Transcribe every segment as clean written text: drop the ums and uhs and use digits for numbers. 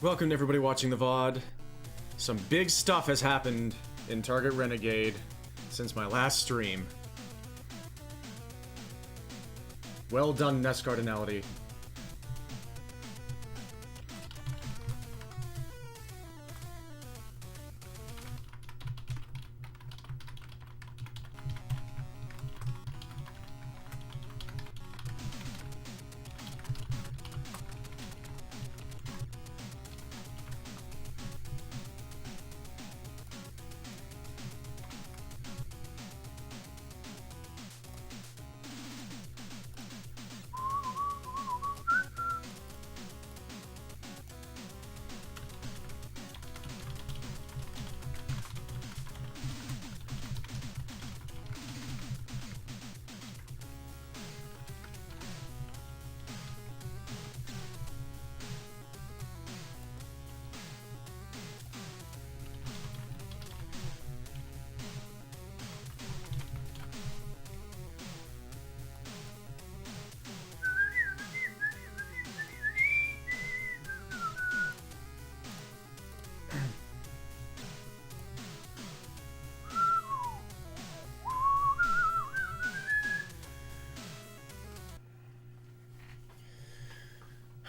Welcome to everybody watching the VOD. Some big stuff has happened in Target Renegade since my last stream. Well done, Nest Cardinality.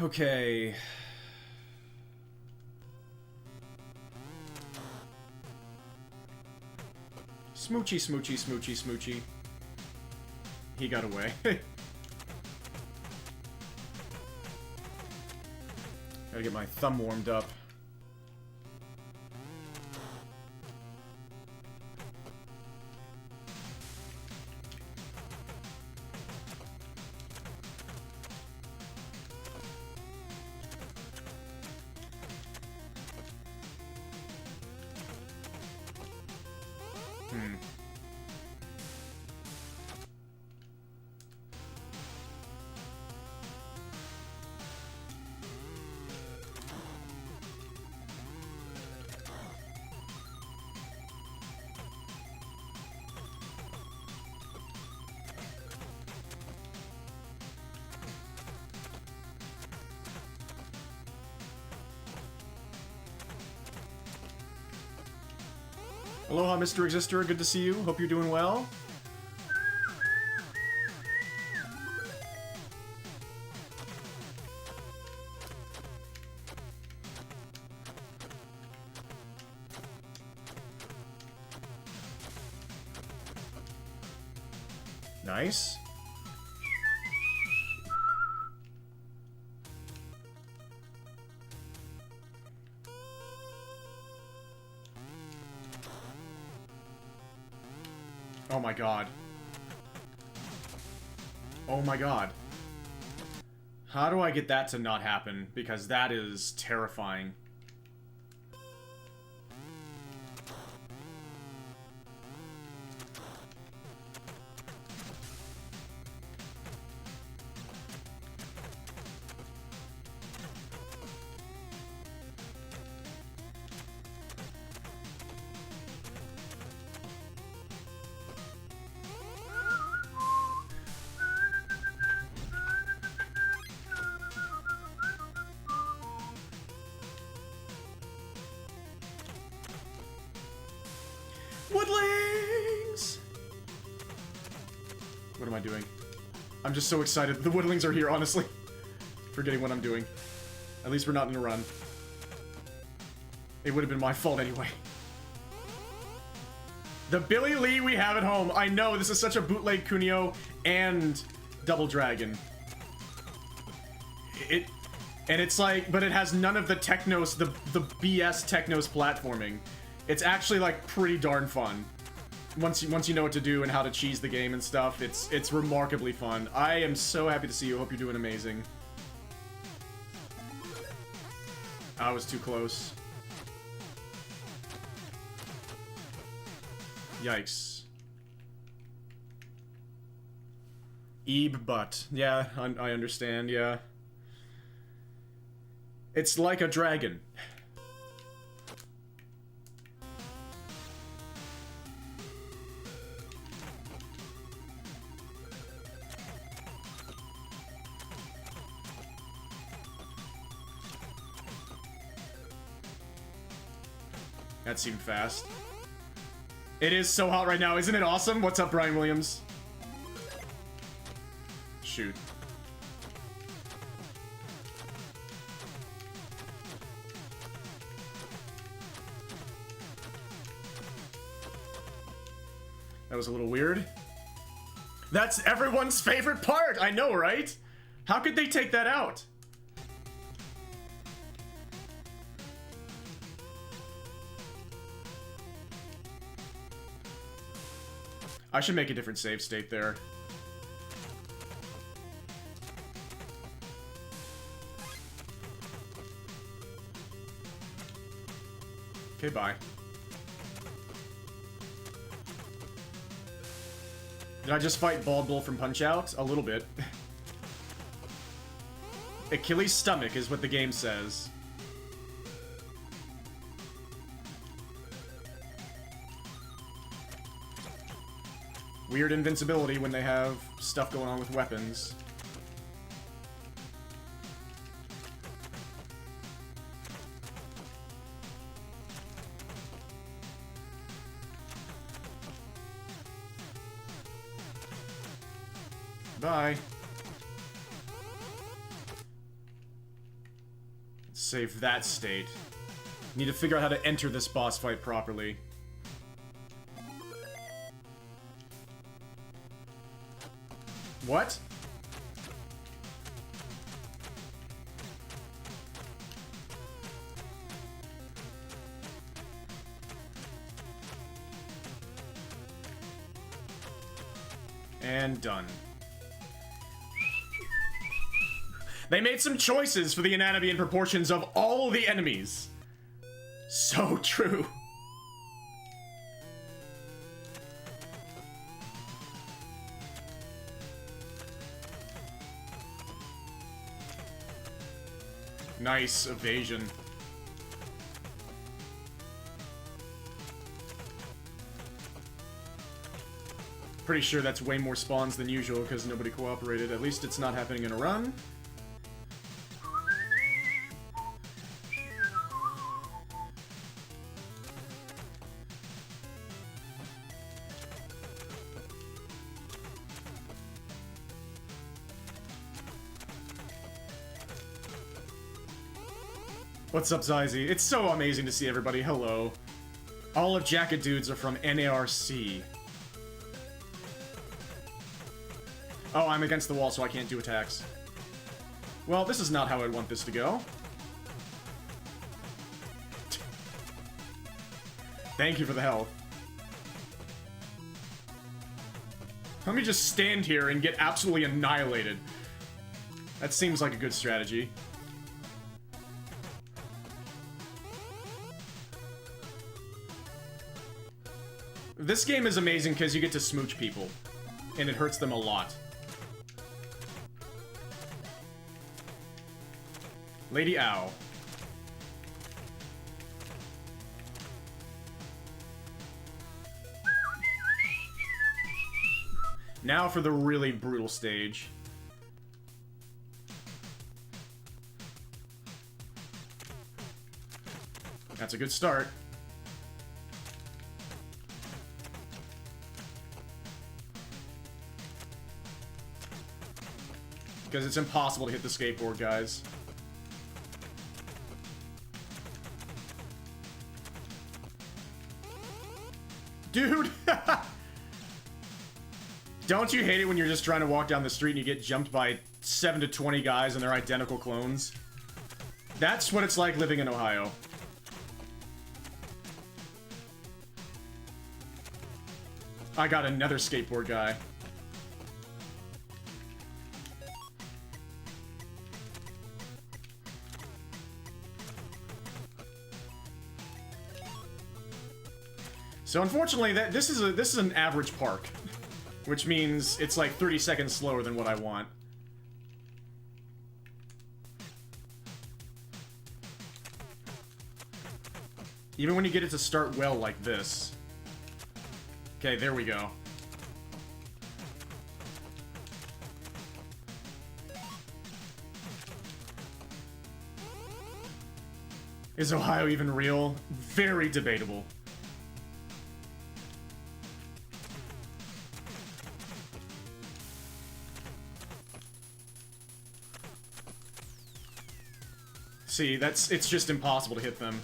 Okay. Smoochy, smoochy, smoochy, smoochy. He got away. Gotta get my thumb warmed up. Aloha, Mr. Exister. Good to see you. Hope you're doing well. Nice. Oh my god. Oh my god. How do I get that to not happen? Because that is terrifying. Woodlings! What am I doing? I'm just so excited. The woodlings are here, honestly. Forgetting what I'm doing. At least we're not in a run. It would have been my fault anyway. The Billy Lee we have at home. I know, this is such a bootleg Kunio and Double Dragon. And it's like, but it has none of the Technos, the BS Technos platforming. It's actually like pretty darn fun. Once you know what to do and how to cheese the game and stuff, it's remarkably fun. I am so happy to see you. Hope you're doing amazing. I was too close. Yikes. Ebe butt. Yeah, I understand, yeah. It's like a dragon. That seemed fast. It is so hot right now. Isn't it awesome? What's up, Brian Williams? Shoot. That was a little weird. That's everyone's favorite part! I know, right? How could they take that out? I should make a different save state there. Okay, bye. Did I just fight Bald Bull from Punch-Out? A little bit. Achilles' stomach is what the game says. Weird invincibility when they have stuff going on with weapons. Bye. Save that state. Need to figure out how to enter this boss fight properly. What? And done. They made some choices for the anatomy and proportions of all the enemies. So true. Nice evasion. Pretty sure that's way more spawns than usual because nobody cooperated. At least it's not happening in a run. What's up, Zyzy? It's so amazing to see everybody. Hello. All of Jacket Dudes are from NARC. Oh, I'm against the wall, so I can't do attacks. Well, this is not how I'd want this to go. Thank you for the help. Let me just stand here and get absolutely annihilated. That seems like a good strategy. This game is amazing because you get to smooch people, and it hurts them a lot. Lady Ow. Now for the really brutal stage. That's a good start. Because it's impossible to hit the skateboard, guys. Dude! Don't you hate it when you're just trying to walk down the street and you get jumped by 7 to 20 guys and they're identical clones? That's what it's like living in Ohio. I got another skateboard guy. So unfortunately, this is an average park, which means it's like 30 seconds slower than what I want. Even when you get it to start well like this. Okay, there we go. Is Ohio even real? Very debatable. See, it's just impossible to hit them.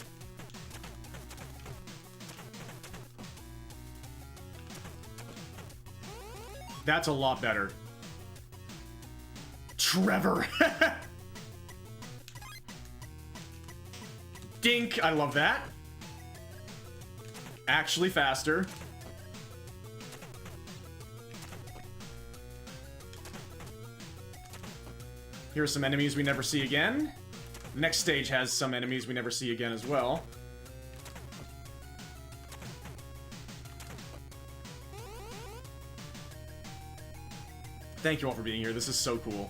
That's a lot better. Trevor! Dink! I love that. Actually faster. Here are some enemies we never see again. The next stage has some enemies we never see again as well. Thank you all for being here. This is so cool.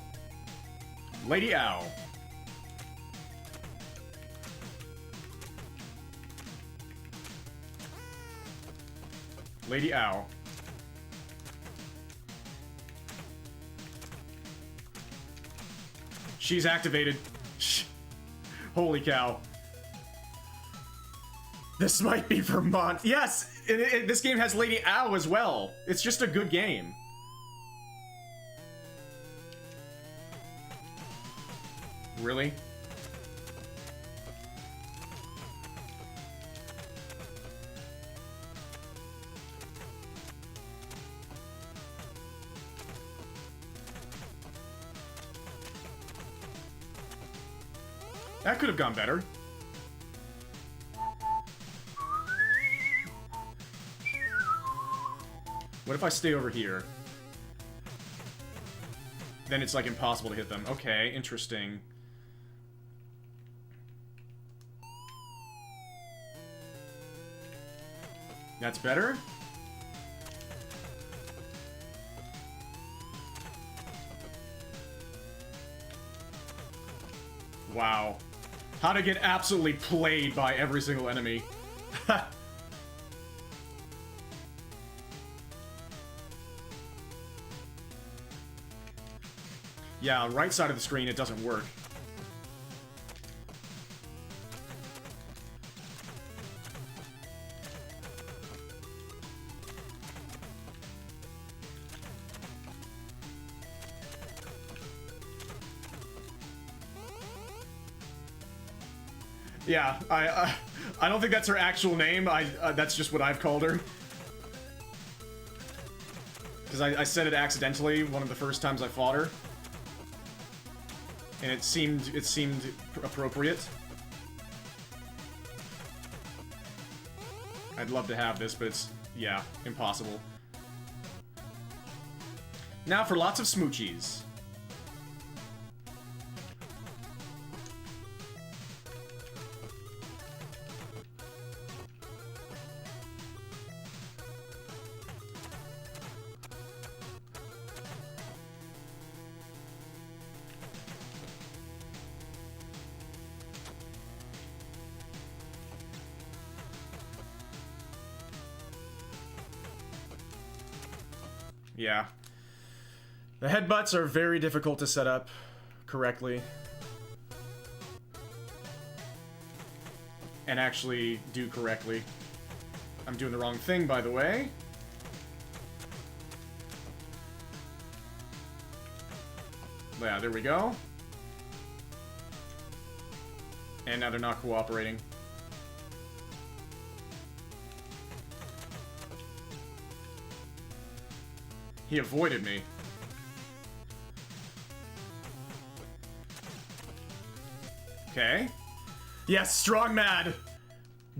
Lady Owl. Lady Owl. She's activated. Holy cow. This might be Vermont. Yes! This game has Lady Owl as well. It's just a good game. Really? That could have gone better. What if I stay over here? Then it's like impossible to hit them. Okay, interesting. That's better? Wow. How to get absolutely played by every single enemy. Yeah, right side of the screen, it doesn't work. Yeah, I don't think that's her actual name. That's just what I've called her. Because I said it accidentally one of the first times I fought her. And it seemed appropriate. I'd love to have this, but it's, yeah, impossible. Now for lots of smoochies. Yeah. The headbutts are very difficult to set up correctly. And actually do correctly. I'm doing the wrong thing, by the way. Yeah, there we go. And now they're not cooperating. He avoided me. Okay. Yes, Strong Mad.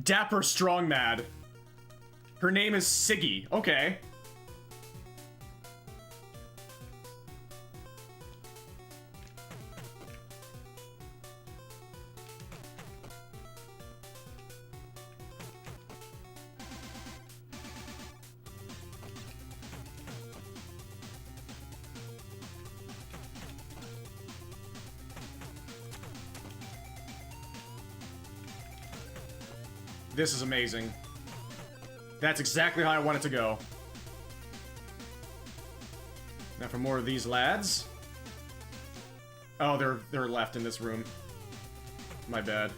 Dapper Strong Mad. Her name is Siggy. Okay. This is amazing. That's exactly how I want it to go. Now for more of these lads. Oh, they're left in this room. My bad.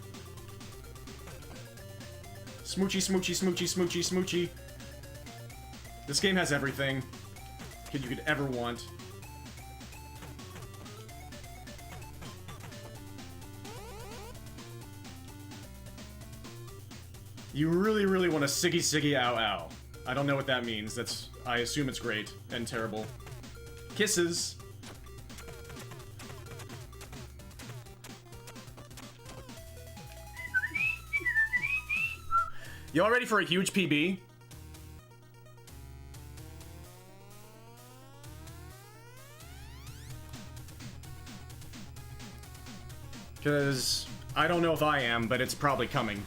Smoochy, smoochy, smoochy, smoochy, smoochy. This game has everything you could ever want. You really, really want to siggy siggy ow ow. I don't know what that means. I assume it's great and terrible. Kisses. Y'all ready for a huge PB? Because I don't know if I am, but it's probably coming.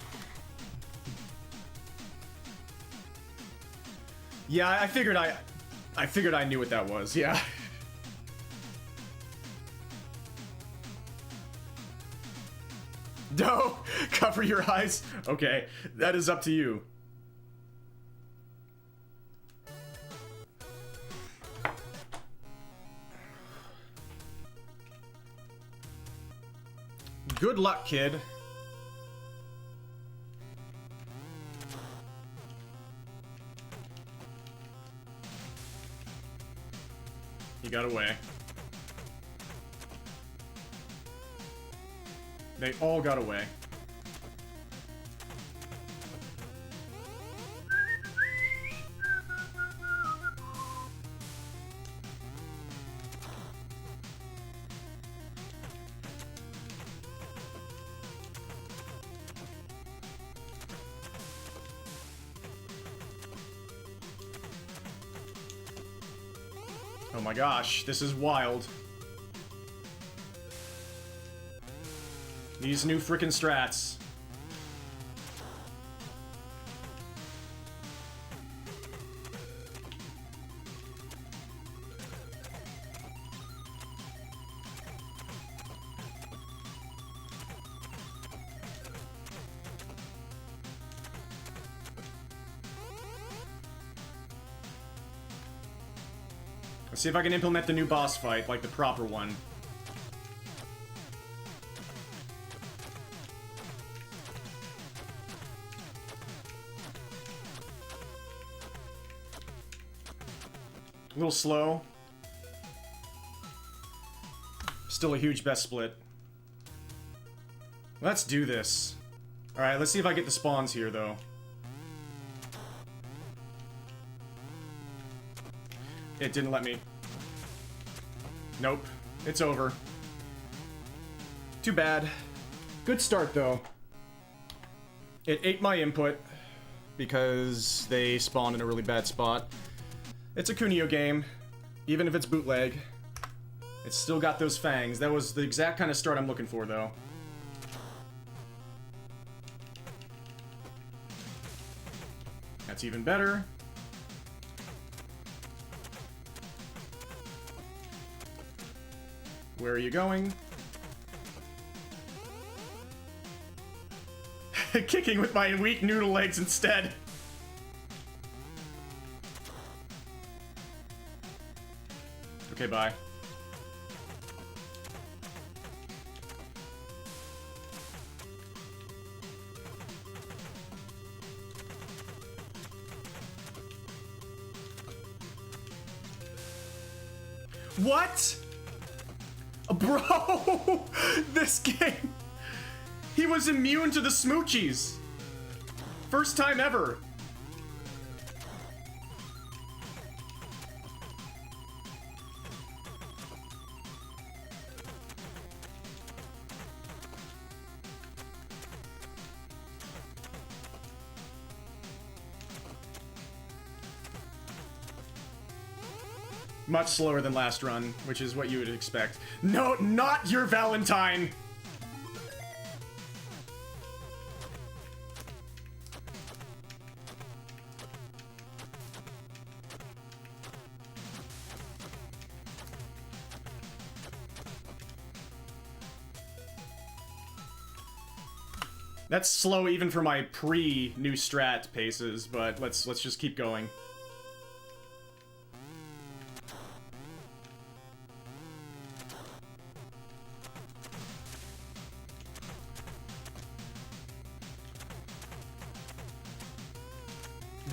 Yeah, I figured I knew what that was. Yeah. No, cover your eyes. Okay, that is up to you. Good luck, kid. He got away. They all got away. Oh my gosh, this is wild. These new frickin' strats. Let's see if I can implement the new boss fight, like the proper one. A little slow. Still a huge best split. Let's do this. Alright, let's see if I get the spawns here, though. It didn't let me. Nope. It's over. Too bad. Good start, though. It ate my input because they spawned in a really bad spot. It's a Kunio game. Even if it's bootleg, it's still got those fangs. That was the exact kind of start I'm looking for, though. That's even better. Where are you going? Kicking with my weak noodle legs instead. Okay, bye. What? Bro! This game! He was immune to the smoochies! First time ever! Much slower than last run, which is what you would expect. No, not your Valentine! That's slow even for my pre-new strat paces, but let's just keep going.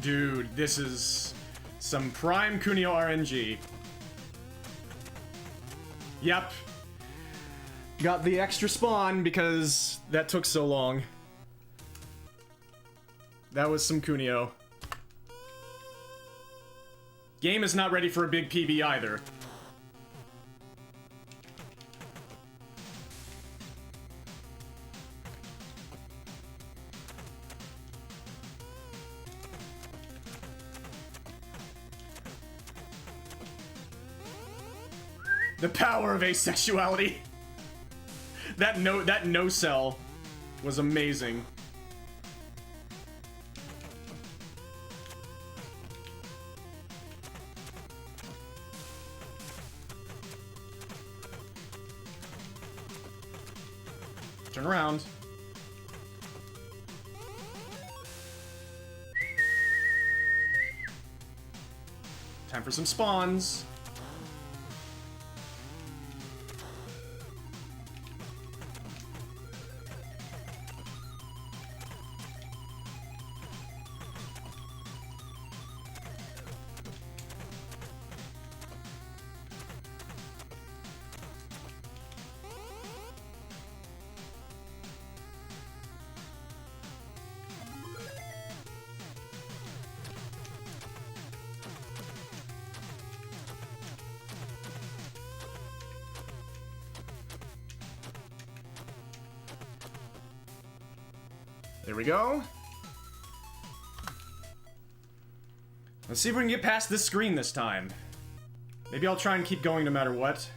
Dude, this is some prime Kunio RNG. Yep. Got the extra spawn because that took so long. That was some Kunio. Game is not ready for a big PB either. The power of asexuality. That no cell was amazing. Turn around. Time for some spawns. There we go. Let's see if we can get past this screen this time. Maybe I'll try and keep going no matter what.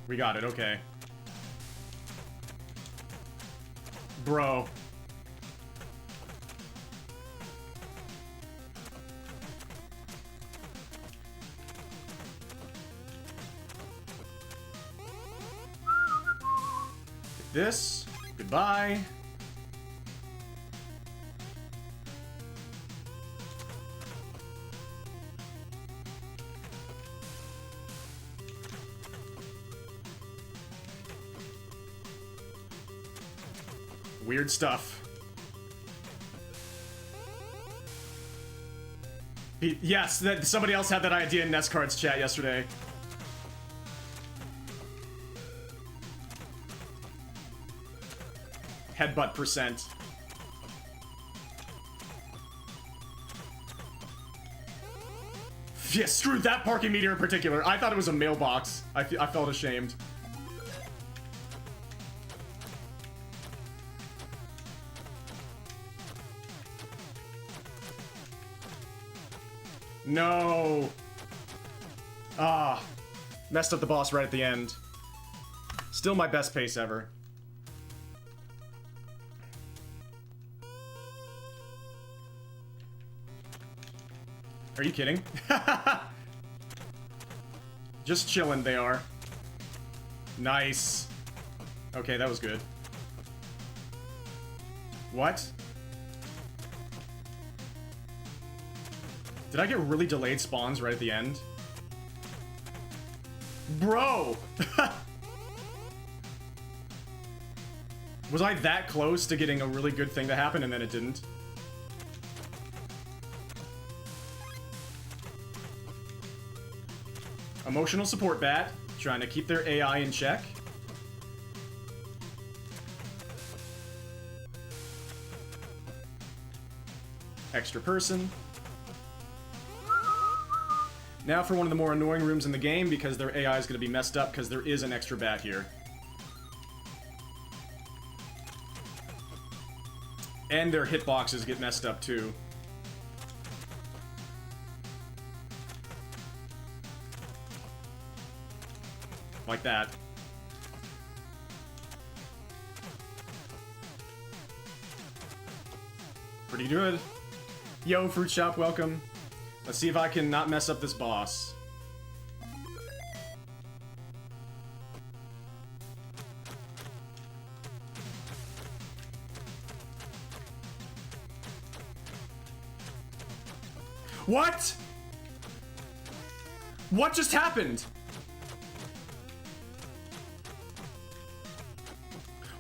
We got it, okay. Bro. This. Goodbye. Weird stuff. Yes, that somebody else had that idea in Nestcard's chat yesterday. Headbutt percent. Yeah, screw that parking meter in particular. I thought it was a mailbox. I felt ashamed. No. Ah. Messed up the boss right at the end. Still my best pace ever. Are you kidding? Just chilling, they are. Nice. Okay, that was good. What? Did I get really delayed spawns right at the end? Bro! Was I that close to getting a really good thing to happen and then it didn't? Emotional support bat, trying to keep their AI in check. Extra person. Now for one of the more annoying rooms in the game because their AI is going to be messed up because there is an extra bat here. And their hitboxes get messed up too. Like that. Pretty good. Yo, Fruit Shop, welcome. Let's see if I can not mess up this boss. What? What just happened?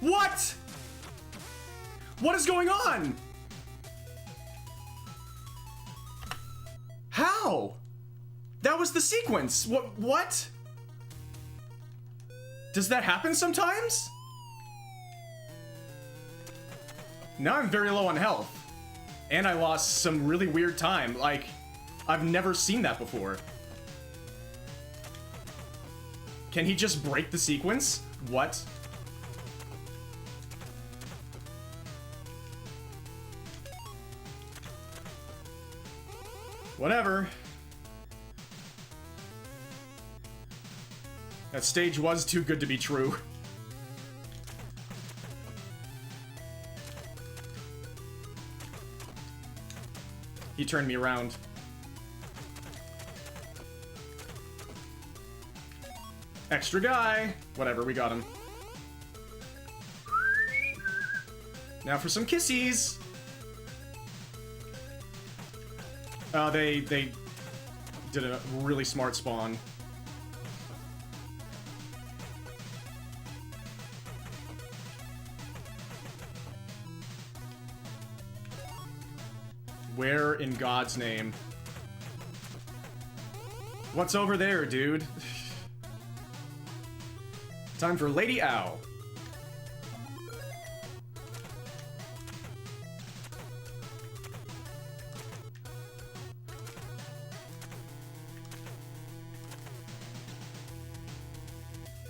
What? What is going on? How? That was the sequence. What? Does that happen sometimes? Now I'm very low on health. And I lost some really weird time. Like, I've never seen that before. Can he just break the sequence? What? Whatever. That stage was too good to be true. He turned me around. Extra guy. Whatever, we got him. Now for some kissies. They did a really smart spawn. Where in God's name? What's over there, dude? Time for Lady Owl.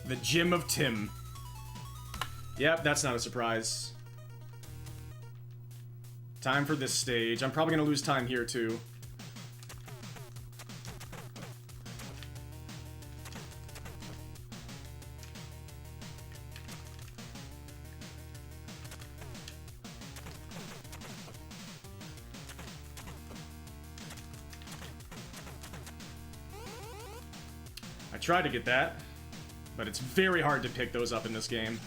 The Gym of Tim. Yep, that's not a surprise. Time for this stage. I'm probably gonna lose time here, too. I tried to get that, but it's very hard to pick those up in this game.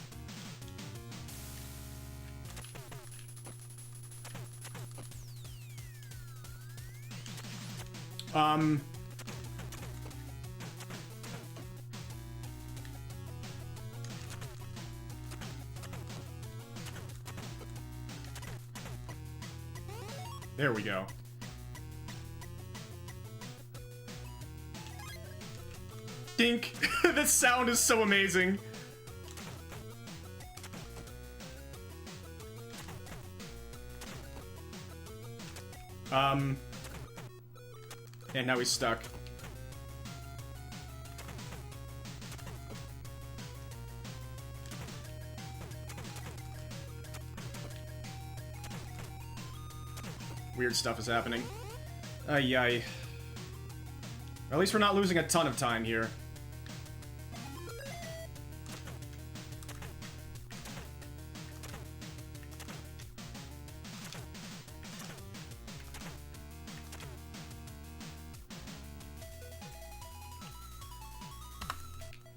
There we go. Dink! This sound is so amazing. And now he's stuck. Weird stuff is happening. Ay. At least we're not losing a ton of time here.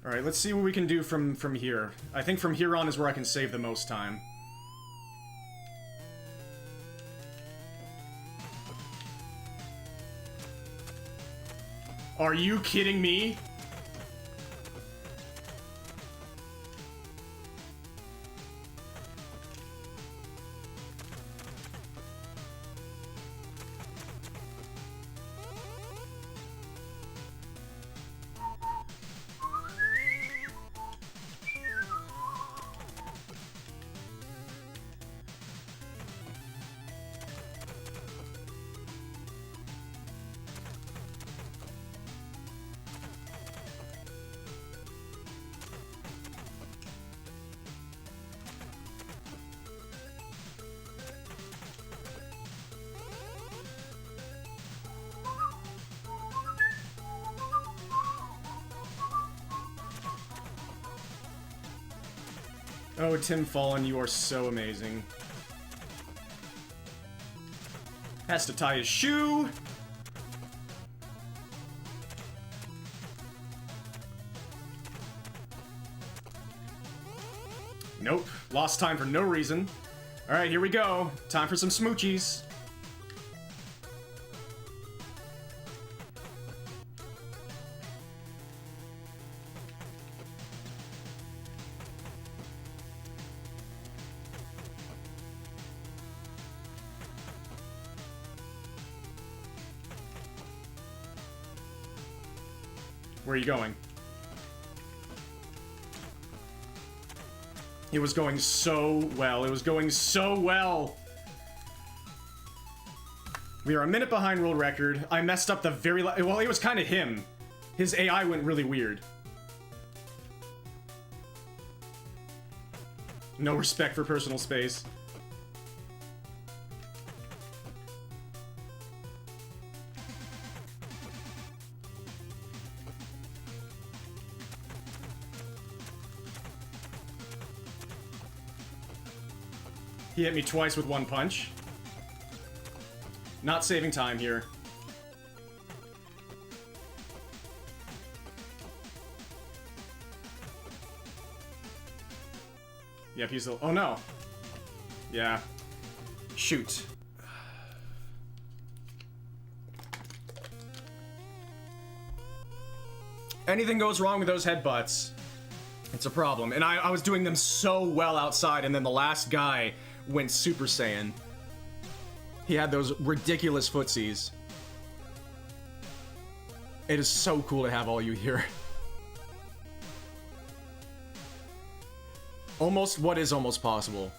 Alright, let's see what we can do from here. I think from here on is where I can save the most time. Are you kidding me? Oh, Tim Fallen, you are so amazing. Has to tie his shoe. Nope. Lost time for no reason. Alright, here we go. Time for some smoochies. Where are you going? It was going so well. It was going so well. We are a minute behind world record. I messed up the very well, it was kind of him. His AI went really weird. No respect for personal space. He hit me twice with one punch. Not saving time here. Yep, he's still. Oh no. Yeah. Shoot. Anything goes wrong with those headbutts, it's a problem. And I was doing them so well outside, and then the last guy went Super Saiyan. He had those ridiculous footsies. It is so cool to have all you here. Almost, what is almost possible?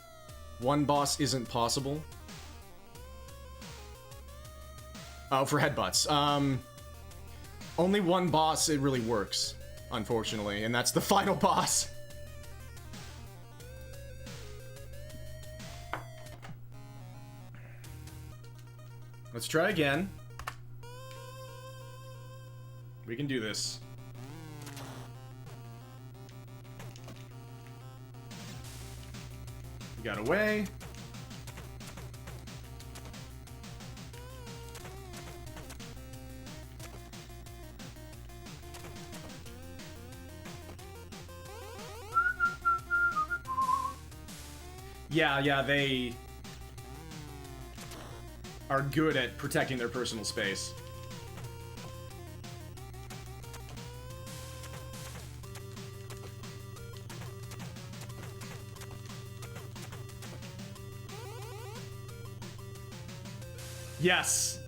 One boss isn't possible. Oh, for headbutts. Only one boss it really works, unfortunately, and that's the final boss. Let's try again. We can do this. We got away. Yeah, they are good at protecting their personal space. Yes!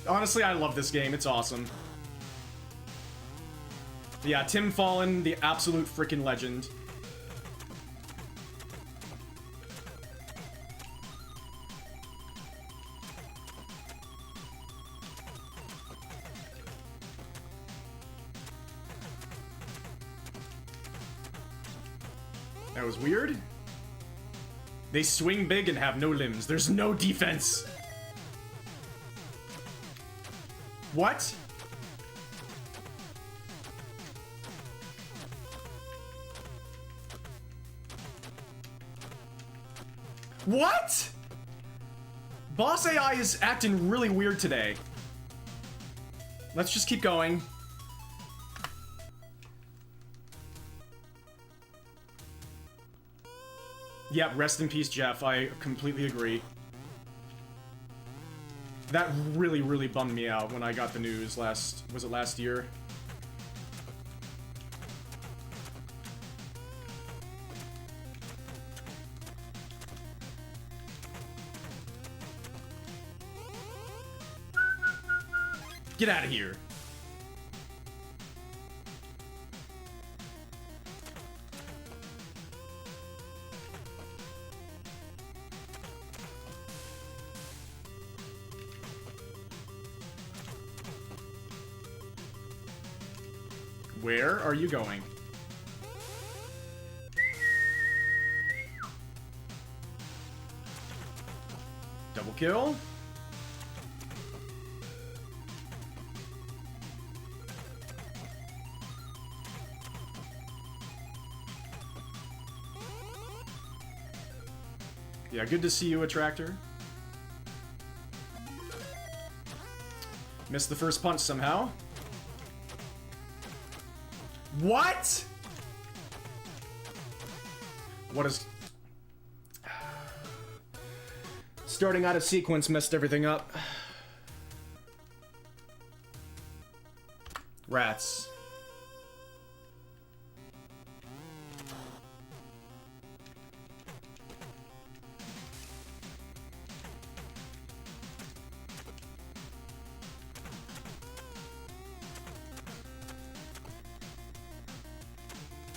Honestly, I love this game. It's awesome. Yeah, Tim Fallen, the absolute freaking legend. That was weird. They swing big and have no limbs. There's no defense. What? What? Boss AI is acting really weird today. Let's just keep going. Yep, rest in peace, Jeff. I completely agree. That really, really bummed me out when I got the news was it last year? Get out of here. Where are you going? Double kill. Yeah, good to see you, Attractor. Missed the first punch somehow. What? What is... Starting out of sequence messed everything up. Rats.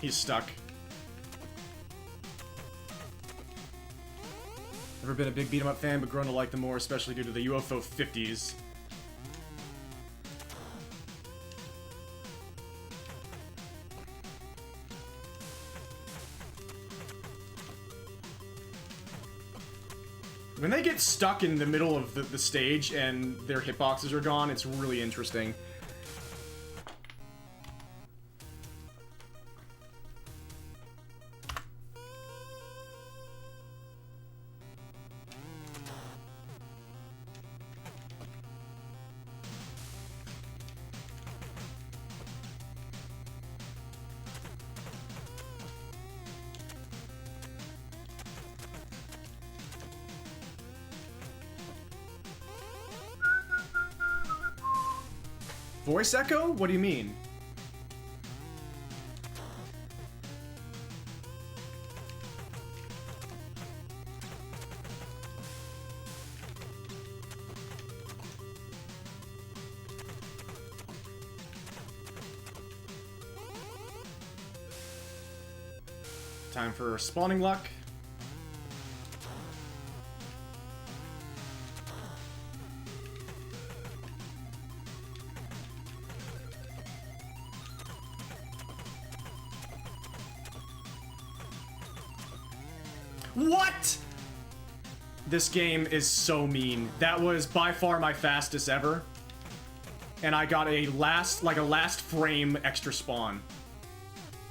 He's stuck. Never been a big beat 'em up fan, but grown to like them more, especially due to the UFO 50s. When they get stuck in the middle of the stage and their hitboxes are gone, it's really interesting. Voice echo? What do you mean? Time for spawning luck. What? This game is so mean. That was by far my fastest ever. And I got a last frame extra spawn.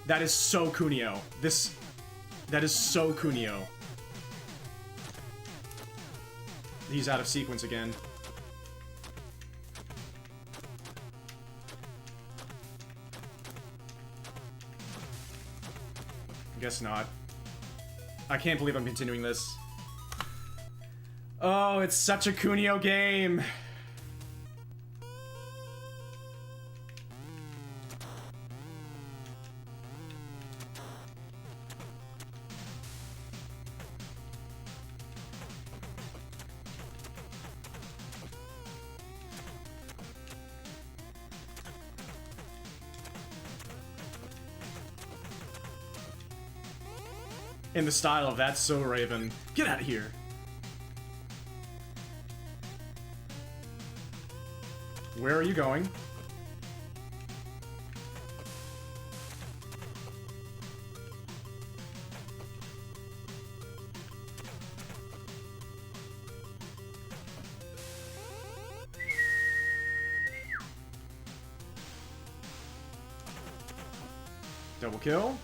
That is so Kunio. That is so Kunio. He's out of sequence again. I guess not. I can't believe I'm continuing this. Oh, it's such a Kunio game. In the style of That's So Raven. Get out of here. Where are you going? Double kill.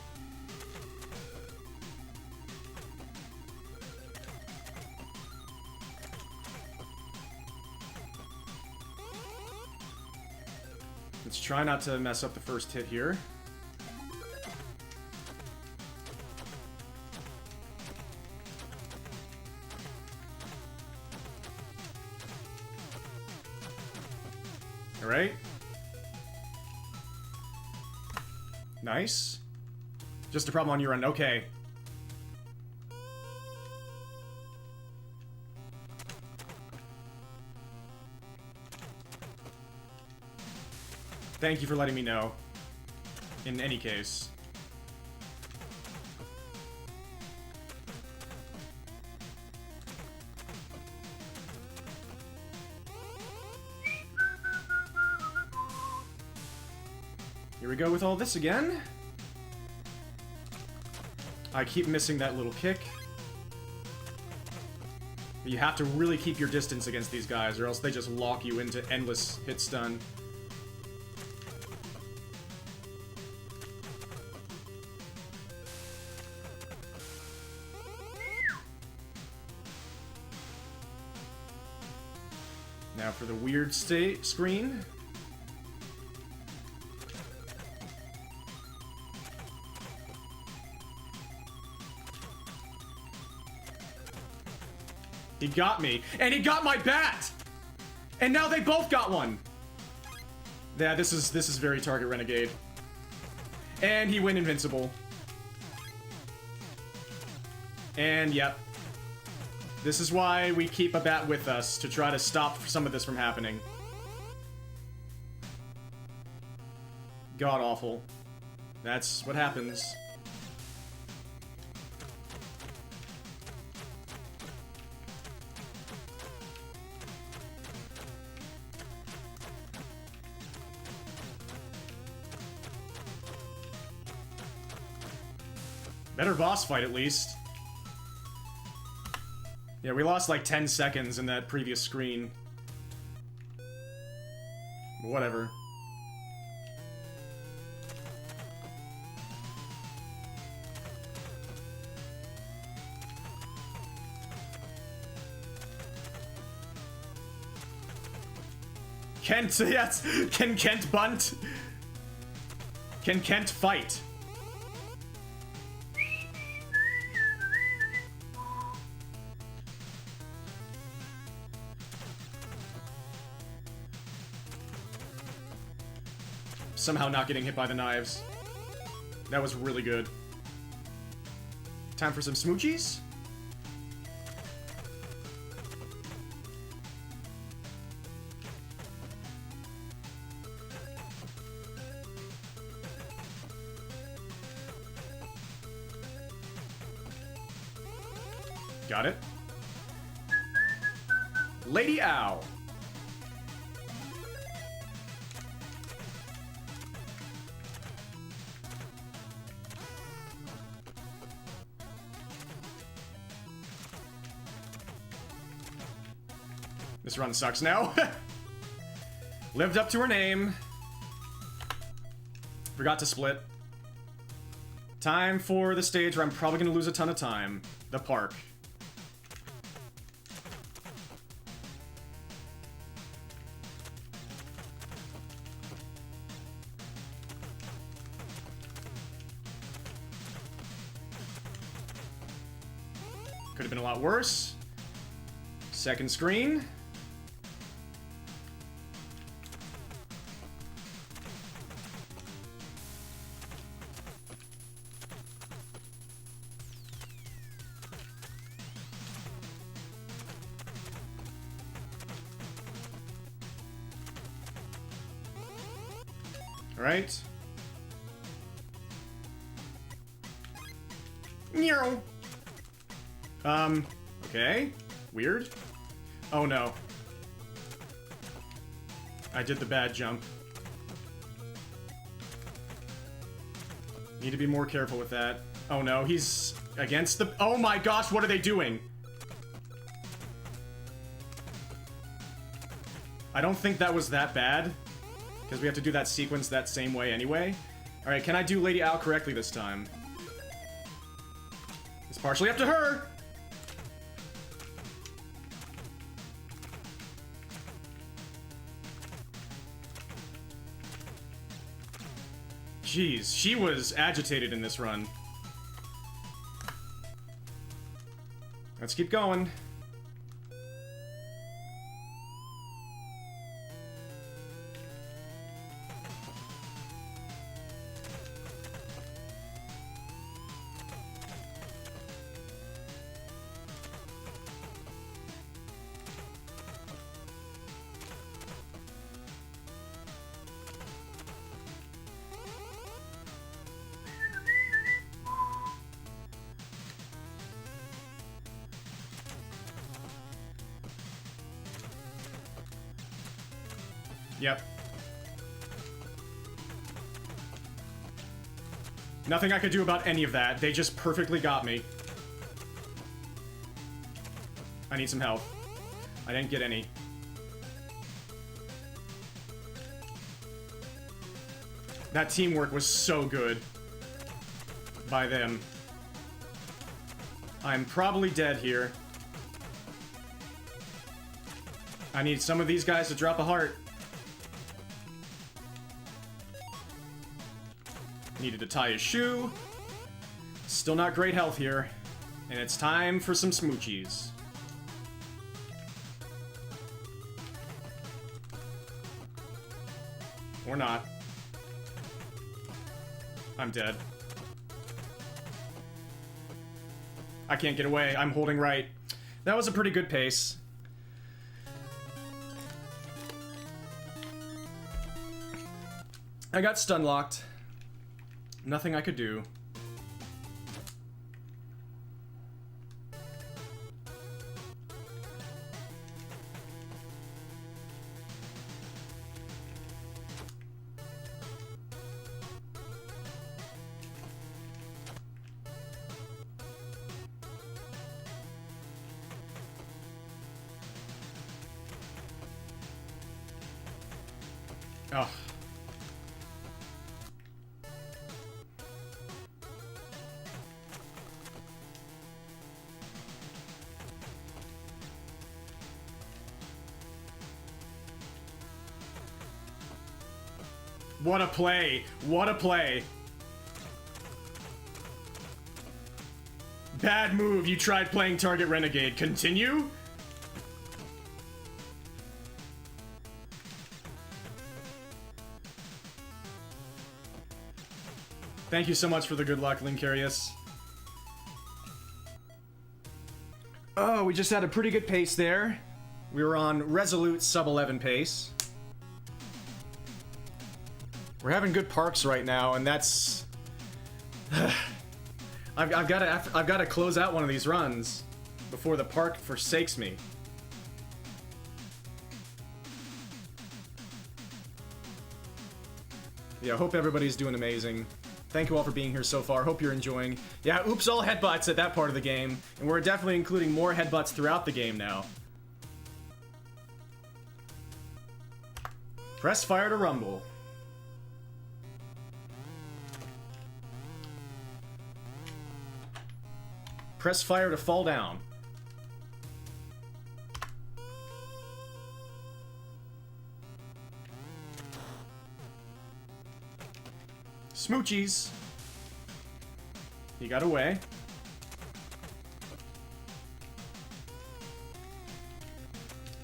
Let's try not to mess up the first hit here. All right. Nice. Just a problem on your end. Okay. Thank you for letting me know. In any case. Here we go with all this again. I keep missing that little kick. You have to really keep your distance against these guys, or else they just lock you into endless hit stun. Now for the weird screen. He got me, and he got my bat! And now they both got one! Yeah, this is very Target Renegade. And he went invincible. And yep. This is why we keep a bat with us, to try to stop some of this from happening. God awful. That's what happens. Better boss fight, at least. Yeah, we lost like 10 seconds in that previous screen. But whatever. Kent, yes! Can Kent bunt? Can Kent fight? Somehow not getting hit by the knives. That was really good. Time for some smoochies? Got it. Lady Ow. This run sucks now. Lived up to her name. Forgot to split. Time for the stage where I'm probably going to lose a ton of time. The park. Could have been a lot worse. Second screen. All right. Okay. Weird. Oh no. I did the bad jump. Need to be more careful with that. Oh no, he's against the... Oh my gosh, what are they doing? I don't think that was that bad, because we have to do that sequence that same way anyway. Alright, can I do Lady Ow correctly this time? It's partially up to her! Jeez, she was agitated in this run. Let's keep going. Yep. Nothing I could do about any of that. They just perfectly got me. I need some help. I didn't get any. That teamwork was so good by them. I'm probably dead here. I need some of these guys to drop a heart. Needed to tie his shoe. Still not great health here. And it's time for some smoochies. Or not. I'm dead. I can't get away. I'm holding right. That was a pretty good pace. I got stun locked. Nothing I could do. Oh. What a play! What a play! Bad move, you tried playing target Renegade. Continue? Thank you so much for the good luck, Linkarius. Oh, we just had a pretty good pace there. We were on resolute sub-11 pace. We're having good parks right now, and that's... I've got to close out one of these runs before the park forsakes me. Yeah, hope everybody's doing amazing. Thank you all for being here so far. Hope you're enjoying. Yeah, oops, all headbutts at that part of the game. And we're definitely including more headbutts throughout the game now. Press fire to rumble. Press fire to fall down. Smoochies. He got away.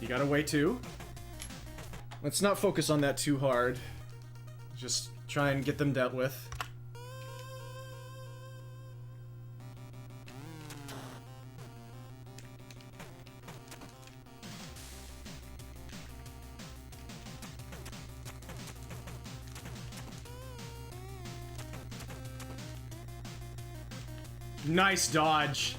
He got away too. Let's not focus on that too hard. Just try and get them dealt with. Nice dodge.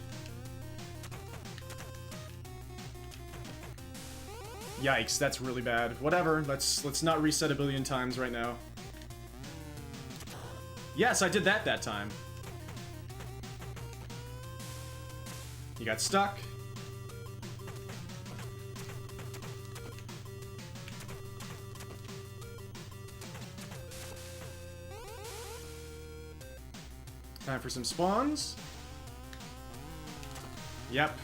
Yikes, that's really bad. Whatever, let's not reset a billion times right now. Yes, I did that time. He got stuck. Time for some spawns. Yep.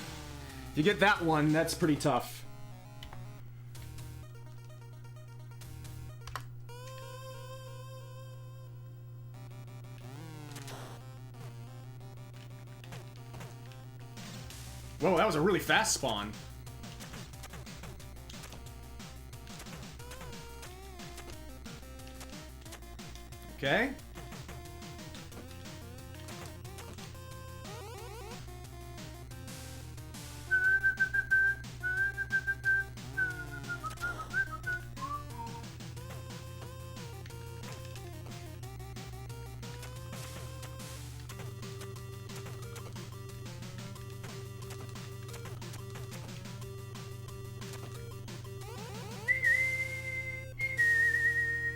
If you get that one, that's pretty tough. Whoa, that was a really fast spawn. Okay.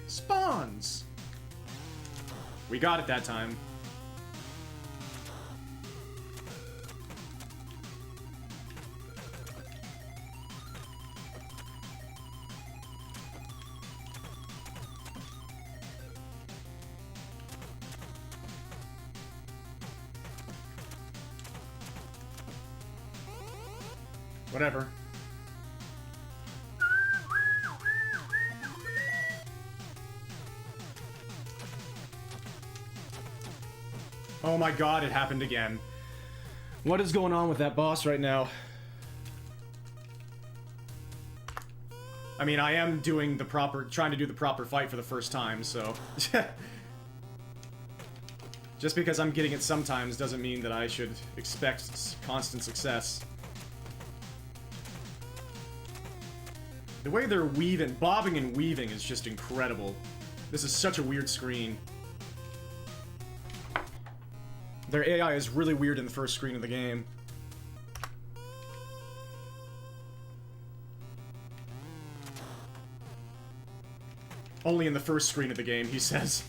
Spawns! We got it that time. Whatever. Oh my god, it happened again. What is going on with that boss right now? I mean, I am doing the proper, trying to do the proper fight for the first time, so... Just because I'm getting it sometimes doesn't mean that I should expect constant success. The way they're weaving, bobbing and weaving is just incredible. This is such a weird screen. Their AI is really weird in the first screen of the game. Only in the first screen of the game, he says.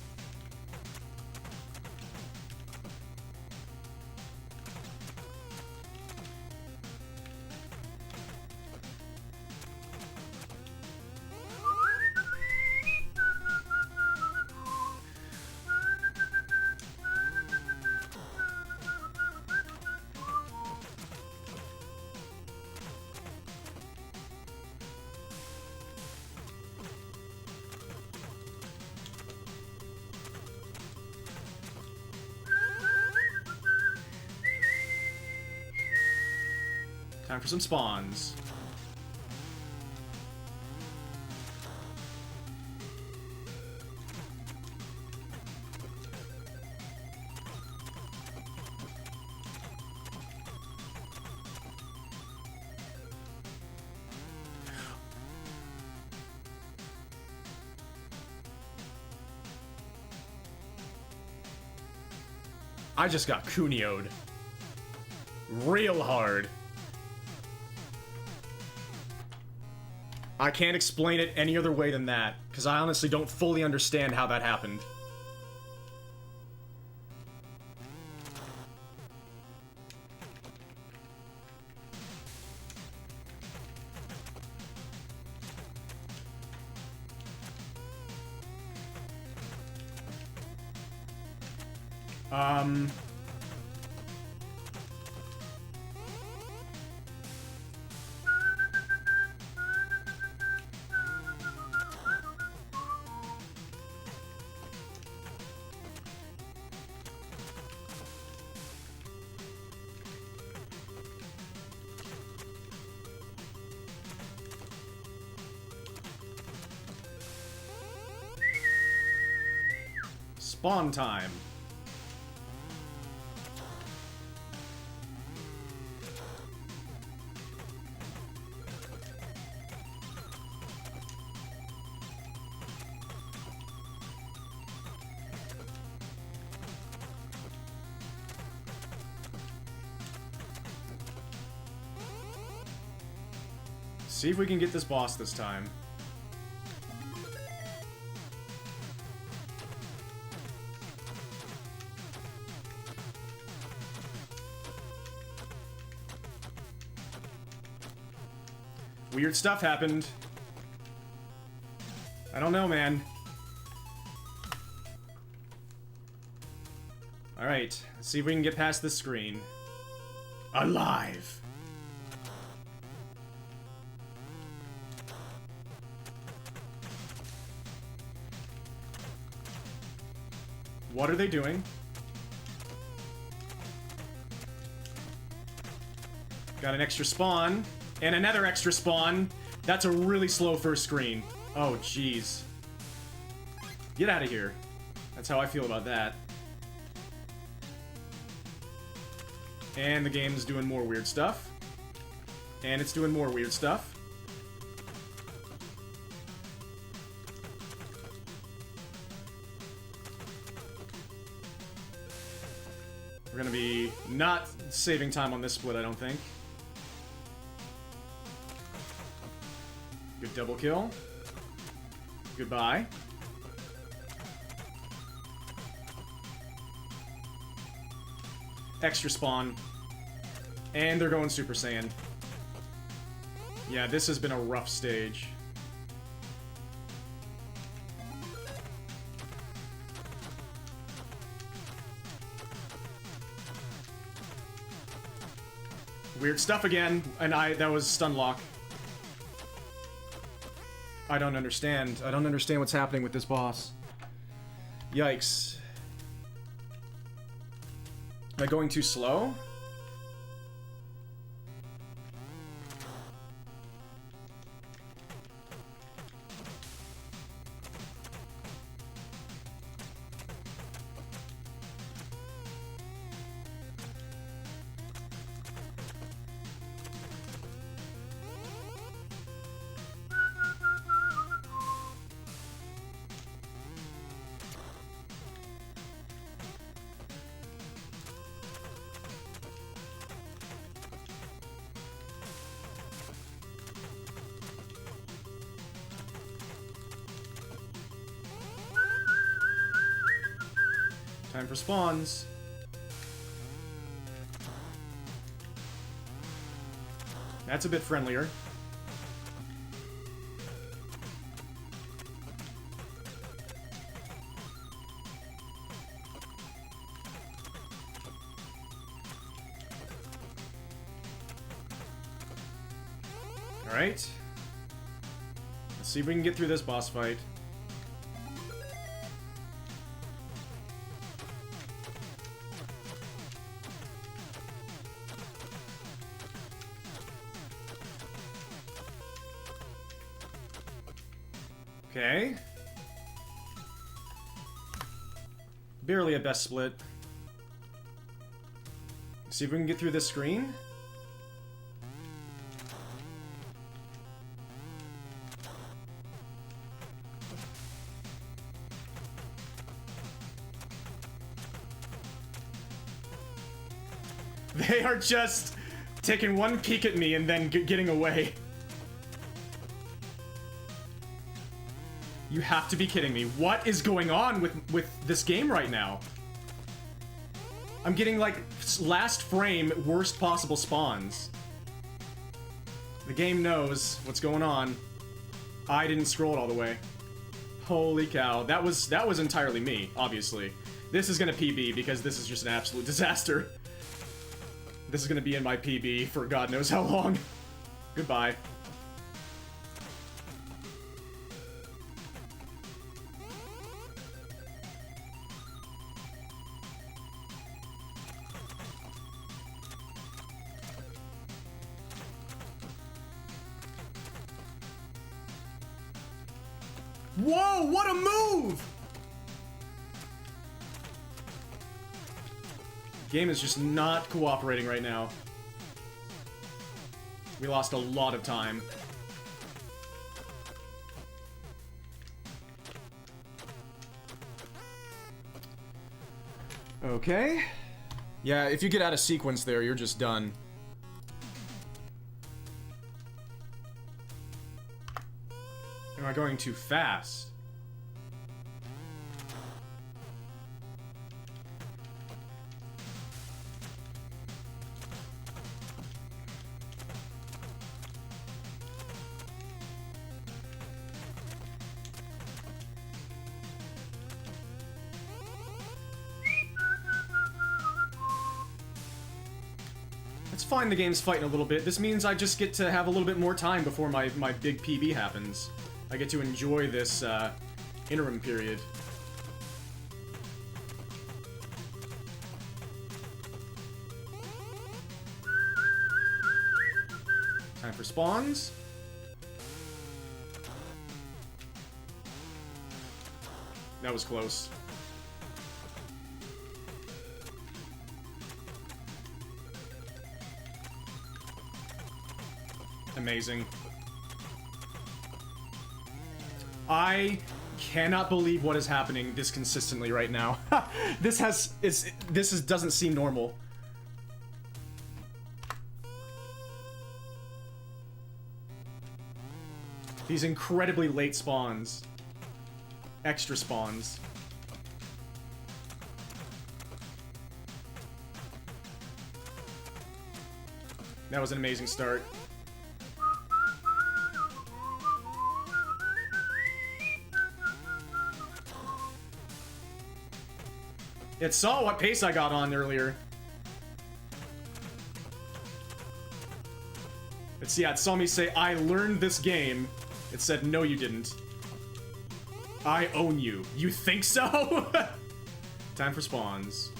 Time for some spawns. I just got Kunio'd. Real hard. I can't explain it any other way than that, because I honestly don't fully understand how that happened. Spawn time. See if we can get this boss this time. Weird stuff happened. I don't know, man. Alright, let's see if we can get past this screen. Alive! What are they doing? Got an extra spawn. And another extra spawn. That's a really slow first screen. Oh, jeez. Get out of here. That's how I feel about that. And the game's doing more weird stuff. And it's doing more weird stuff. We're gonna be not saving time on this split, I don't think. Good double kill. Goodbye. Extra spawn. And they're going Super Saiyan. Yeah, this has been a rough stage. Weird stuff again, and that was stun lock. I don't understand. I don't understand what's happening with this boss. Yikes. Am I going too slow? Time for spawns. That's a bit friendlier. Alright. Let's see if we can get through this boss fight. Okay. Barely a best split. See if we can get through this screen. They are just taking one peek at me and then getting away. You have to be kidding me. What is going on with this game right now? I'm getting, like, last frame, worst possible spawns. The game knows what's going on. I didn't scroll it all the way. Holy cow. That was entirely me, obviously. This is gonna PB because this is just an absolute disaster. This is gonna be in my PB for God knows how long. Goodbye. Whoa, what a move! Game is just not cooperating right now. We lost a lot of time. Okay. Yeah, if you get out of sequence there, you're just done. Am I going too fast? It's fine the game's fighting a little bit. This means I just get to have a little bit more time before my big PB happens. I get to enjoy this interim period. Time for spawns. That was close. Amazing. I cannot believe what is happening this consistently right now. This doesn't seem normal. These incredibly late spawns. Extra spawns. That was an amazing start. It saw what pace I got on earlier. Yeah, it saw me say, I learned this game. It said, no you didn't. I own you. You think so? Time for spawns.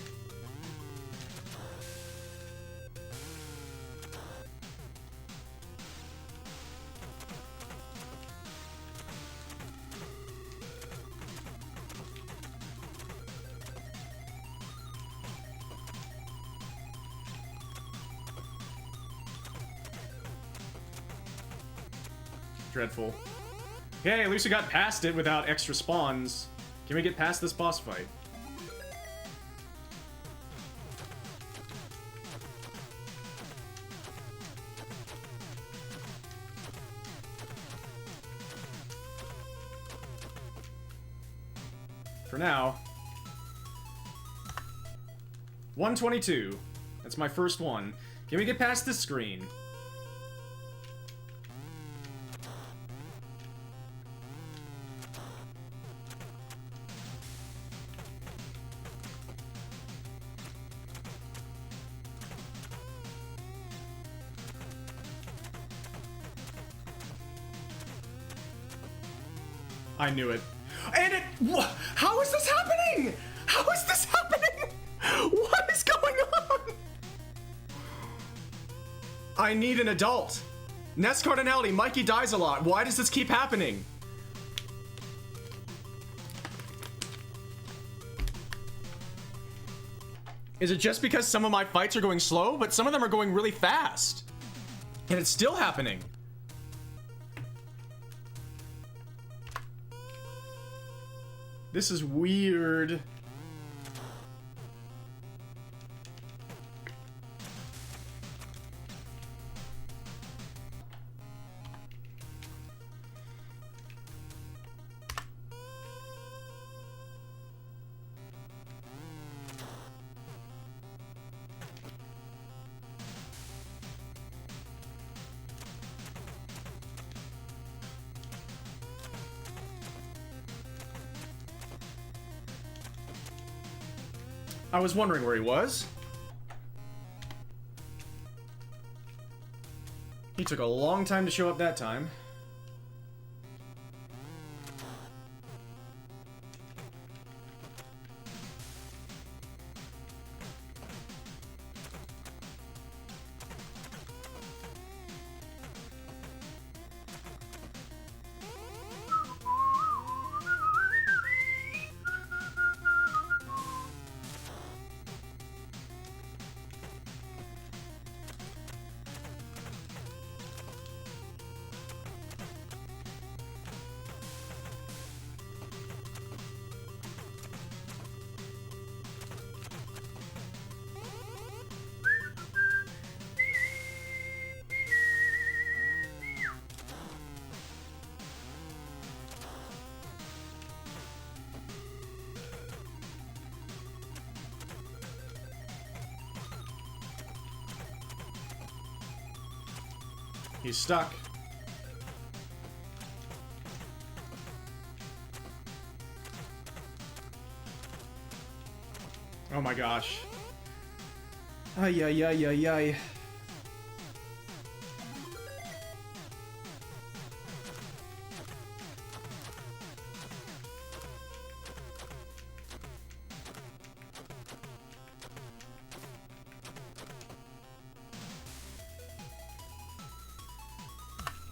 Dreadful. Okay, at least we got past it without extra spawns. Can we get past this boss fight? For now. 122. That's my first one. Can we get past this screen? I knew it. And it... How is this happening? How is this happening? What is going on? I need an adult. Ness Cardinelli, Mikey dies a lot. Why does this keep happening? Is it just because some of my fights are going slow, but some of them are going really fast? And it's still happening. This is weird. I was wondering where he was. He took a long time to show up that time. He's stuck. Oh my gosh. Ay, ay, ay, ay, ay.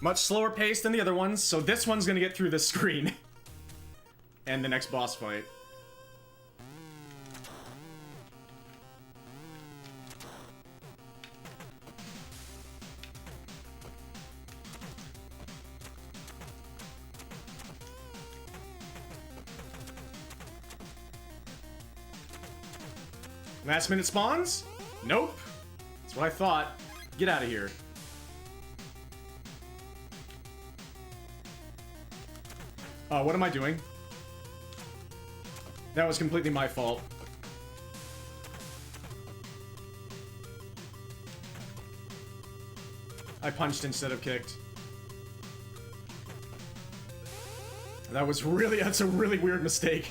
Much slower pace than the other ones, so this one's gonna get through this screen. And the next boss fight. Last minute spawns? Nope. That's what I thought. Get out of here. What am I doing? That was completely my fault. I punched instead of kicked. That's a really weird mistake.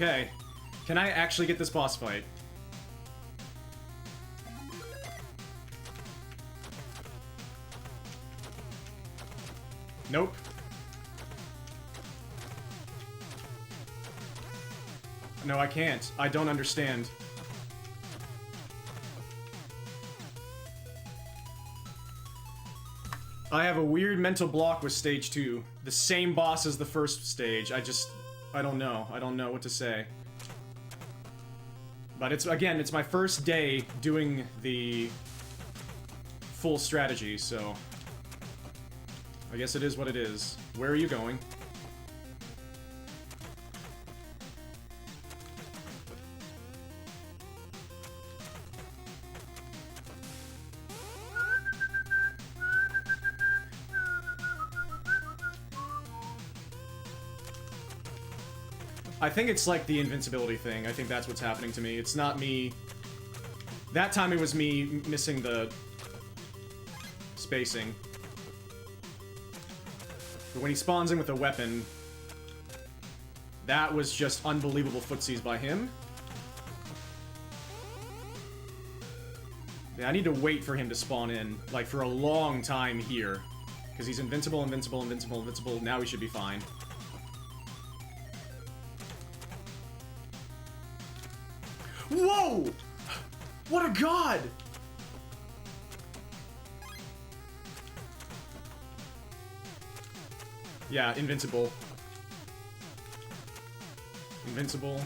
Okay. Can I actually get this boss fight? Nope. No, I can't. I don't understand. I have a weird mental block with stage 2. The same boss as the first stage. I don't know. I don't know what to say. But again, it's my first day doing the full strategy, so I guess it is what it is. Where are you going? I think it's like the invincibility thing. I think that's what's happening to me. It's not me. That time it was me missing the spacing. But when he spawns in with a weapon, that was just unbelievable footsies by him. Yeah, I need to wait for him to spawn in, like, for a long time here. Because he's invincible, invincible, invincible, invincible. Now we should be fine. Whoa! What a god! Yeah, invincible. Invincible.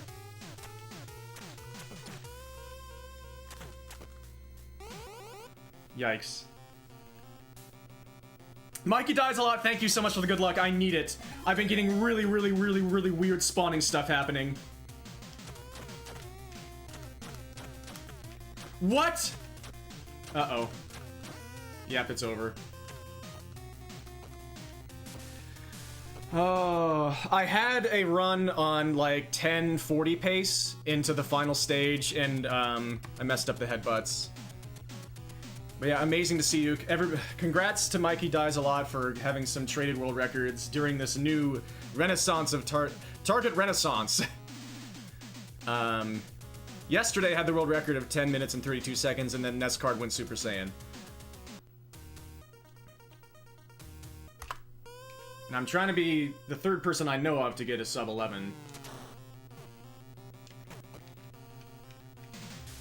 Yikes. Mikey dies a lot. Thank you so much for the good luck. I need it. I've been getting really, really, really, really weird spawning stuff happening. What? Uh-oh. Yep, it's over. Oh, I had a run on like 1040 pace into the final stage, and I messed up the headbutts. But yeah, amazing to see you. Congrats to Mikey Dies a Lot for having some traded world records during this new renaissance of Target Renaissance. Yesterday had the world record of 10 minutes and 32 seconds, and then Nescard went Super Saiyan. And I'm trying to be the third person I know of to get a sub 11.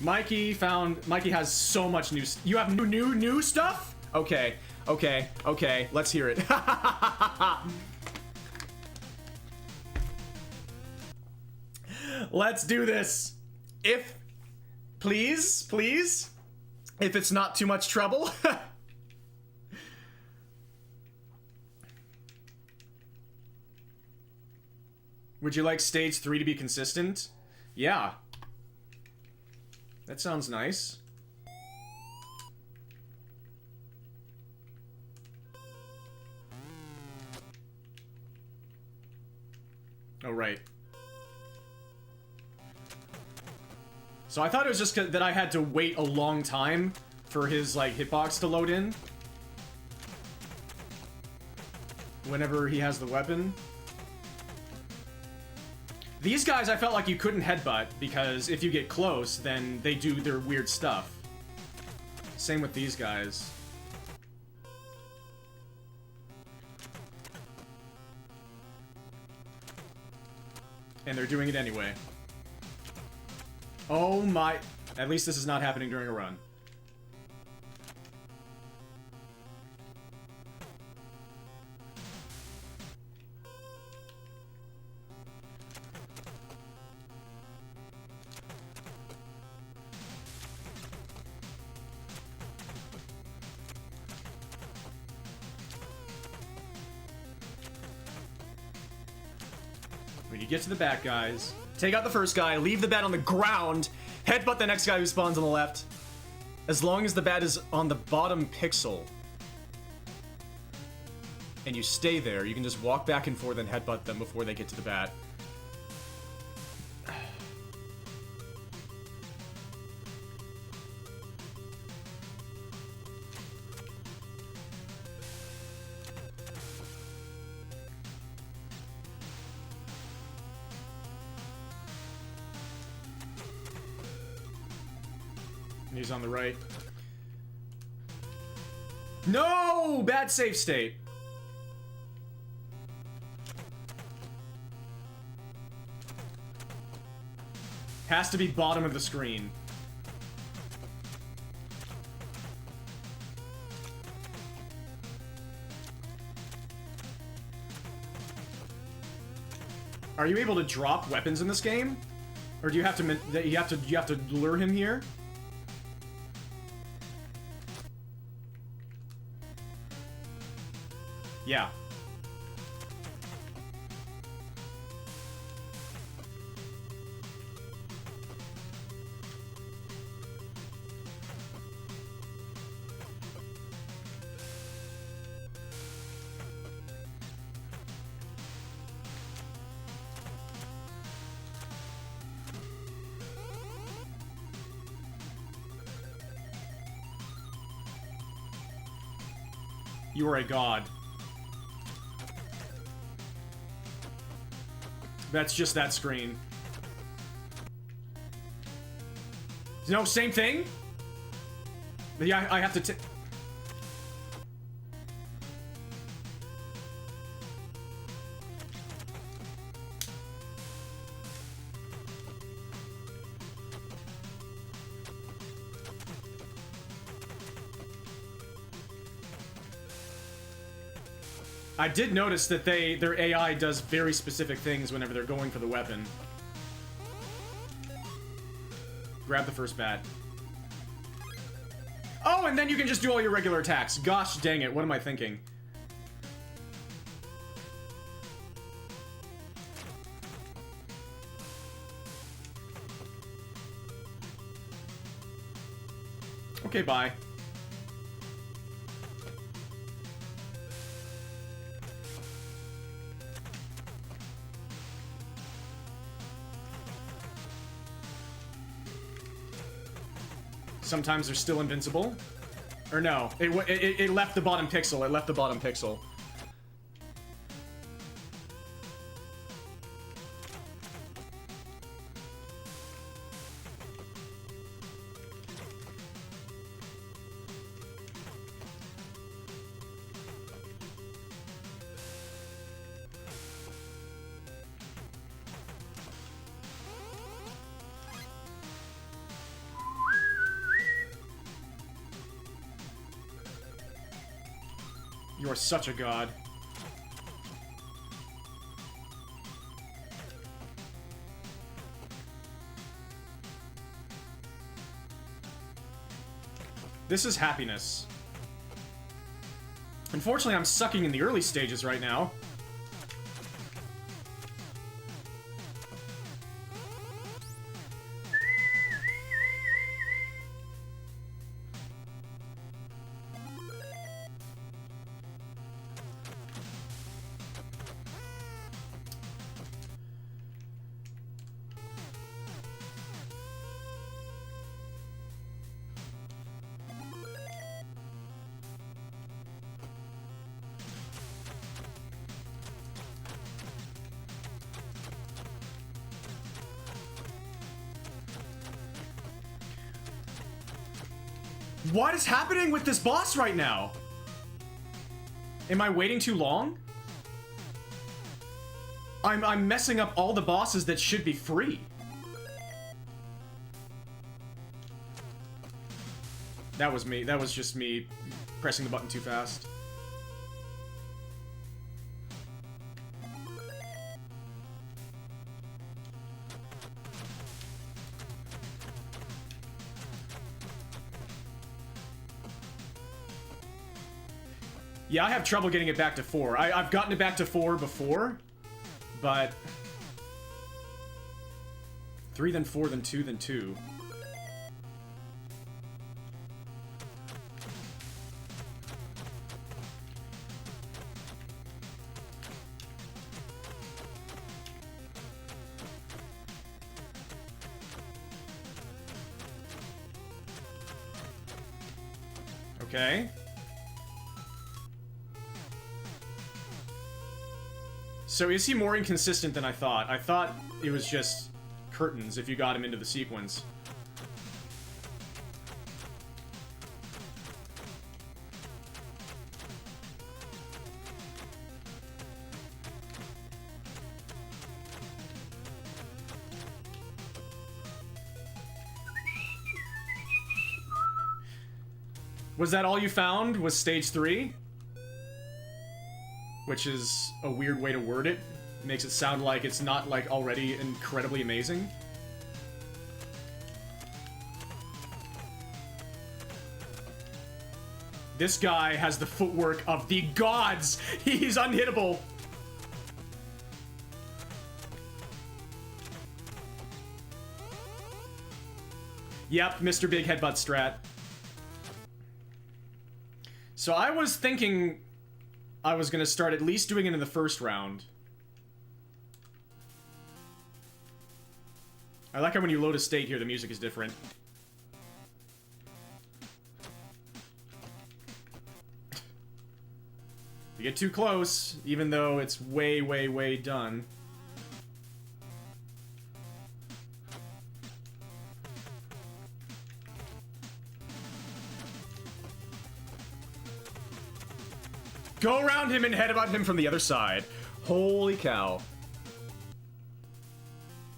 Mikey has so much new. You have new stuff? Okay, let's hear it. Let's do this. Please, if it's not too much trouble. Would you like stage 3 to be consistent? Yeah. That sounds nice. Oh, right. So I thought it was just that I had to wait a long time for his, like, hitbox to load in. Whenever he has the weapon. These guys, I felt like you couldn't headbutt, because if you get close, then they do their weird stuff. Same with these guys. And they're doing it anyway. Oh my... At least this is not happening during a run. When you get to the back, guys, take out the first guy, leave the bat on the ground, headbutt the next guy who spawns on the left. As long as the bat is on the bottom pixel, and you stay there, you can just walk back and forth and headbutt them before they get to the bat. He's on the right. No! Bad save state. Has to be bottom of the screen. Are you able to drop weapons in this game? Or do you have to you have to lure him here? Yeah. You are a god. That's just that screen. No, same thing? Yeah, I have to I did notice that their AI does very specific things whenever they're going for the weapon. Grab the first bat. Oh, and then you can just do all your regular attacks. Gosh dang it, what am I thinking? Okay, bye. Sometimes they're still invincible. Or no, it left the bottom pixel. It left the bottom pixel. You are such a god. This is happiness. Unfortunately, I'm sucking in the early stages right now. What is happening with this boss right now? Am I waiting too long? I'm messing up all the bosses that should be free. That was me. That was just me pressing the button too fast. Yeah, I have trouble getting it back to 4. I've gotten it back to 4 before, but 3, then 4, then 2, then 2. Okay. So is he more inconsistent than I thought? I thought it was just curtains if you got him into the sequence. Was that all you found? Was stage 3? Which is a weird way to word it. Makes it sound like it's not, like, already incredibly amazing. This guy has the footwork of the gods! He's unhittable! Yep, Mr. Big Headbutt strat. So I was thinking I was gonna start at least doing it in the first round. I like how when you load a state here, the music is different. you get too close, even though it's way, way, way done. Go around him and headbutt him from the other side. Holy cow.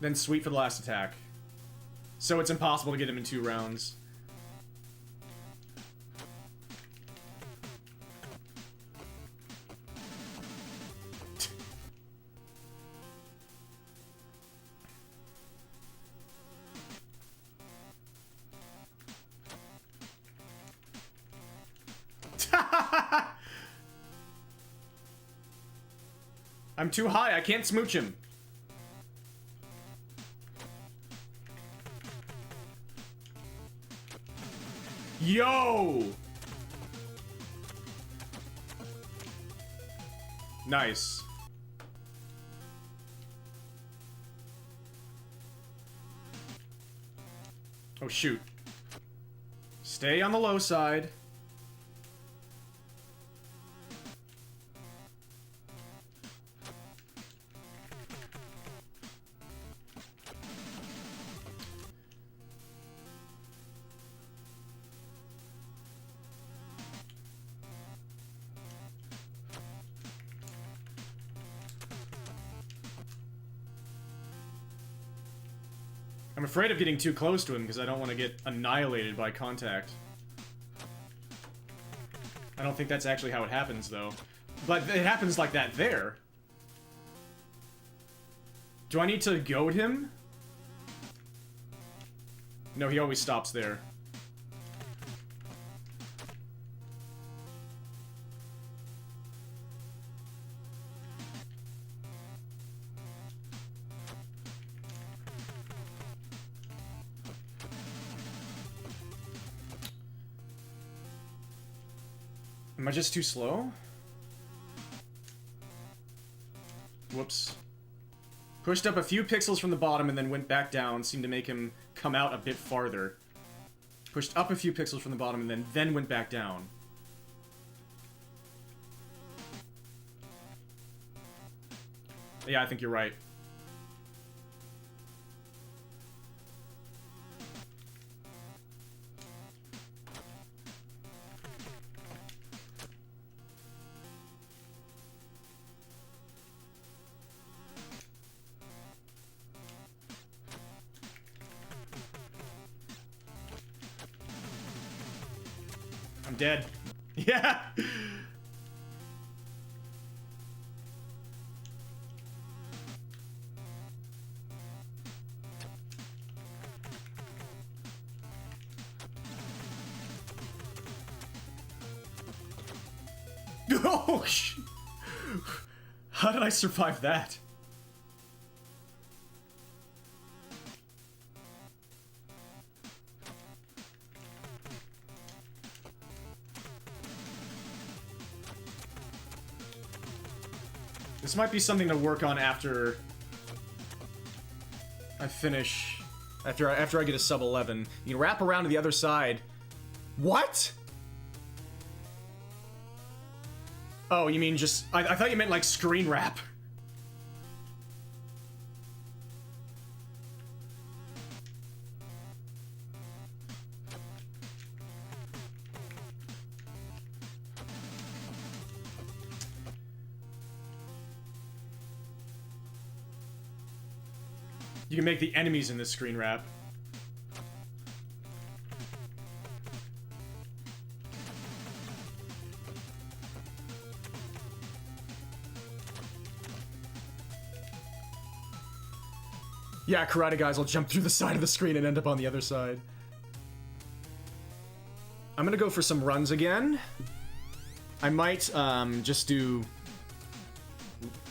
Then sweep for the last attack. So it's impossible to get him in 2 rounds. I'm too high, I can't smooch him. Yo! Nice. Oh shoot. Stay on the low side. I'm afraid of getting too close to him because I don't want to get annihilated by contact. I don't think that's actually how it happens, though. But it happens like that there. Do I need to goad him? No, he always stops there. Am I just too slow? Whoops. Pushed up a few pixels from the bottom and then went back down. Seemed to make him come out a bit farther. Pushed up a few pixels from the bottom and then went back down. Yeah, I think you're right. I'm dead. Yeah! Oh, how did I survive that? This might be something to work on after I finish. After I get a sub 11. You can wrap around to the other side. What? Oh, you mean just... I thought you meant like screen wrap. You can make the enemies in this screen wrap. Yeah, karate guys will jump through the side of the screen and end up on the other side. I'm gonna go for some runs again. I might just do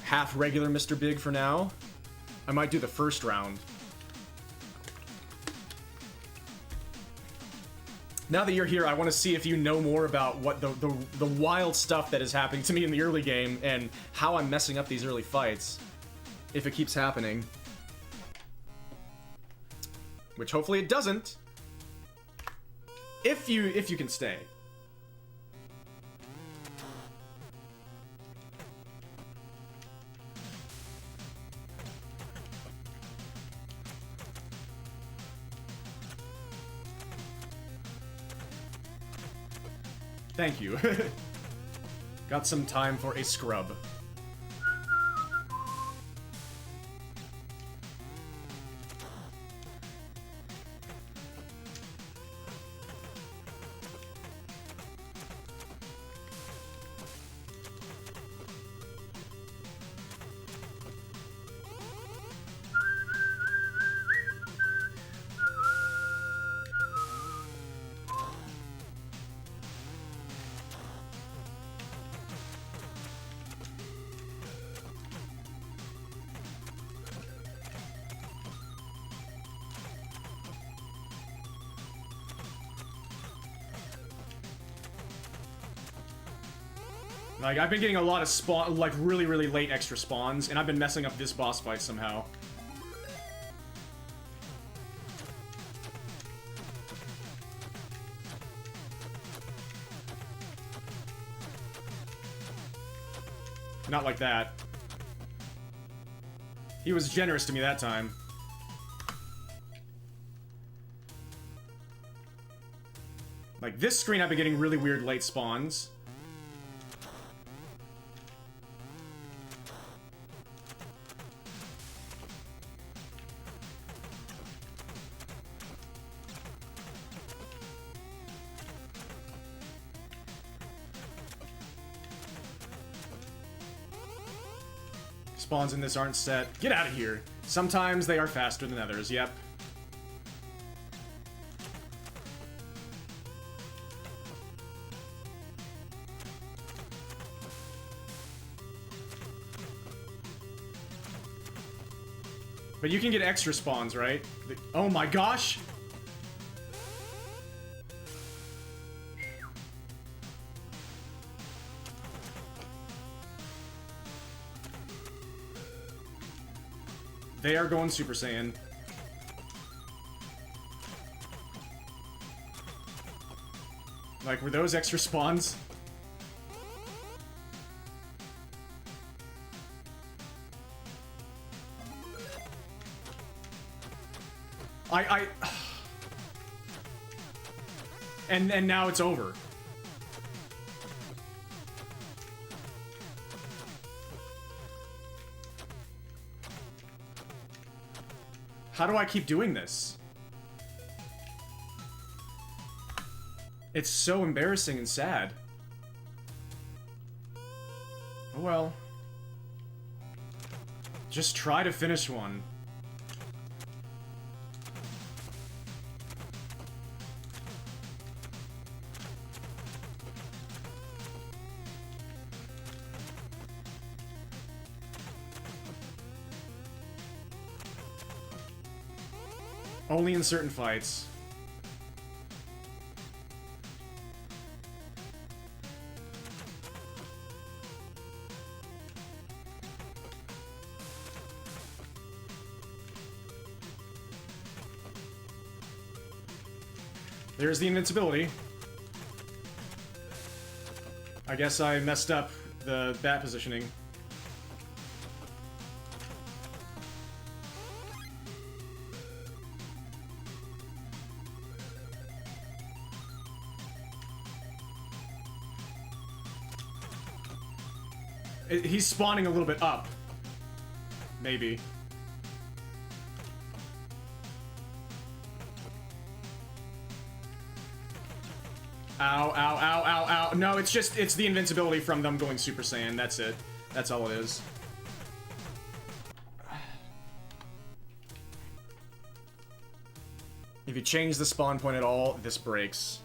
half regular Mr. Big for now. I might do the first round. Now that you're here, I want to see if you know more about what the wild stuff that is happening to me in the early game and how I'm messing up these early fights. If it keeps happening. Which hopefully it doesn't. If you can stay. Thank you. Got some time for a scrub. Like, I've been getting a lot of spawn, like, really, really late extra spawns, and I've been messing up this boss fight somehow. Not like that. He was generous to me that time. Like, this screen I've been getting really weird late spawns. Spawns in this aren't set. Get out of here. Sometimes they are faster than others, yep. But you can get extra spawns, right? Oh my gosh! They are going Super Saiyan. Like, were those extra spawns? And now it's over. How do I keep doing this? It's so embarrassing and sad. Oh well. Just try to finish one. Only in certain fights. There's the invincibility. I guess I messed up the bat positioning. He's spawning a little bit up. Maybe. Ow, ow, ow, ow, ow. No, it's the invincibility from them going Super Saiyan. That's it. That's all it is. If you change the spawn point at all, this breaks.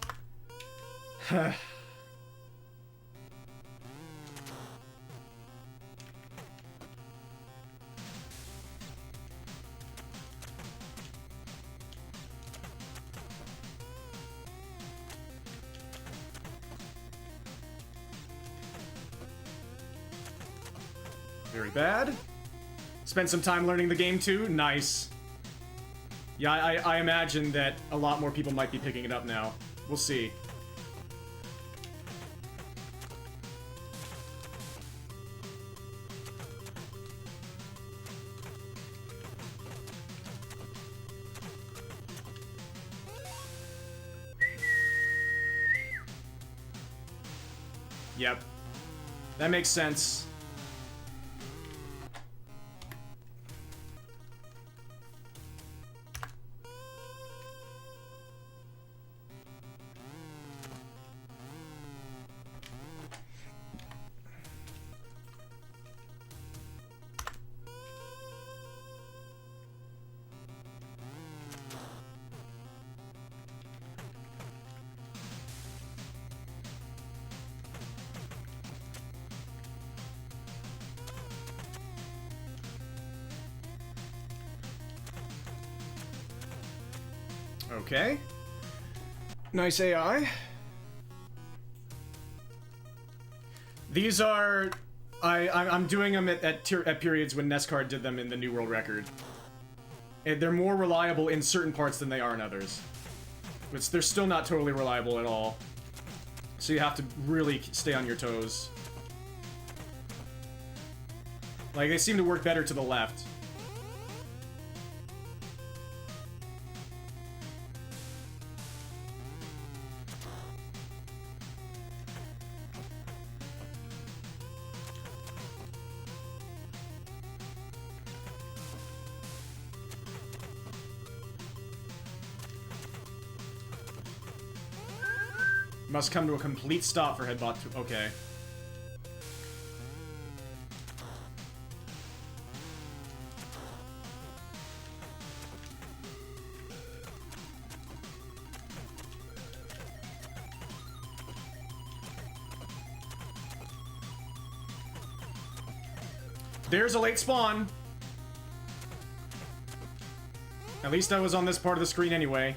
Very bad. Spent some time learning the game too. Nice. Yeah, I imagine that a lot more people might be picking it up now. We'll see. Yep. That makes sense. Okay. Nice AI. These are... I'm doing them at periods when NEScard did them in the New World Record. And they're more reliable in certain parts than they are in others. But they're still not totally reliable at all. So you have to really stay on your toes. Like, they seem to work better to the left. Must come to a complete stop for Headbot to... Okay. There's a late spawn. At least I was on this part of the screen anyway.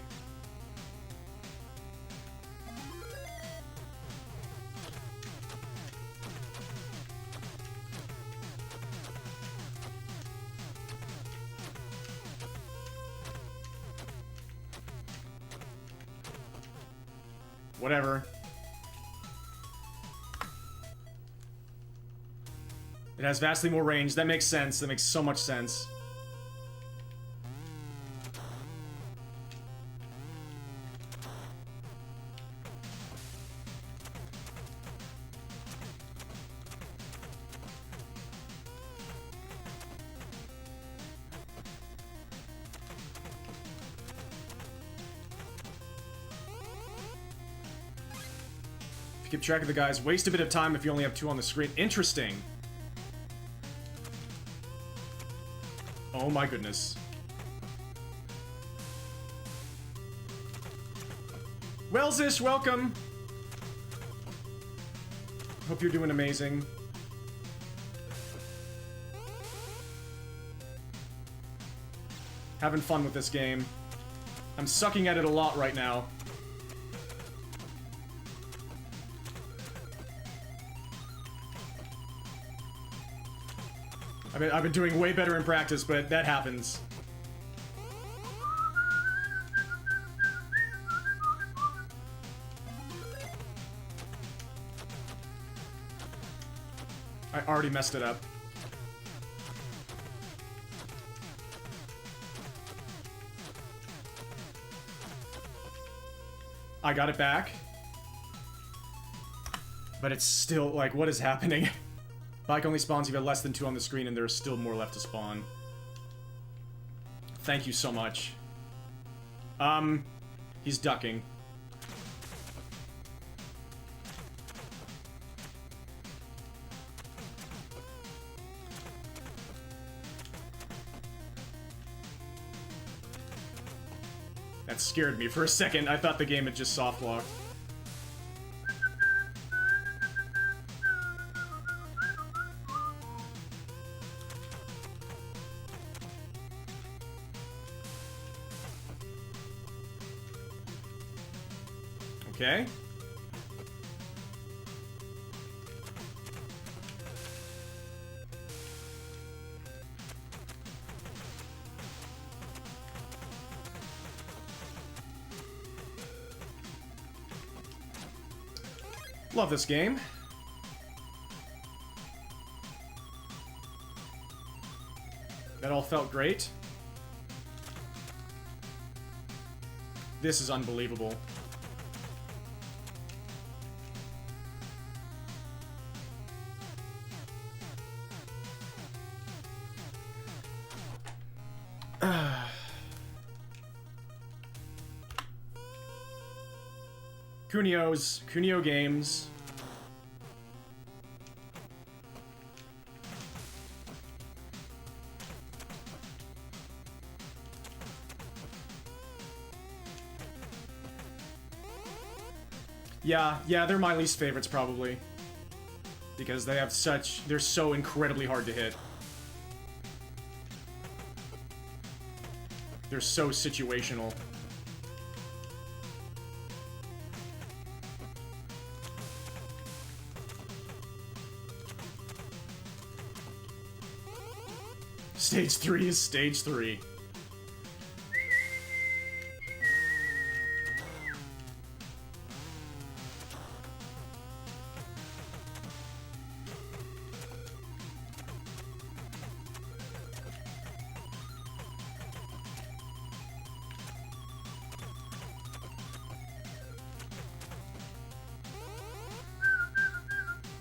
Whatever. It has vastly more range. That makes sense. That makes so much sense. Keep track of the guys. Waste a bit of time if you only have 2 on the screen. Interesting. Oh my goodness. Wellsish, welcome! Hope you're doing amazing. Having fun with this game. I'm sucking at it a lot right now. I've been doing way better in practice, but that happens. I already messed it up. I got it back. But it's still, like, what is happening? Bike only spawns if you have less than 2 on the screen, and there are still more left to spawn. Thank you so much. He's ducking. That scared me for a second. I thought the game had just soft locked. Okay. Love this game. That all felt great. This is unbelievable. Kunio Games. Yeah, they're my least favorites probably. Because they have they're so incredibly hard to hit. They're so situational. Stage 3 is stage 3.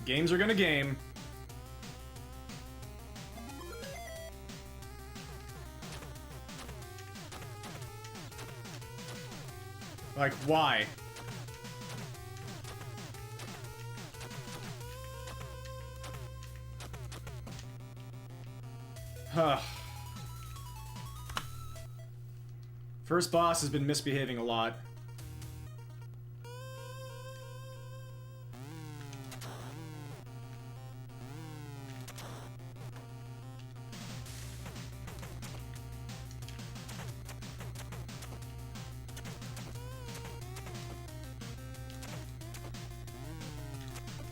Games are gonna game. Like, why? Huh. First boss has been misbehaving a lot.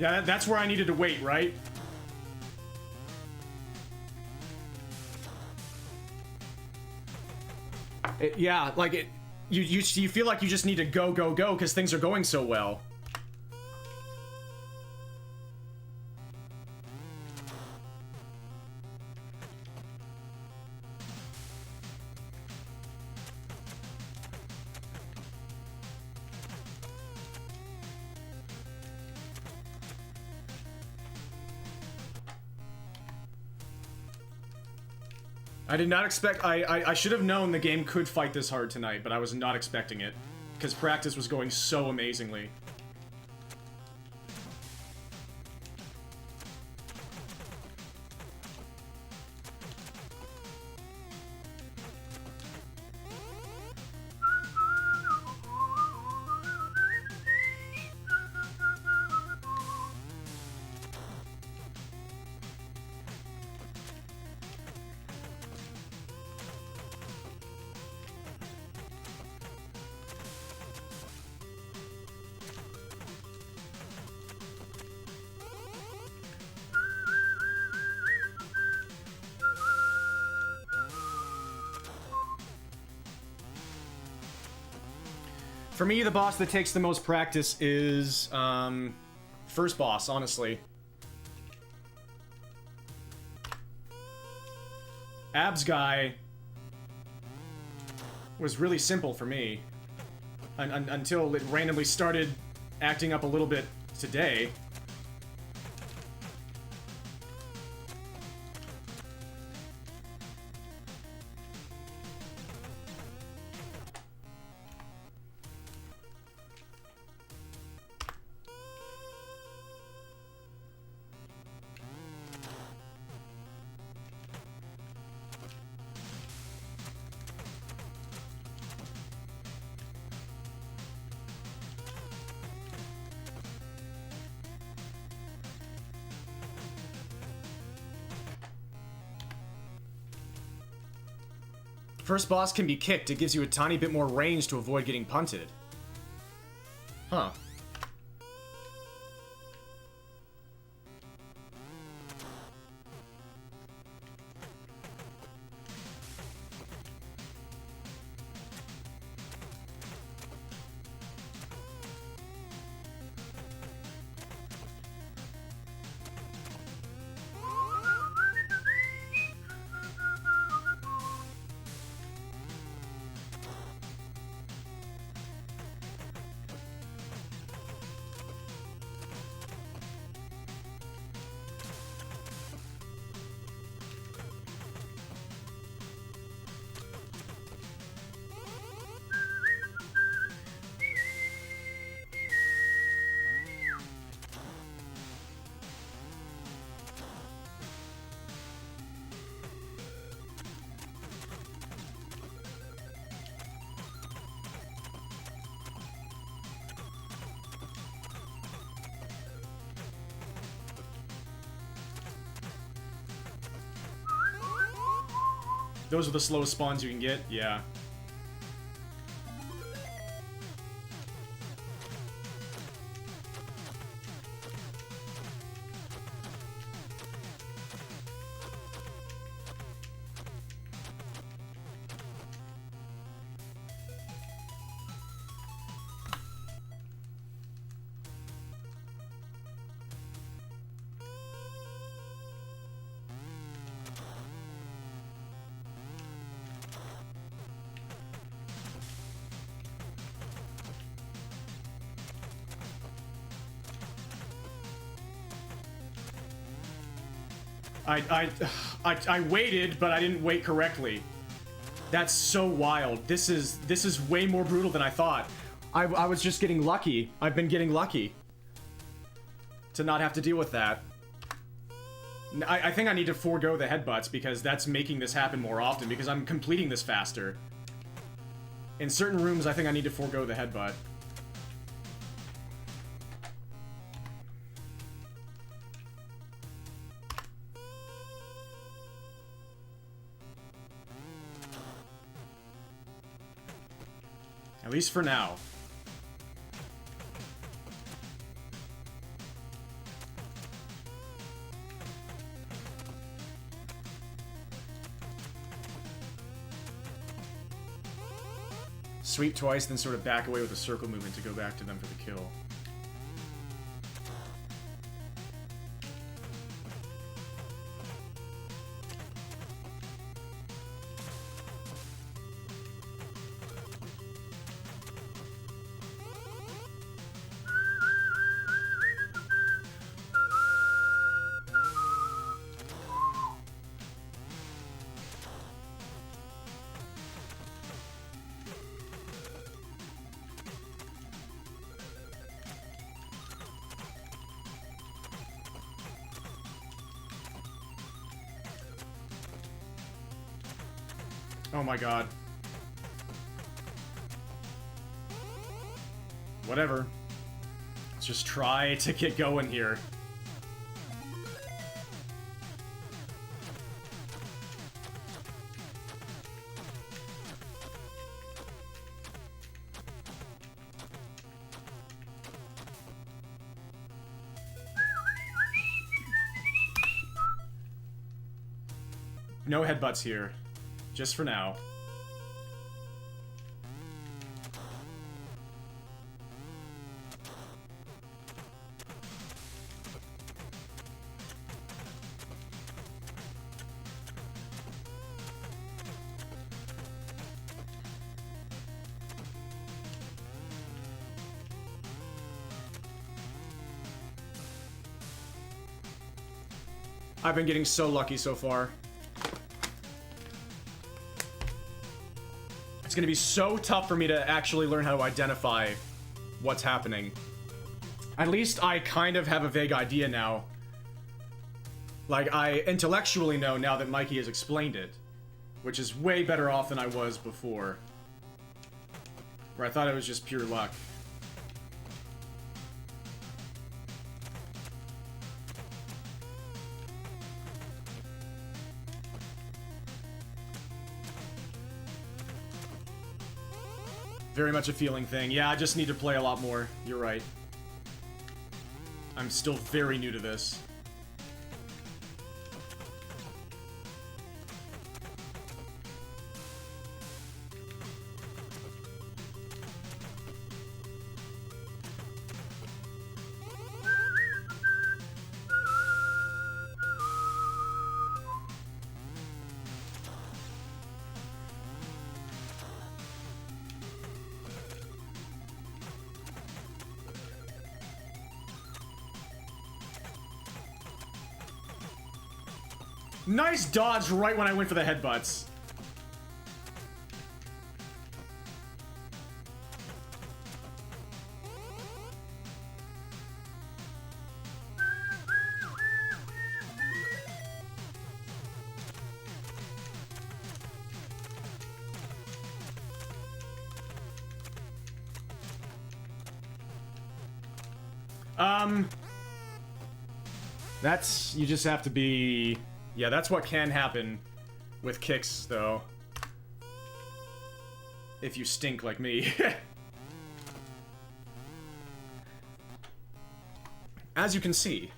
Yeah, that's where I needed to wait, right? Yeah, like you feel like you just need to go because things are going so well. I did not expect... I should have known the game could fight this hard tonight, but I was not expecting it. Because practice was going so amazingly. For me, the boss that takes the most practice is, first boss, honestly. Abs guy was really simple for me. Until it randomly started acting up a little bit today. First boss can be kicked. It gives you a tiny bit more range to avoid getting punted. Huh. Those are the slowest spawns you can get, yeah. I waited, but I didn't wait correctly. That's so wild. This is way more brutal than I thought. I was just getting lucky. I've been getting lucky to not have to deal with that. I think I need to forego the headbutts because that's making this happen more often because I'm completing this faster. In certain rooms, I think I need to forego the headbutt. At least for now. Sweep twice, then sort of back away with a circle movement to go back to them for the kill. Oh my god. Whatever. Let's just try to get going here. No headbutts here. Just for now. I've been getting so lucky so far. It's gonna be so tough for me to actually learn how to identify what's happening. At least I kind of have a vague idea now. Like, I intellectually know now that Mikey has explained it. Which is way better off than I was before. Where I thought it was just pure luck. Very much a feeling thing. Yeah, I just need to play a lot more. You're right. I'm still very new to this. Nice dodge right when I went for the headbutts. That's, you just have to be, yeah, that's what can happen with kicks, though. If you stink like me. As you can see.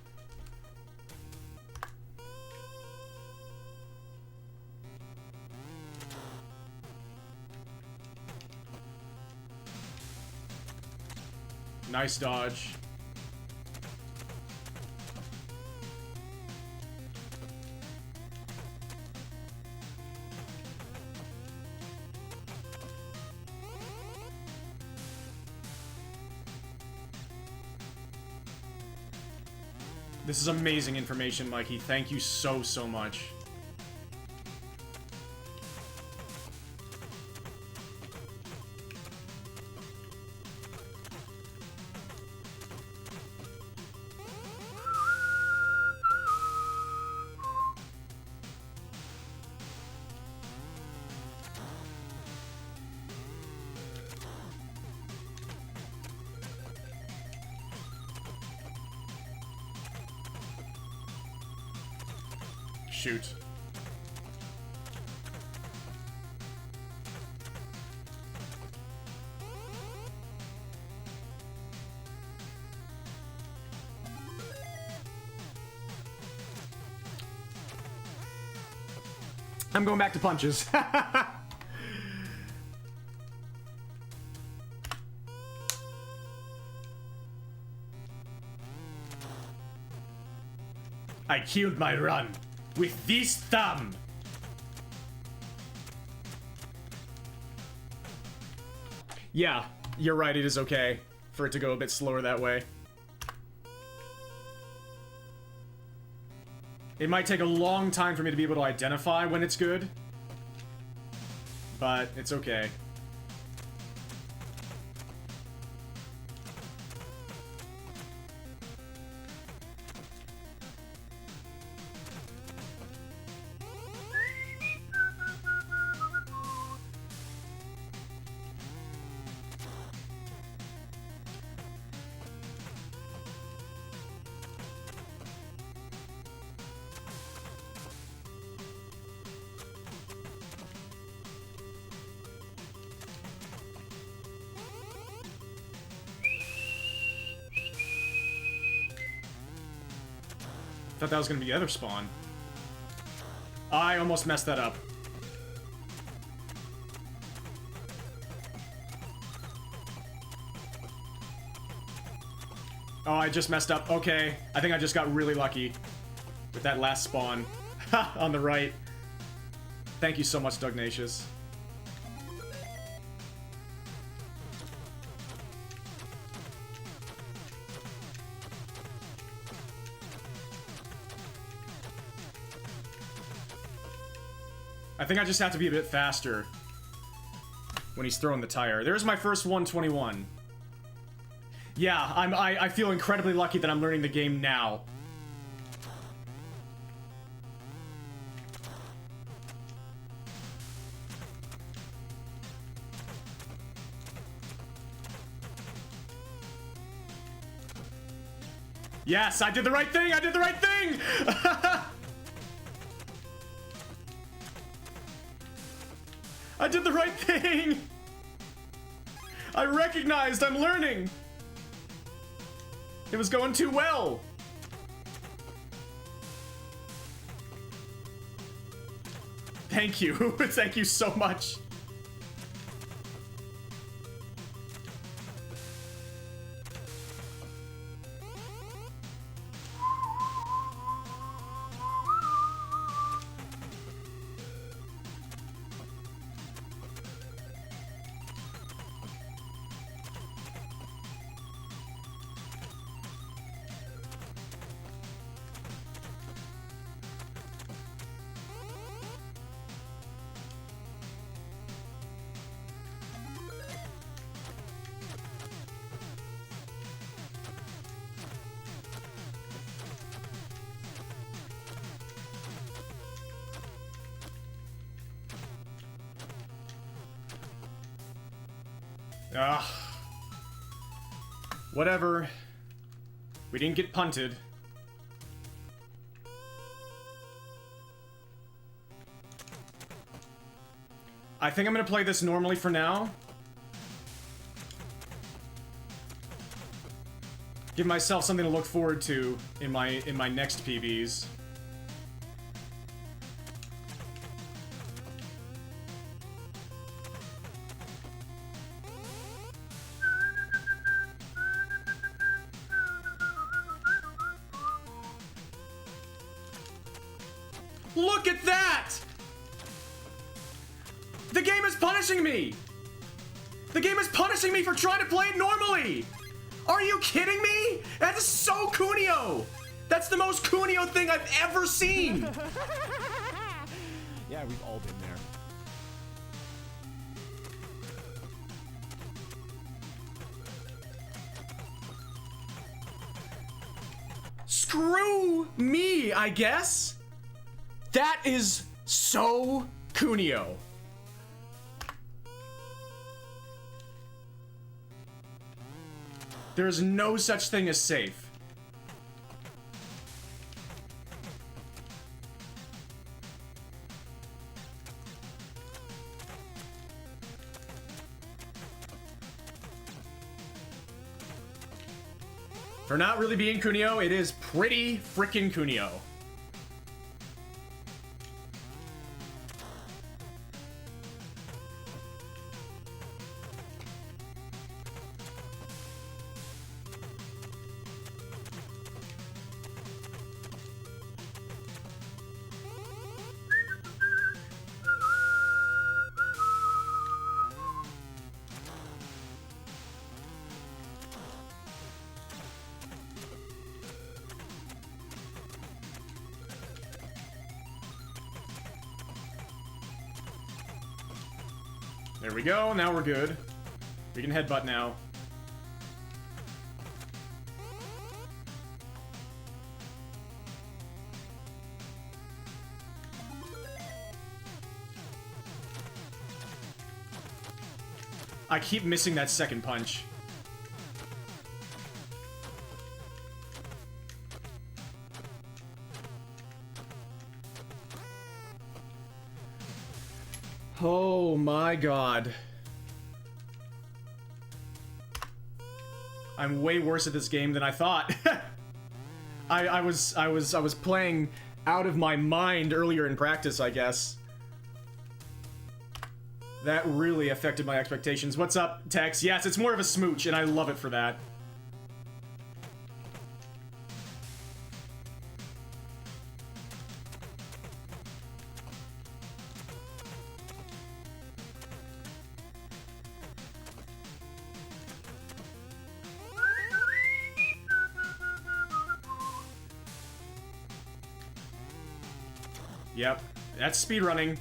Nice dodge. This is amazing information, Mikey. Thank you so, so much. Shoot. I'm going back to punches. I killed my run with this thumb. Yeah, you're right, it is okay for it to go a bit slower that way. It might take a long time for me to be able to identify when it's good, but it's okay. Thought that was gonna be the other spawn. I almost messed that up. Oh, I just messed up. Okay, I think I just got really lucky with that last spawn on the right. Thank you so much, Dugnacious. I think I just have to be a bit faster when he's throwing the tire. There's my first 121. Yeah, I feel incredibly lucky that I'm learning the game now. Yes, I did the right thing! I did the right thing! I did the right thing! I recognized I'm learning! It was going too well! Thank you. Thank you so much. Ugh. Whatever. We didn't get punted. I think I'm gonna play this normally for now. Give myself something to look forward to in my next PBs. Look at that! The game is punishing me! The game is punishing me for trying to play it normally! Are you kidding me? That is so Kunio! That's the most Kunio thing I've ever seen! Yeah, we've all been there. Screw me, I guess? That is so Kunio. There is no such thing as safe. For not really being Kunio, it is pretty frickin' Kunio. There we go, now we're good. We can headbutt now. I keep missing that second punch. Oh my god. I'm way worse at this game than I thought. I was playing out of my mind earlier in practice, I guess. That really affected my expectations. What's up, Tex? Yes, it's more of a smooch, and I love it for that. Yep, that's speedrunning.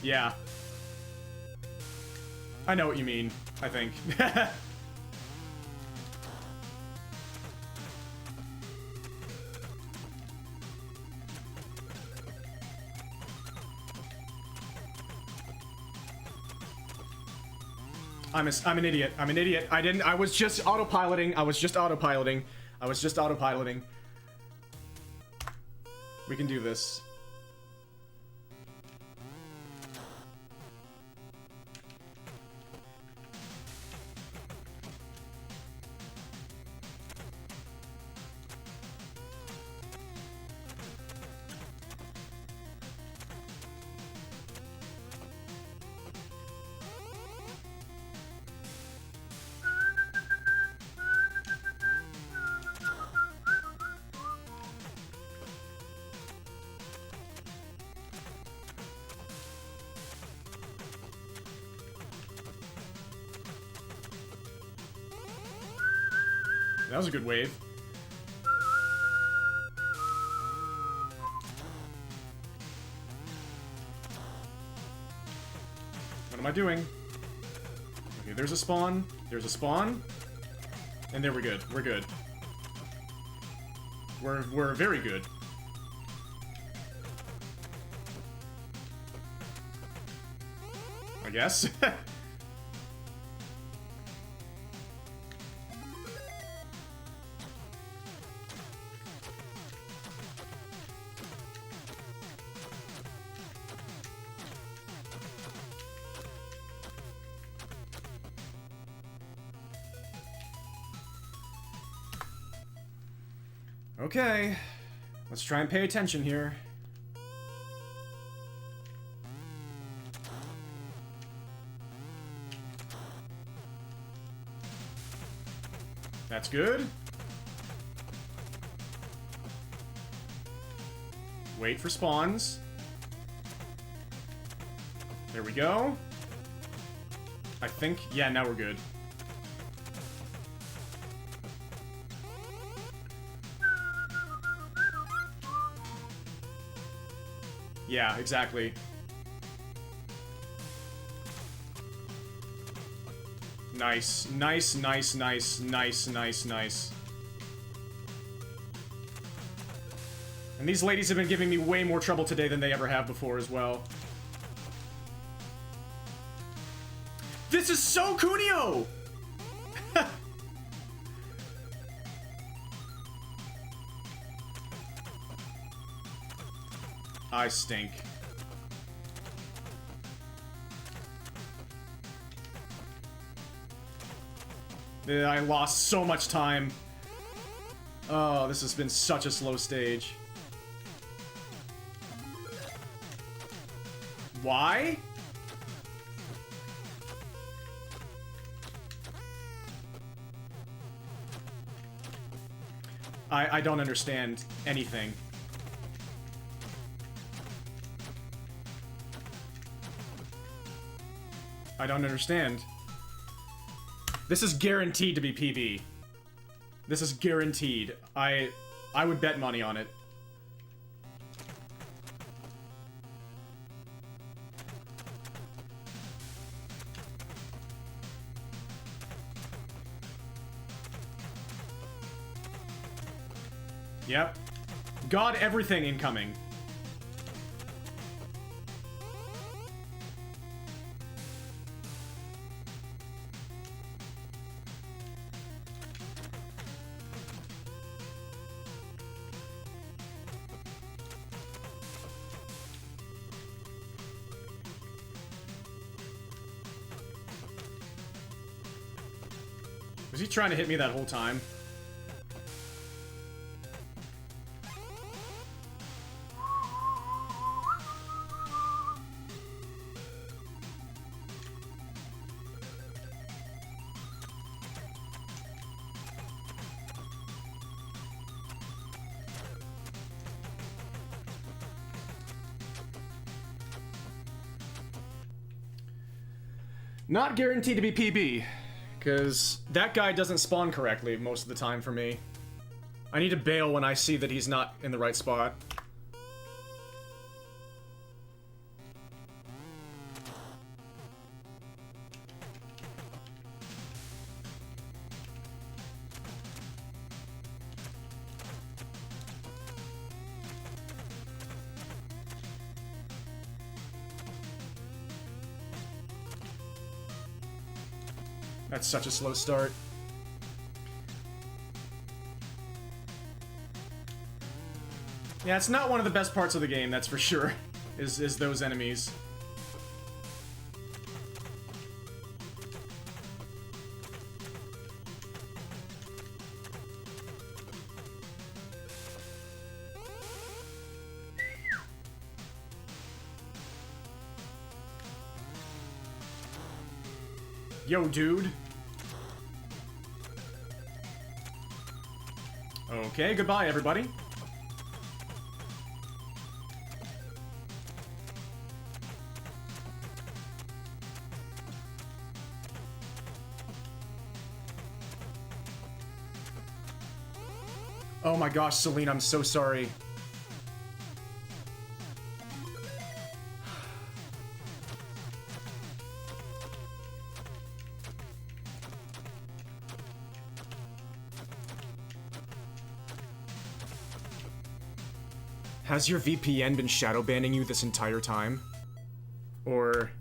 Yeah. I know what you mean, I think. I'm an idiot. I'm an idiot. I was just autopiloting. We can do this. That was a good wave. What am I doing? Okay, there's a spawn. There's a spawn. And there we're good. We're good. We're very good. I guess. Okay. Let's try and pay attention here. That's good. Wait for spawns. There we go. I think... Yeah, now we're good. Yeah, exactly. Nice. Nice, nice, nice, nice, nice, nice. And these ladies have been giving me way more trouble today than they ever have before as well. This is so Kunio! I stink. I lost so much time. Oh, this has been such a slow stage. Why? I don't understand anything. I don't understand. This is guaranteed to be PB. This is guaranteed. I would bet money on it. Yep. God, everything incoming. Was he trying to hit me that whole time? Not guaranteed to be PB, because that guy doesn't spawn correctly most of the time for me. I need to bail when I see that he's not in the right spot. That's such a slow start. Yeah, it's not one of the best parts of the game, that's for sure, is those enemies. Yo, dude. Okay, goodbye, everybody. Oh my gosh, Celine, I'm so sorry. Has your VPN been shadow banning you this entire time? Or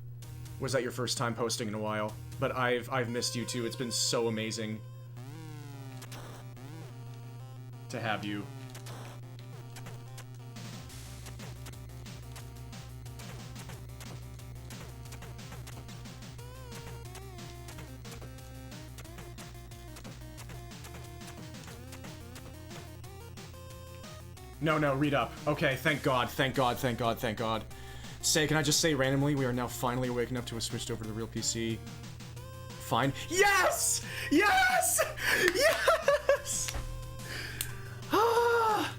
was that your first time posting in a while? But I've missed you too. It's been so amazing to have you. No, no, read up. Okay, thank God, thank God, thank God, thank God. Say, can I just say randomly, we are now finally waking up to a switched over to the real PC. Fine. Yes! Yes! Yes! Ah!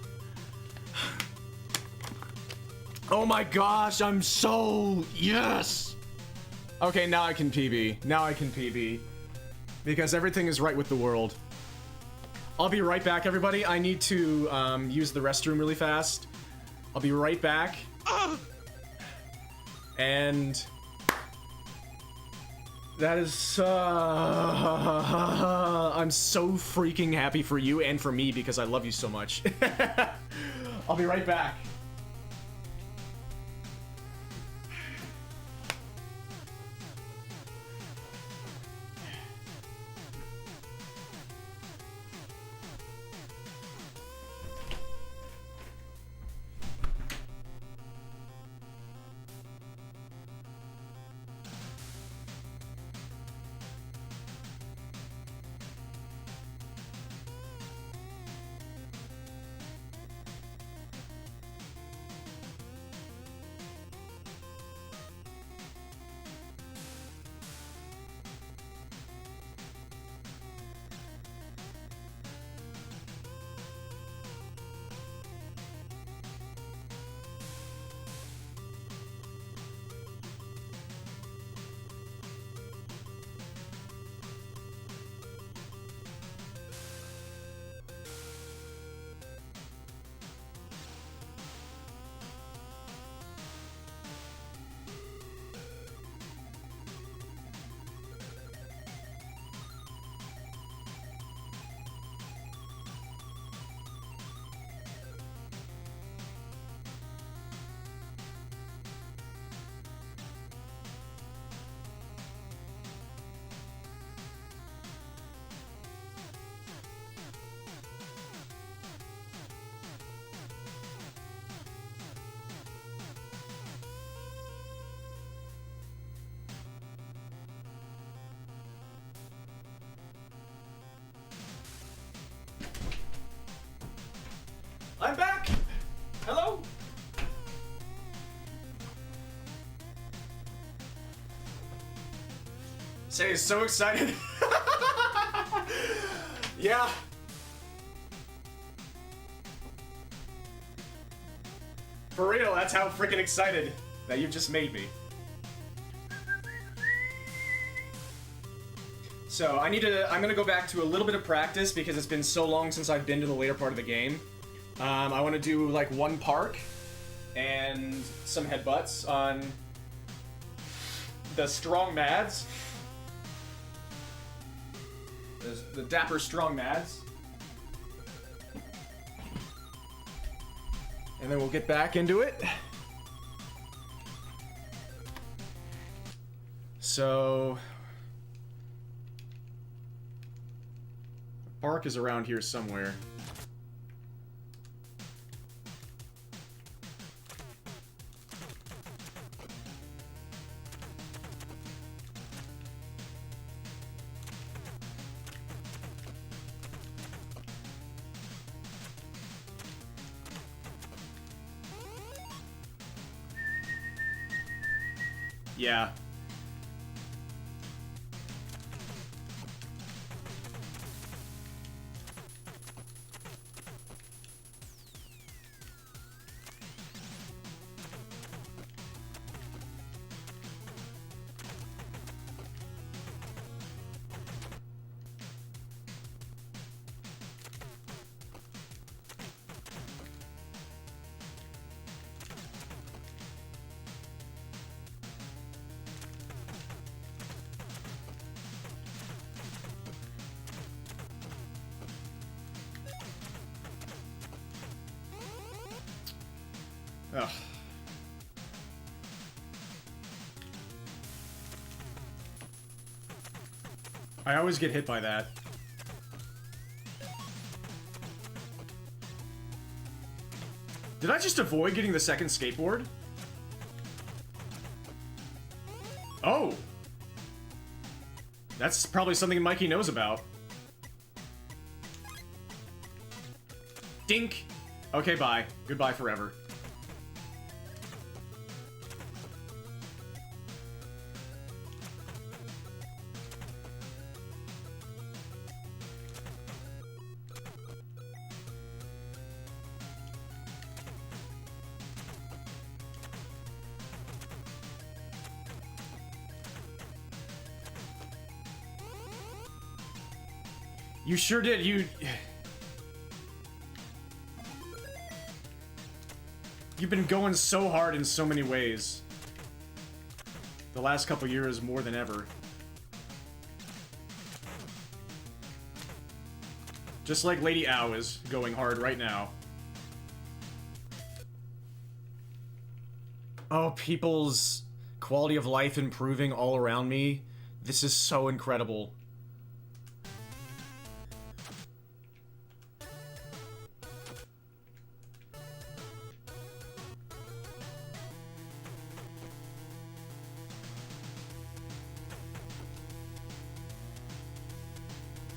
Oh my gosh, I'm so... Yes! Okay, now I can PB. Now I can PB. Because everything is right with the world. I'll be right back, everybody. I need to use the restroom really fast. I'll be right back. And... that is... I'm so freaking happy for you and for me because I love you so much. I'll be right back. I'm back! Hello? Say is so excited. Yeah. For real, that's how freaking excited that you've just made me. So I'm gonna go back to a little bit of practice because it's been so long since I've been to the later part of the game. I want to do like one park and some headbutts on the strong mads. The dapper strong mads. And then we'll get back into it. So... Bark is around here somewhere. Yeah. Ugh. I always get hit by that. Did I just avoid getting the second skateboard? Oh! That's probably something Mikey knows about. Dink! Okay, bye. Goodbye forever. You sure did, You've been going so hard in so many ways. The last couple years more than ever. Just like Lady Ow is going hard right now. Oh, people's quality of life improving all around me. This is so incredible.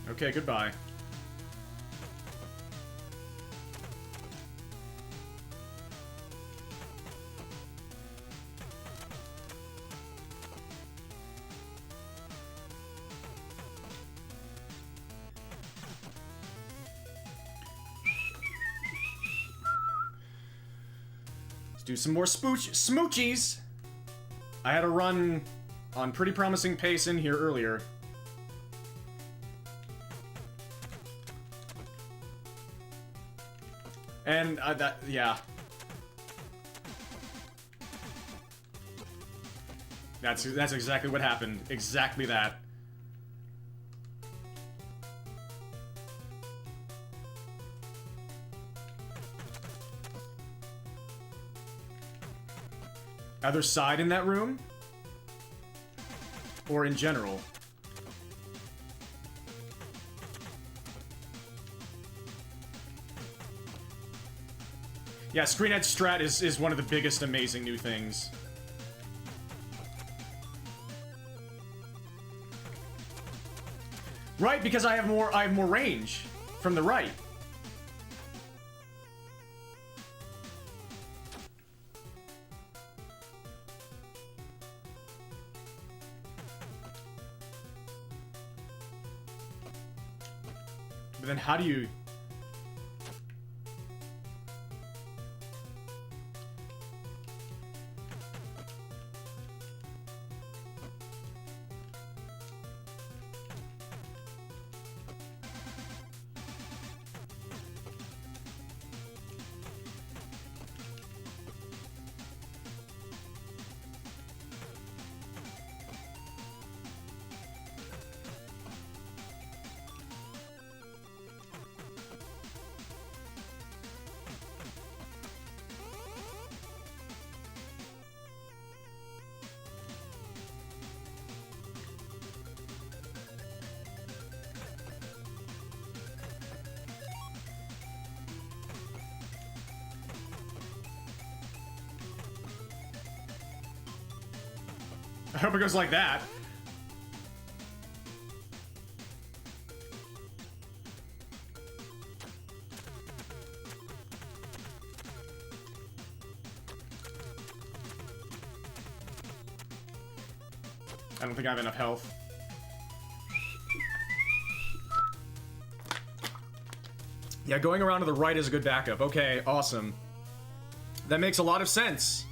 Okay, goodbye. Let's do some more smoochies. I had a run on pretty promising pace in here earlier. And, yeah. That's exactly what happened. Exactly that. Other side in that room? Or in general? Yeah, Screen Edge Strat is one of the biggest amazing new things. Right, because I have more range from the right. But then how do you... I hope it goes like that. I don't think I have enough health. Yeah, going around to the right is a good backup. Okay, awesome. That makes a lot of sense.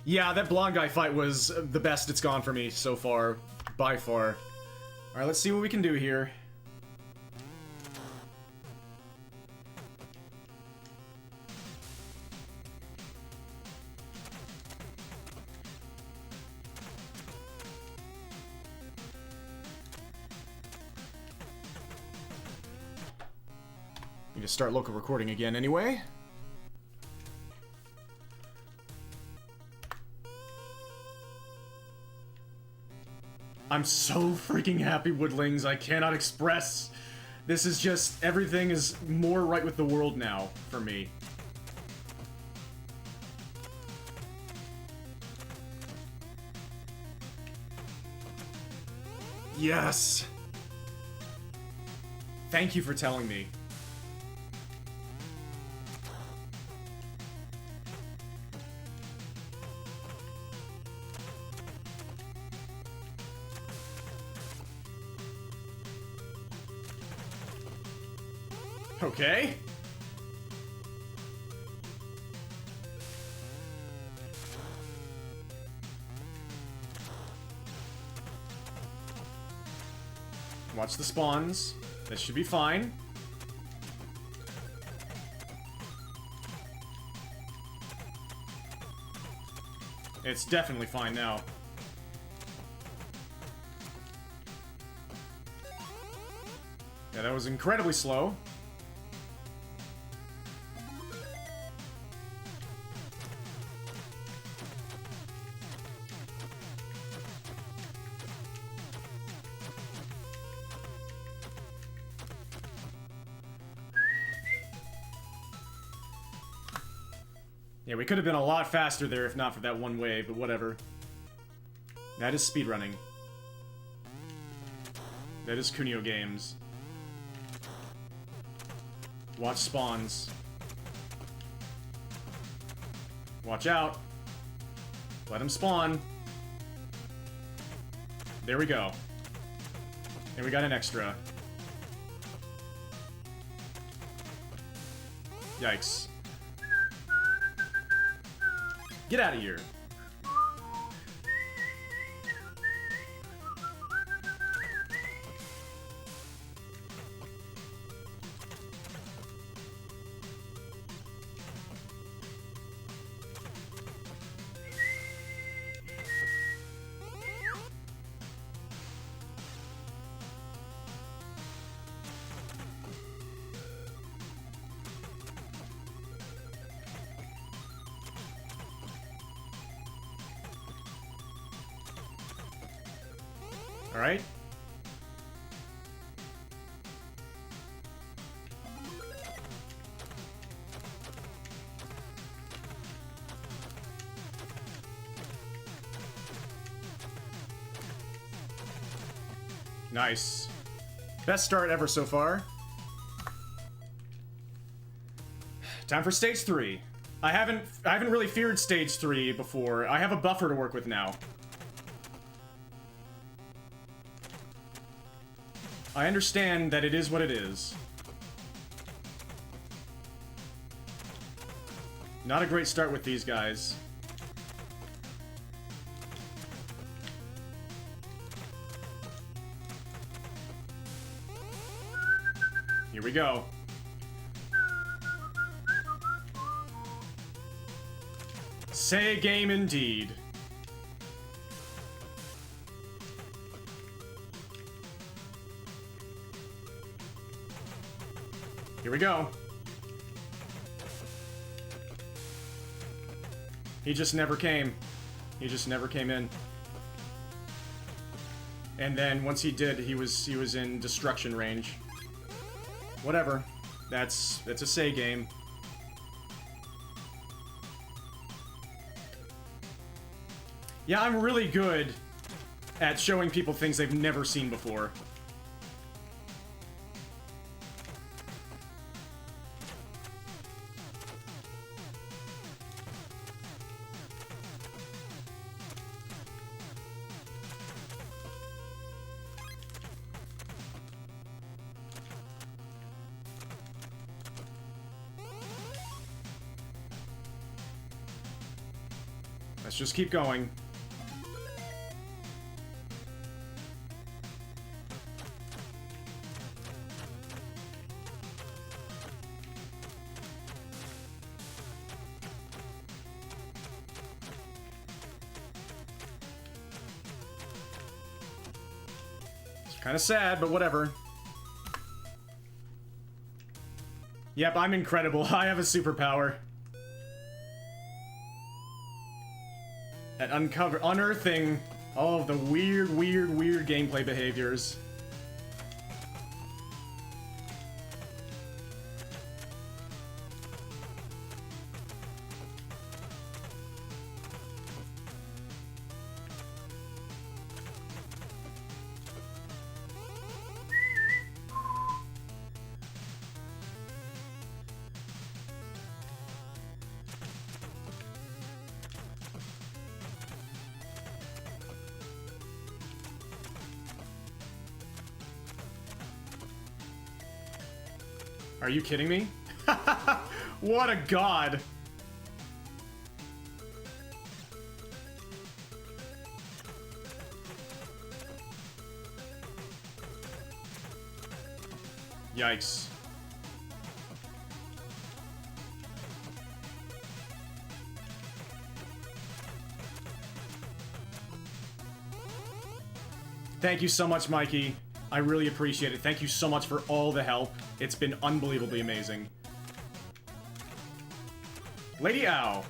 Yeah, that blonde guy fight was the best it's gone for me so far. By far. Alright, let's see what we can do here. Need to start local recording again anyway. I'm so freaking happy, Woodlings. I cannot express. This is just, everything is more right with the world now, for me. Yes! Thank you for telling me. Okay. Watch the spawns. This should be fine. It's definitely fine now. Yeah, that was incredibly slow. Yeah, we could have been a lot faster there if not for that one wave, but whatever. That is speedrunning. That is Kunio Games. Watch spawns. Watch out. Let him spawn. There we go. And we got an extra. Yikes. Get out of here. All right. Nice. Best start ever so far. Time for stage 3. I haven't really feared stage 3 before. I have a buffer to work with now. I understand that it is what it is. Not a great start with these guys. Here we go. Say game indeed. Here we go. He just never came. He just never came in. And then once he did, he was in destruction range. Whatever. That's a say game. Yeah, I'm really good at showing people things they've never seen before. Let's just keep going. It's kind of sad, but whatever. Yep, I'm incredible. I have a superpower. At unearthing all of the weird gameplay behaviors. Are you kidding me? What a god. Yikes. Thank you so much, Mikey. I really appreciate it. Thank you so much for all the help. It's been unbelievably amazing. Lady Ow.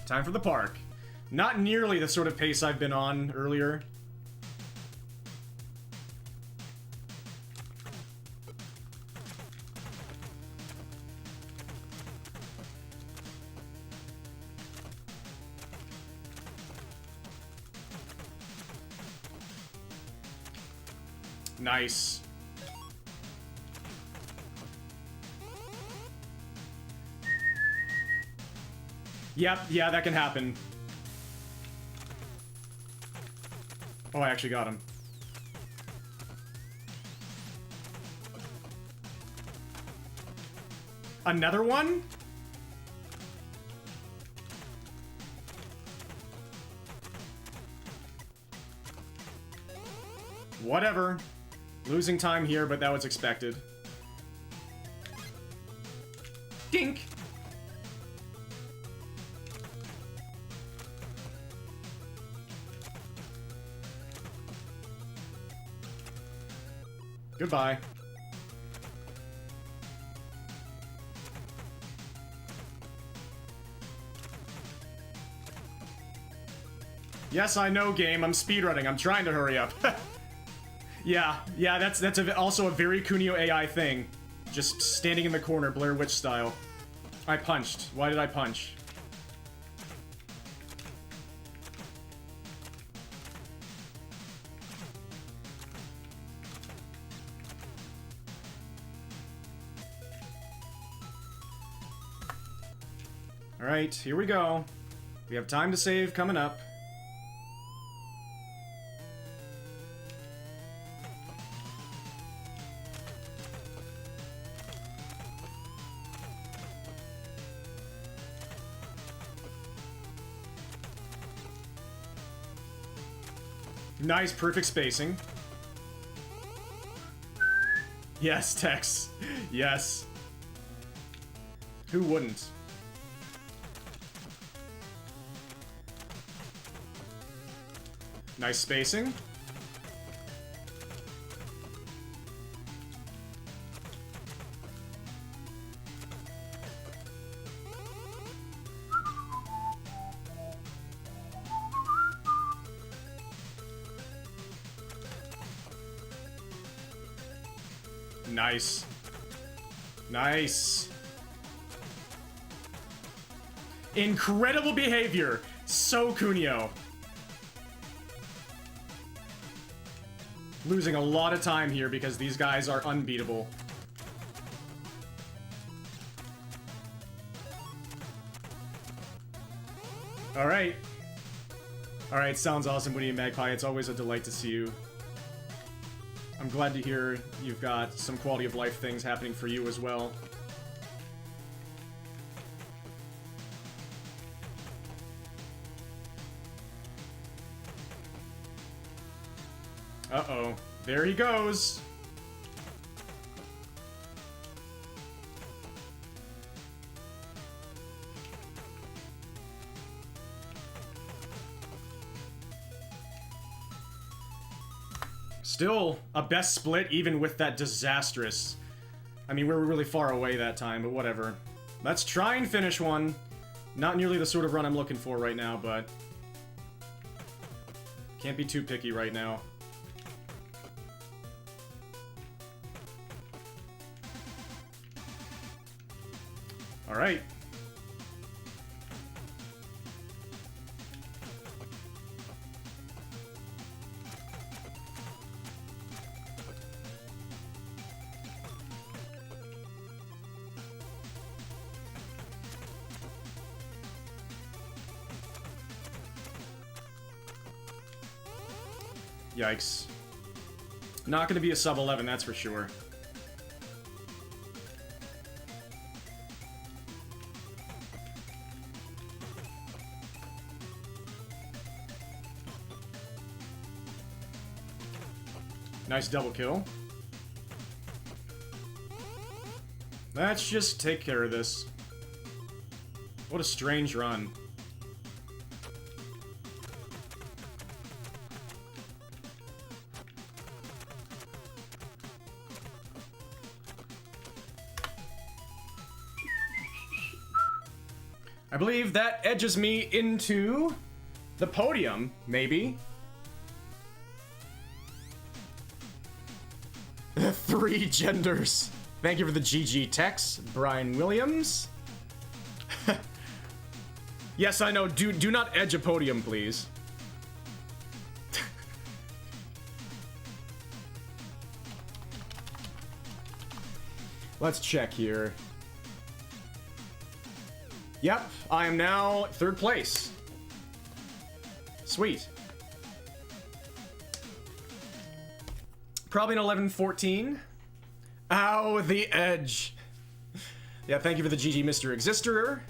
Time for the park. Not nearly the sort of pace I've been on earlier. Nice. Yep, yeah, that can happen. Oh, I actually got him. Another one? Whatever. Losing time here, but that was expected. Dink! Goodbye. Yes, I know, game. I'm speedrunning. I'm trying to hurry up. Yeah, that's also a very Kunio AI thing. Just standing in the corner, Blair Witch style. I punched. Why did I punch? Alright, here we go. We have time to save coming up. Nice, perfect spacing. Yes, Tex. Yes. Who wouldn't? Nice spacing. Nice. Nice. Incredible behavior. So Kunio. Losing a lot of time here because these guys are unbeatable. Alright. Alright, sounds awesome, Woody and Magpie. It's always a delight to see you. I'm glad to hear you've got some quality of life things happening for you as well. Uh-oh. There he goes! Still a best split even with that disastrous. I mean, we were really far away that time, but whatever. Let's try and finish one. Not nearly the sort of run I'm looking for right now, but can't be too picky right now. All right. Yikes. Not gonna be a sub 11, that's for sure. Nice double kill. Let's just take care of this. What a strange run. I believe that edges me into the podium, maybe. Three genders. Thank you for the GG text, Brian Williams. Yes, I know. Do not edge a podium, please. Let's check here. Yep, I am now 3rd place. Sweet. Probably an 11-14. Ow, the edge. Yeah, thank you for the GG Mr. Exister.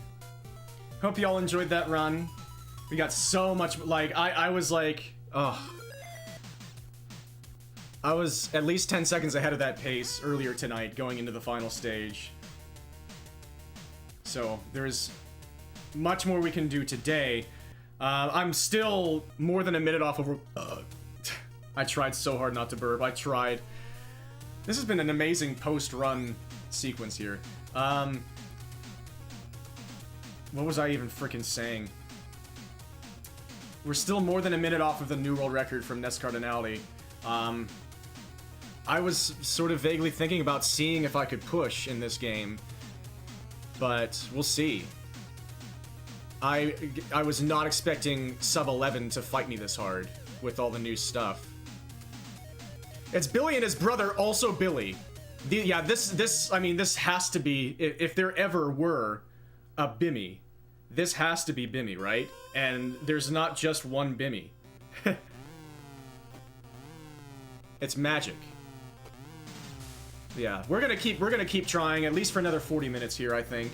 Hope you all enjoyed that run. We got so much, like, I was like, ugh. I was at least 10 seconds ahead of that pace earlier tonight going into the final stage. So, there's much more we can do today. I'm still more than a minute off of... I tried so hard not to burp. I tried. This has been an amazing post-run sequence here. What was I even freaking saying? We're still more than a minute off of the new world record from Ness Cardinale. I was sort of vaguely thinking about seeing if I could push in this game, but we'll see. I was not expecting sub 11 to fight me this hard with all the new stuff. It's Billy and his brother, also Billy. Yeah, this, I mean, this has to be, if there ever were a Bimmy, this has to be Bimmy, right? And there's not just one Bimmy. It's magic. Yeah, we're gonna keep trying, at least for another 40 minutes here, I think.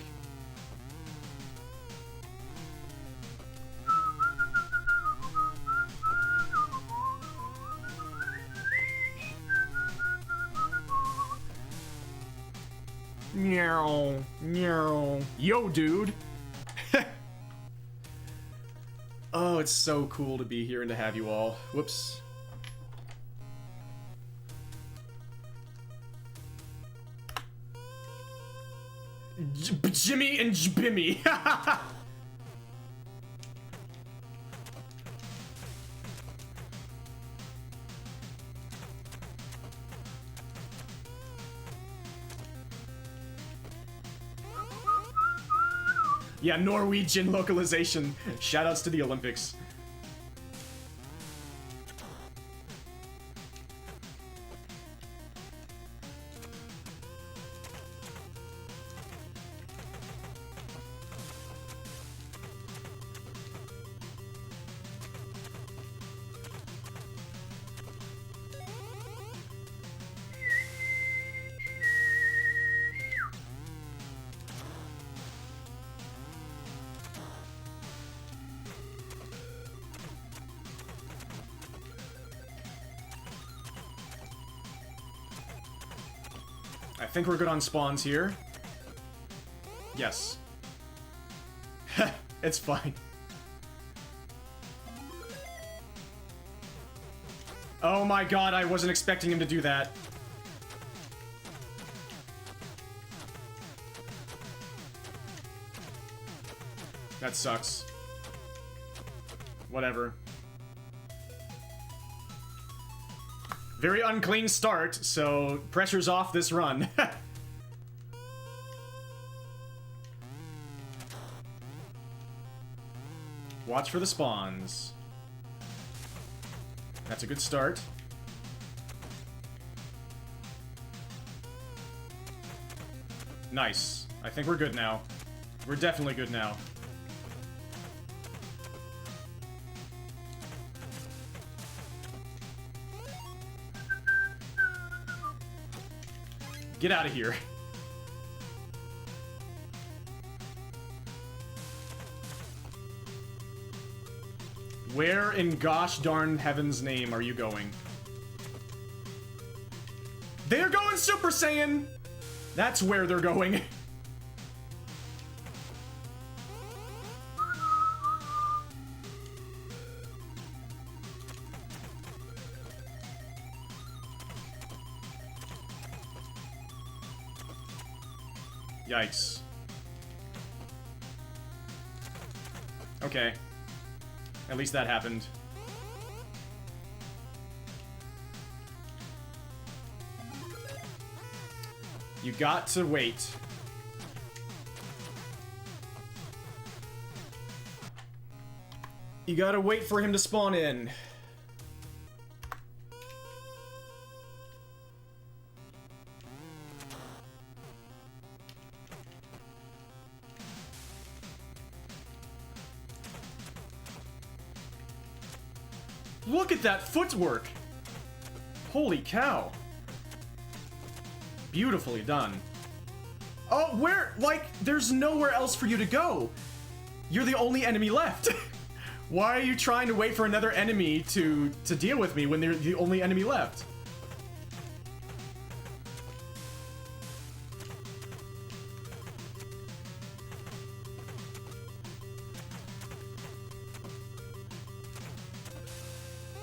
Meow, meow. Yo, dude. Oh, it's so cool to be here and to have you all. Whoops. Jimmy and Bimmy. Yeah, Norwegian localization. Shoutouts to the Olympics. I think we're good on spawns here. Yes. It's fine. Oh my god, I wasn't expecting him to do that. That sucks. Whatever. Very unclean start, so pressure's off this run. Watch for the spawns. That's a good start. Nice. I think we're good now. We're definitely good now. Get out of here. Where in gosh darn heaven's name are you going? They're going Super Saiyan! That's where they're going. Yikes. Okay. At least that happened. You got to wait. You gotta wait for him to spawn in. Look at that footwork! Holy cow. Beautifully done. Oh, where? Like, there's nowhere else for you to go. You're the only enemy left. Why are you trying to wait for another enemy to deal with me when they're the only enemy left?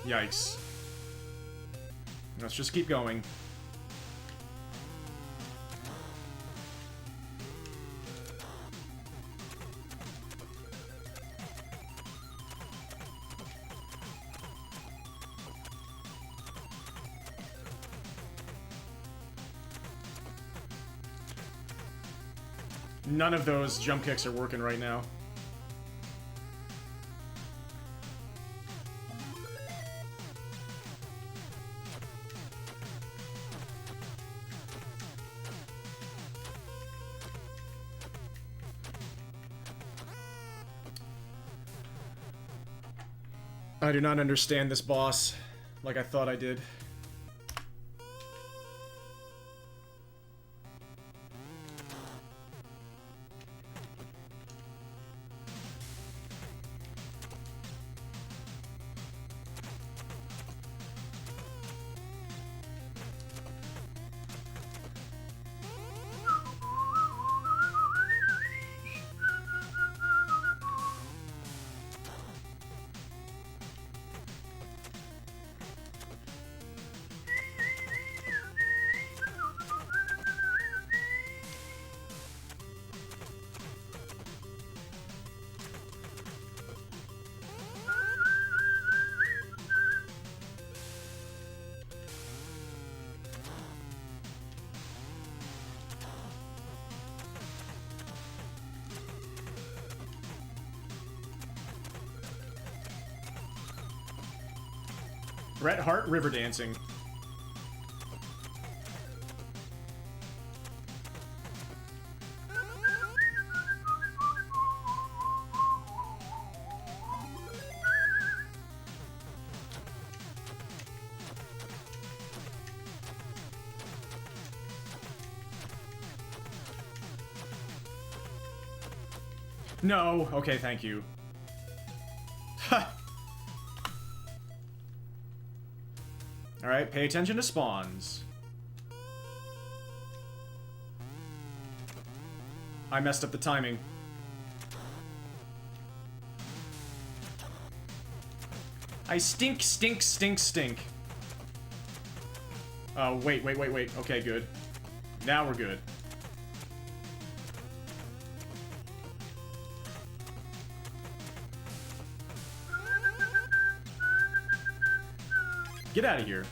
Yikes. Let's just keep going. None of those jump kicks are working right now. I do not understand this boss like I thought I did. Bret Hart river dancing. No, okay, thank you. Alright, pay attention to spawns. I messed up the timing. I stink, stink, stink, stink. Oh, wait. Okay, good. Now we're good. Get out of here.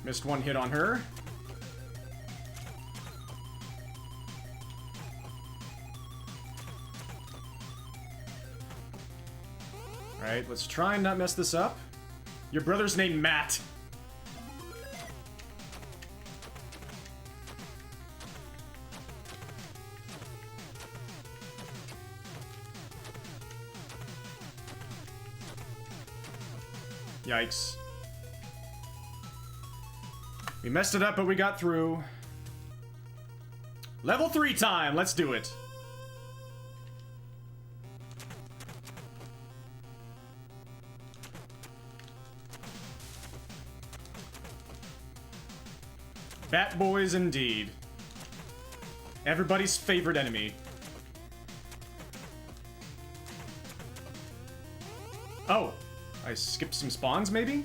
Missed one hit on her. Alright, let's try and not mess this up. Your brother's named Matt. Yikes. We messed it up, but we got through. Level 3 time, let's do it. Bat boys indeed. Everybody's favorite enemy. Oh, I skipped some spawns maybe?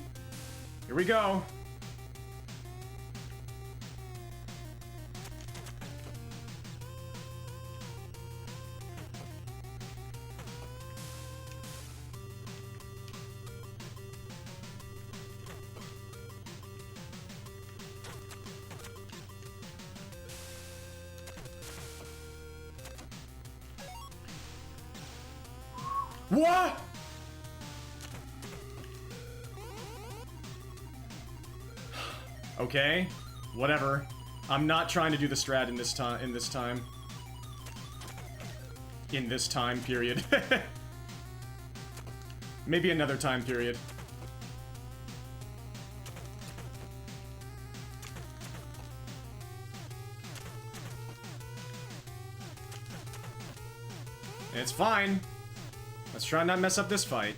Here we go. What? Okay, whatever. I'm not trying to do the strat in this time. In this time period. Maybe another time period. It's fine. Let's try and not mess up this fight.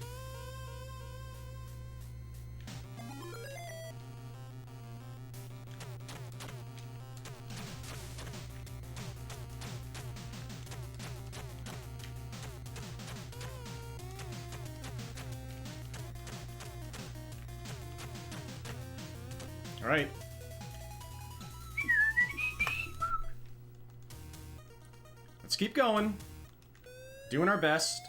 All right. Let's keep going. Doing our best.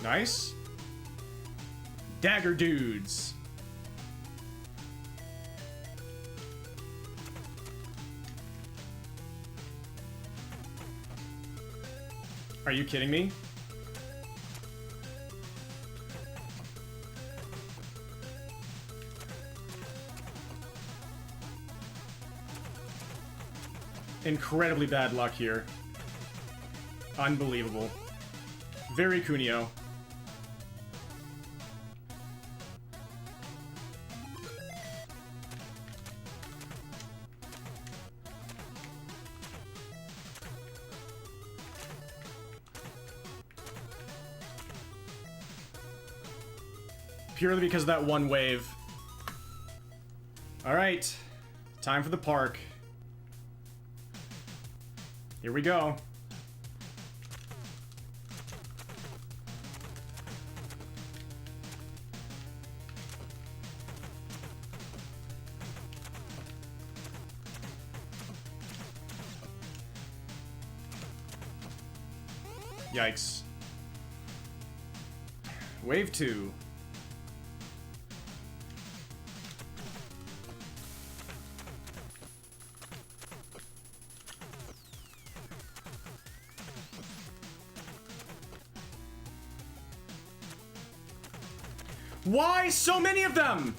Nice. Dagger dudes. Are you kidding me? Incredibly bad luck here. Unbelievable. Very Kunio. Purely because of that one wave. Alright. Time for the park. Here we go. Yikes. Wave 2. Why so many of them?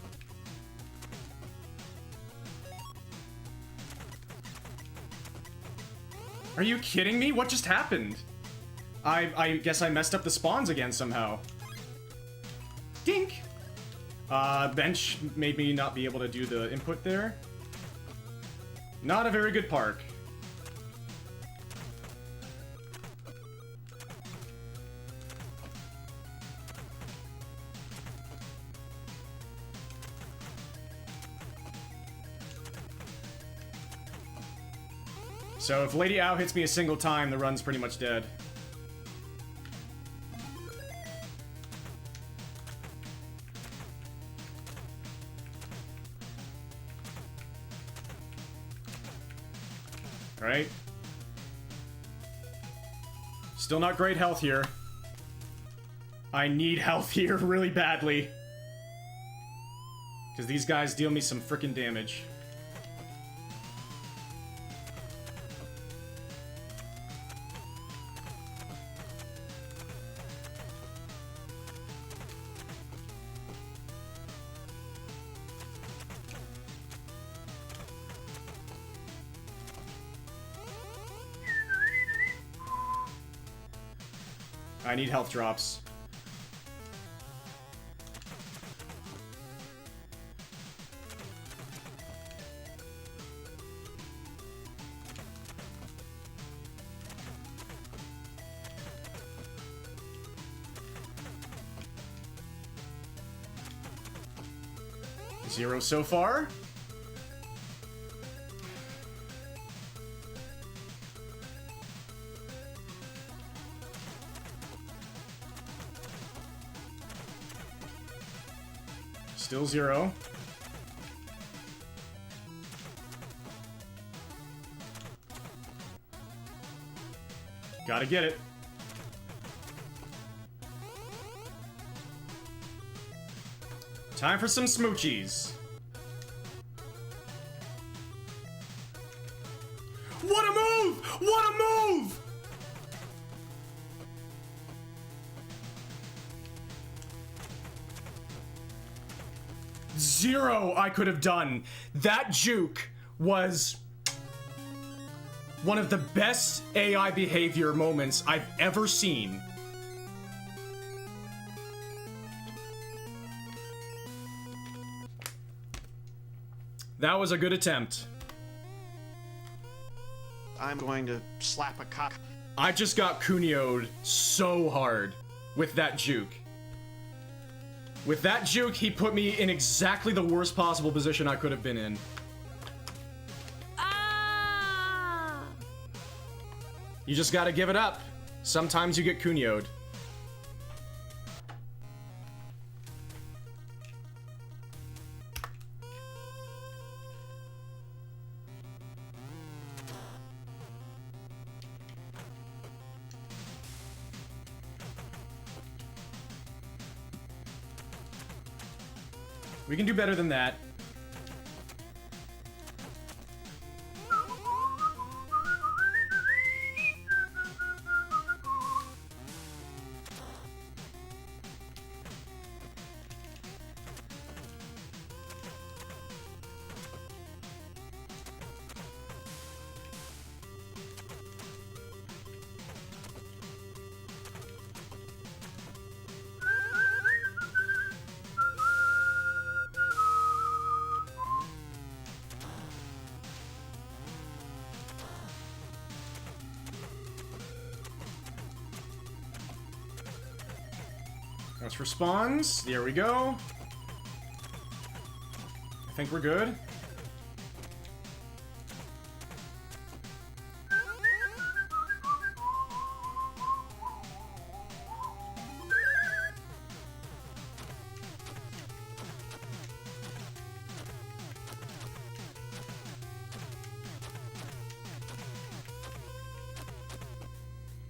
Are you kidding me? What just happened? I guess I messed up the spawns again somehow. Dink! Bench made me not be able to do the input there. Not a very good park. So if Lady Ow hits me a single time, the run's pretty much dead. Alright. Still not great health here. I need health here really badly. Because these guys deal me some frickin' damage. I need health drops. Zero so far. Still zero. Gotta get it. Time for some smoochies. What a move! What a move! Zero I could have done. That juke was one of the best AI behavior moments I've ever seen. That was a good attempt. I'm going to slap a cock. I just got Kunio'd so hard with that juke. With that juke, he put me in exactly the worst possible position I could have been in. Ah! You just gotta give it up. Sometimes you get Kunio'd. We can do better than that. That's for spawns. There we go. I think we're good.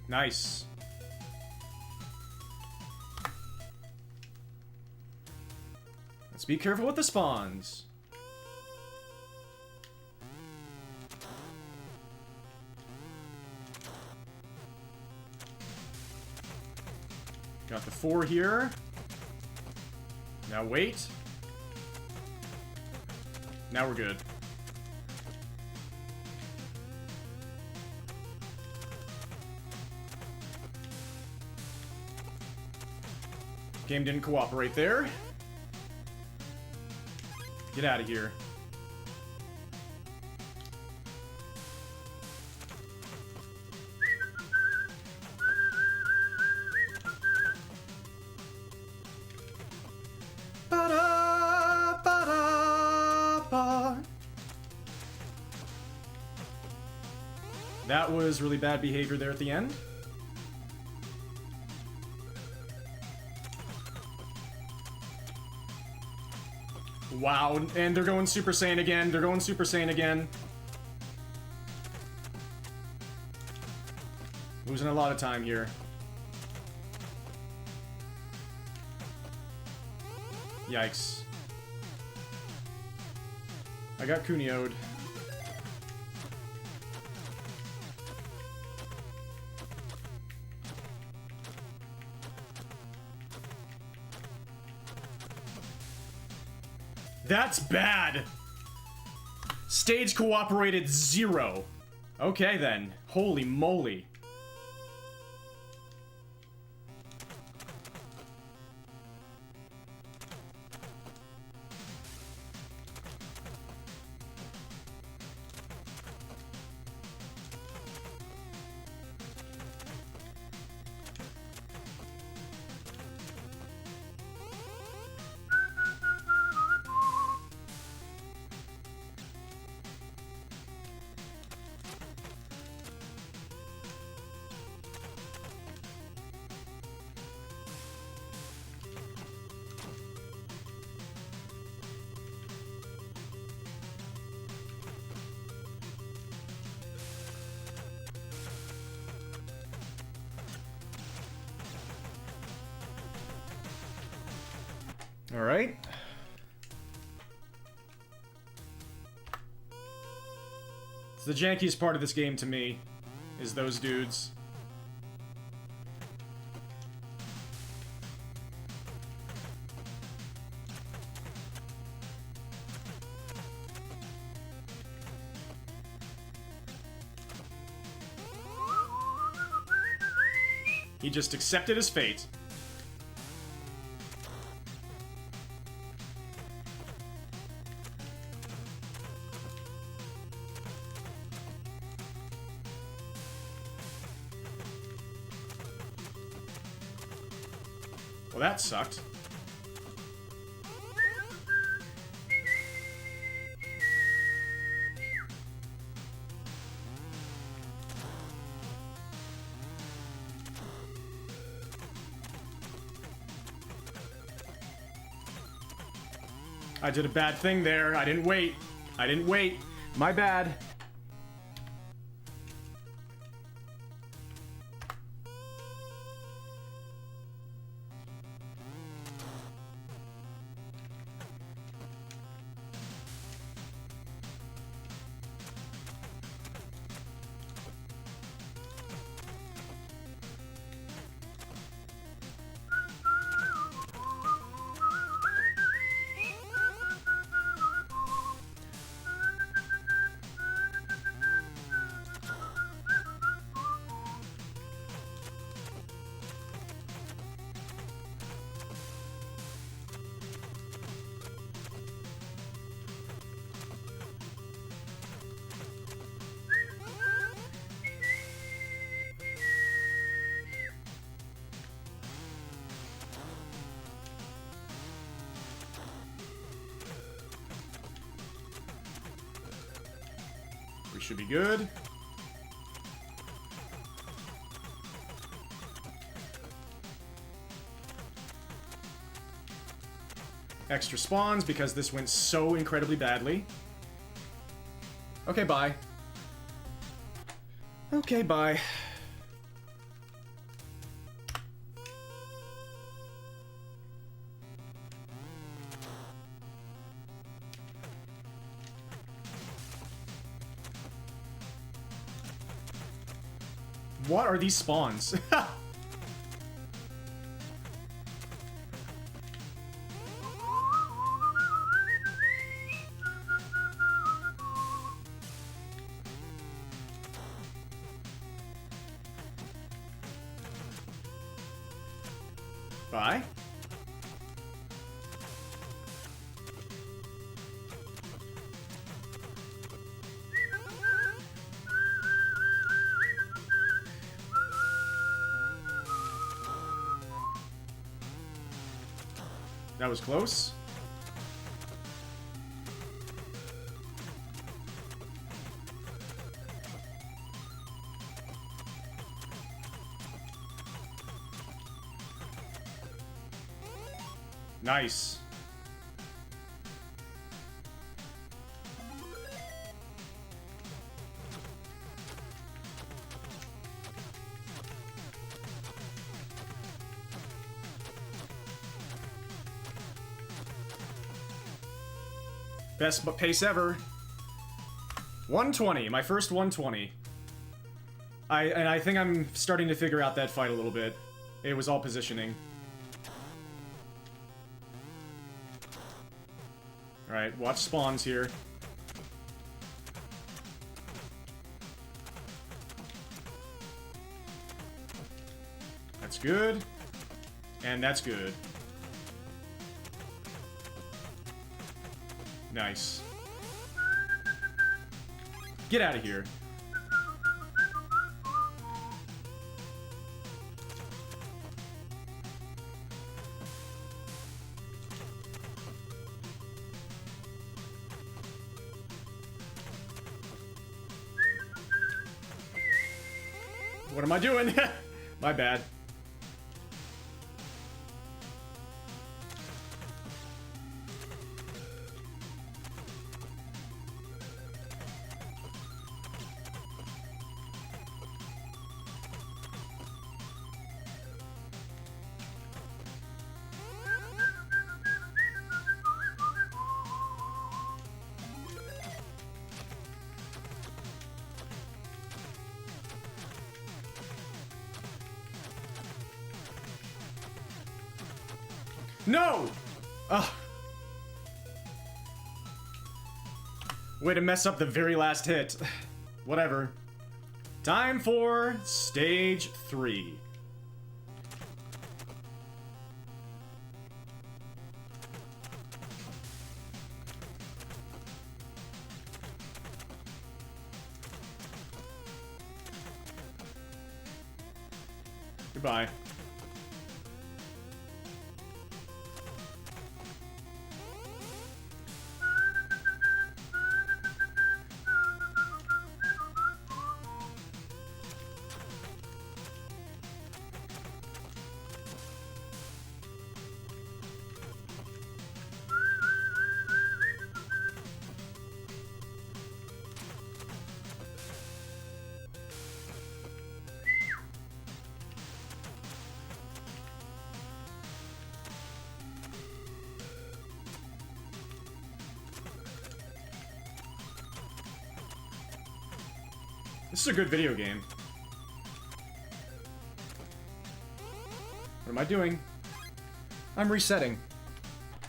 Nice. Let's be careful with the spawns. Got the 4 here. Now wait. Now we're good. Game didn't cooperate there. Get out of here. Ba-da, ba-da, ba. That was really bad behavior there at the end. Wow, and they're going Super Saiyan again. They're going Super Saiyan again. Losing a lot of time here. Yikes. I got Kunio'd. That's bad! Stage cooperated 0. Okay then. Holy moly. Alright. It's the jankiest part of this game to me, is those dudes. He just accepted his fate. Well, that sucked. I did a bad thing there. I didn't wait. I didn't wait. My bad. We should be good. Extra spawns because this went so incredibly badly. Okay, bye. Okay, bye. What are these spawns? Bye. That was close. Nice. Best pace ever. 120, my first 120. I think I'm starting to figure out that fight a little bit. It was all positioning. Alright, watch spawns here. That's good. And that's good. Nice. Get out of here. What am I doing? My bad. No! Ugh. Way to mess up the very last hit. Whatever. Time for stage 3. Goodbye. This is a good video game. What am I doing? I'm resetting.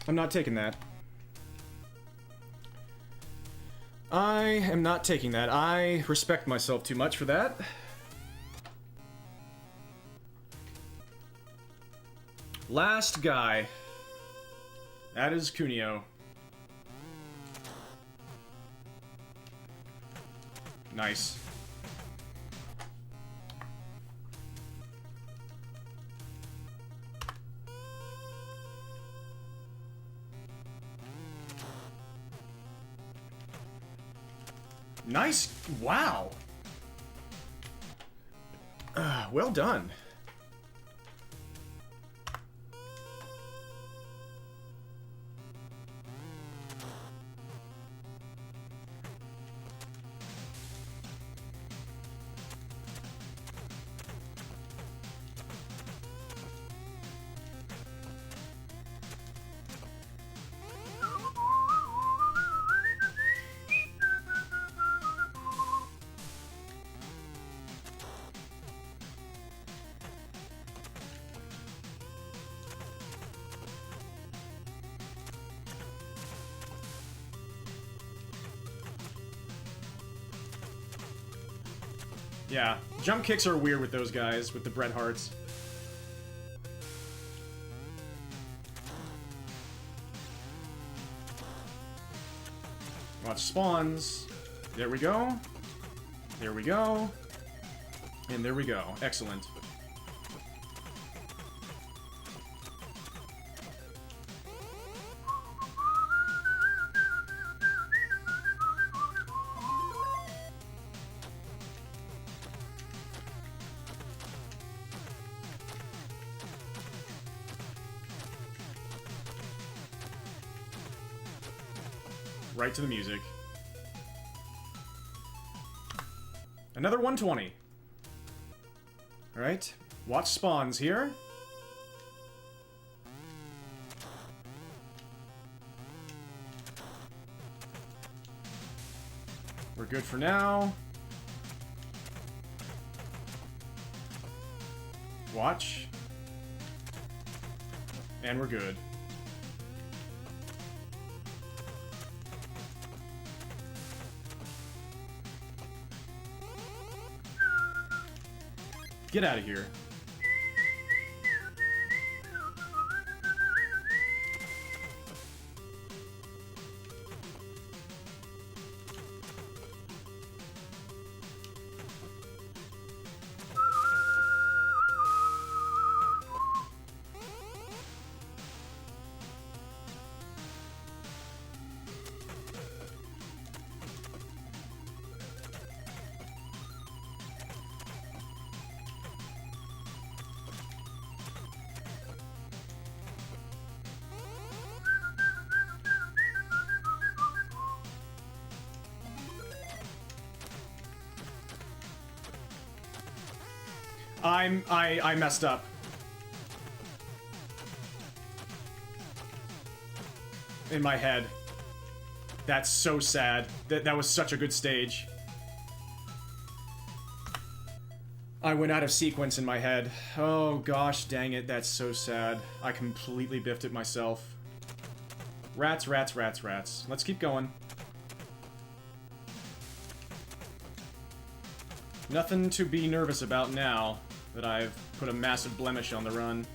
I'm not taking that. I am not taking that. I respect myself too much for that. Last guy. That is Kunio. Nice. Nice. Wow. Well done. Yeah, jump kicks are weird with those guys, with the Bret Harts. Watch spawns. There we go. There we go. And there we go. Excellent. Right to the music. Another 120. Alright. Watch spawns here. We're good for now. Watch. And we're good. Get out of here. I messed up. In my head. That's so sad. That was such a good stage. I went out of sequence in my head. Oh gosh, dang it, that's so sad. I completely biffed it myself. Rats, rats, rats, rats. Let's keep going. Nothing to be nervous about now that I've put a massive blemish on the run.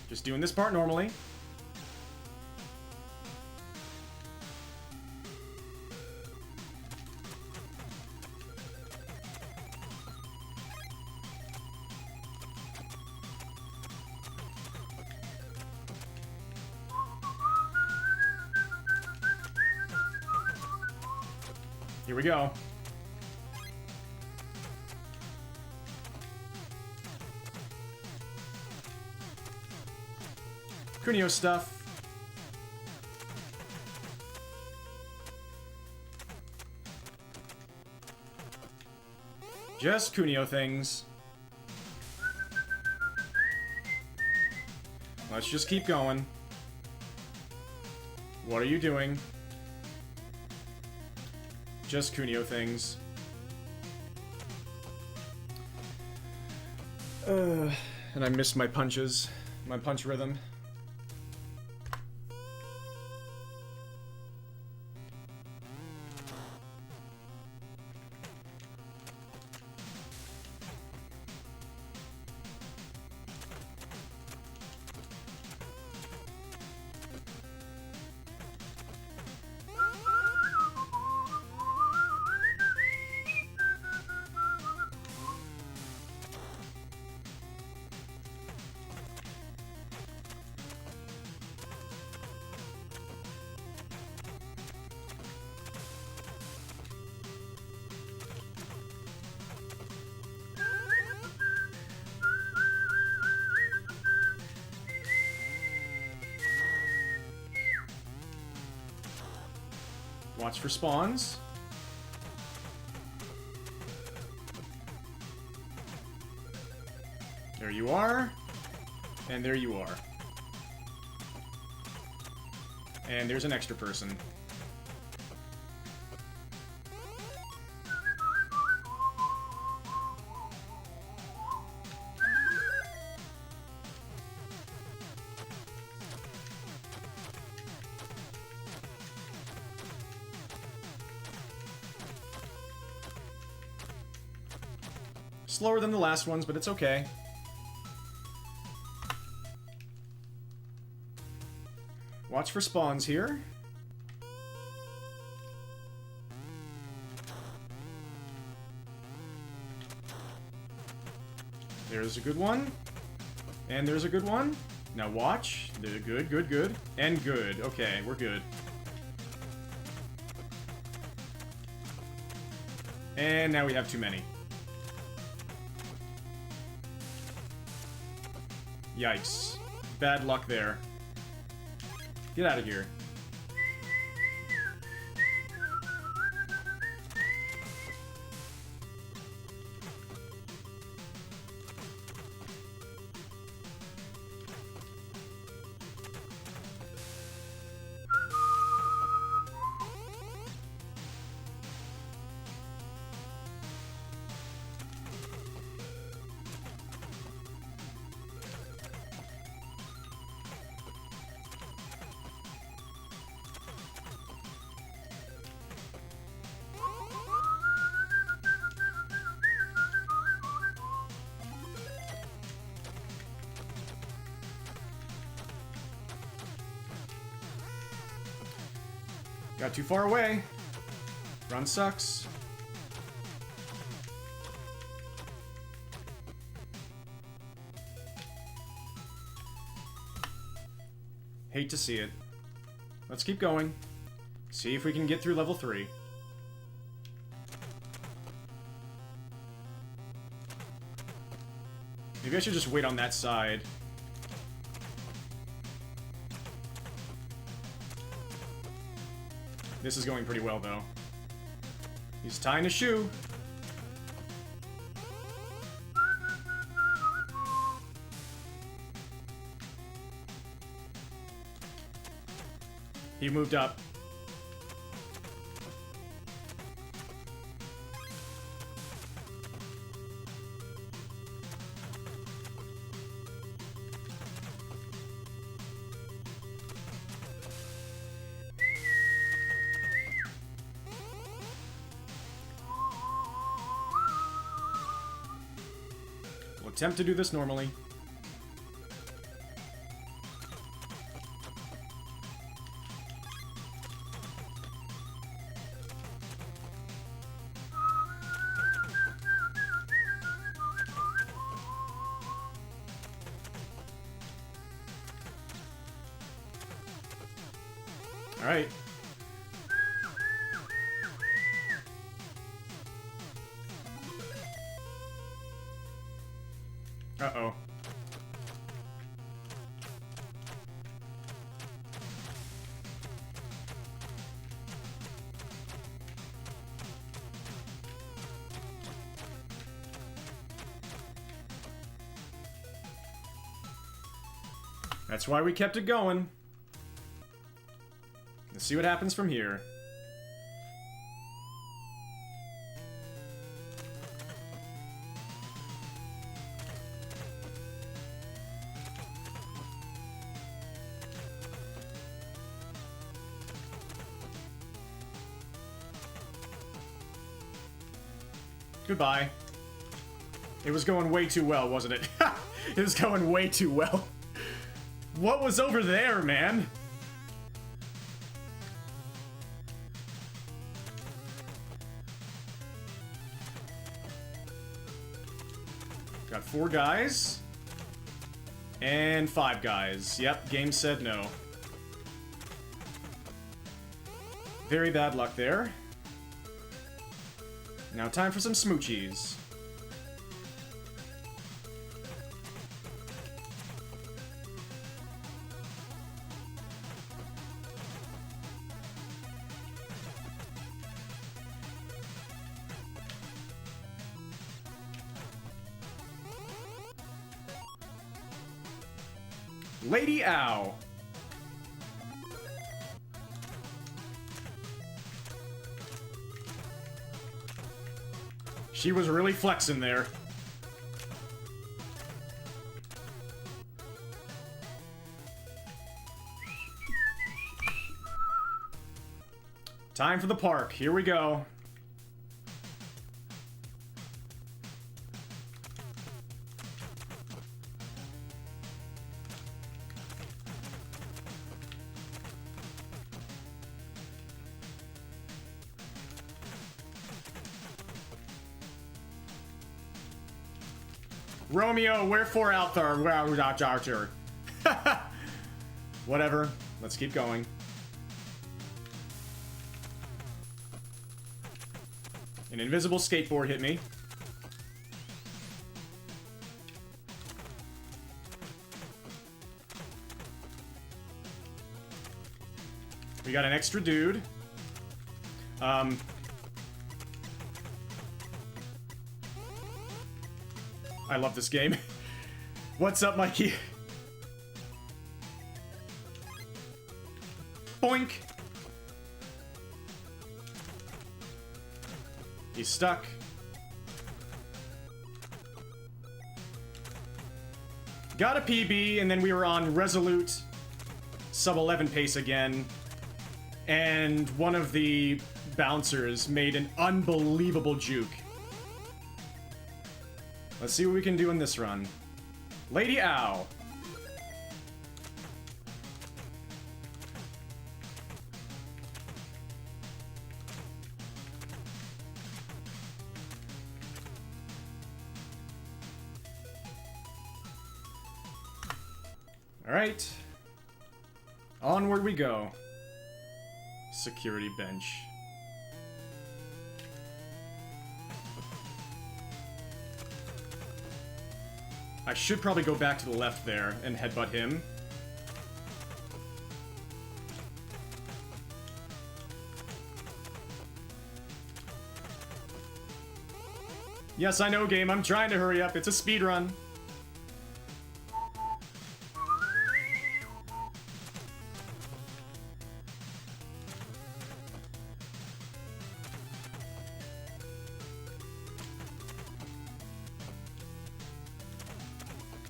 Just doing this part normally. Here we go. Cuneo stuff. Just Cuneo things. Let's just keep going. What are you doing? Just Cuneo things. And I missed my punches. My punch rhythm. Watch for spawns. There you are. And there you are. And there's an extra person. Slower than the last ones, but it's okay. Watch for spawns here. There's a good one. And there's a good one. Now watch. Good, good, good. And good. Okay, we're good. And now we have too many. Yikes. Bad luck there. Get out of here. Got too far away. Run sucks. Hate to see it. Let's keep going. See if we can get through level 3. Maybe I should just wait on that side. This is going pretty well, though. He's tying a shoe. He moved up. We'll attempt to do this normally. All right. Uh-oh. That's why we kept it going. Let's see what happens from here. Goodbye. It was going way too well, wasn't it? It was going way too well. What was over there, man? Got 4 guys. And 5 guys. Yep, game said no. Very bad luck there. Now time for some smoochies. Lady Ow. She was really flexing there. Time for the park. Here we go. Romeo, wherefore out there? Archer. Whatever. Let's keep going. An invisible skateboard hit me. We got an extra dude. I love this game. What's up, Mikey? Boink! He's stuck. Got a PB, and then we were on Resolute sub 11 pace again. And one of the bouncers made an unbelievable juke. Let's see what we can do in this run. Lady Ow. Alright. Onward we go. Security bench. I should probably go back to the left there and headbutt him. Yes, I know, game. I'm trying to hurry up. It's a speed run.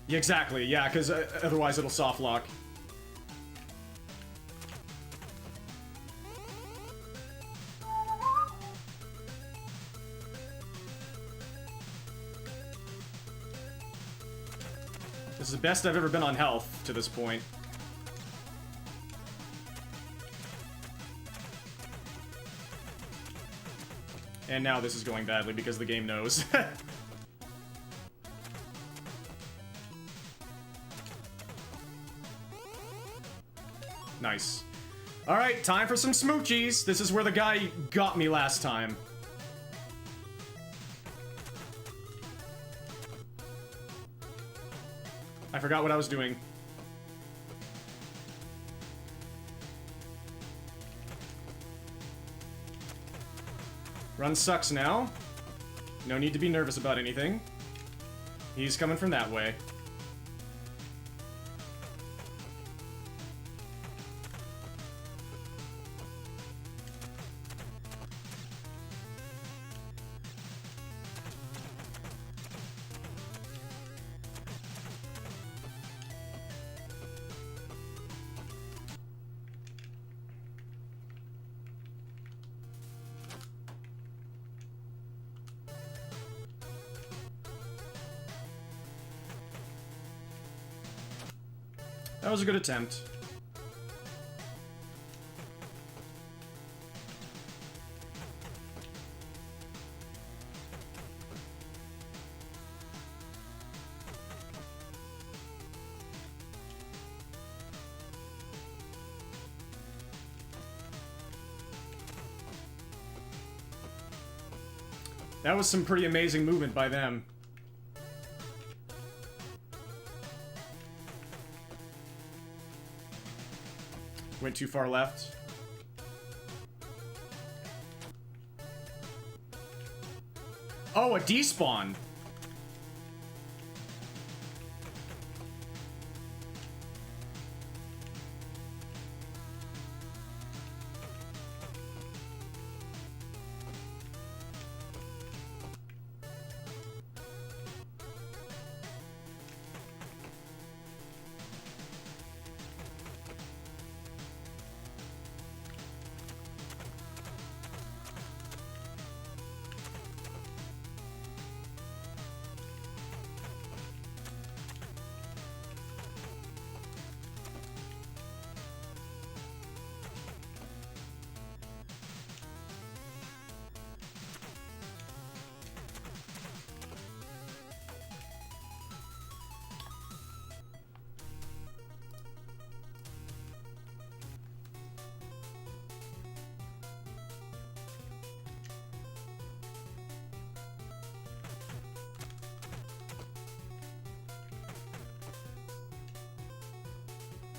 Yeah, exactly, yeah, because otherwise it'll soft lock. This is the best I've ever been on health to this point. And now this is going badly because the game knows. Nice. Alright, time for some smoochies. This is where the guy got me last time. I forgot what I was doing. Run sucks now. No need to be nervous about anything. He's coming from that way. That was a good attempt. That was some pretty amazing movement by them. Went too far left. Oh, a despawn.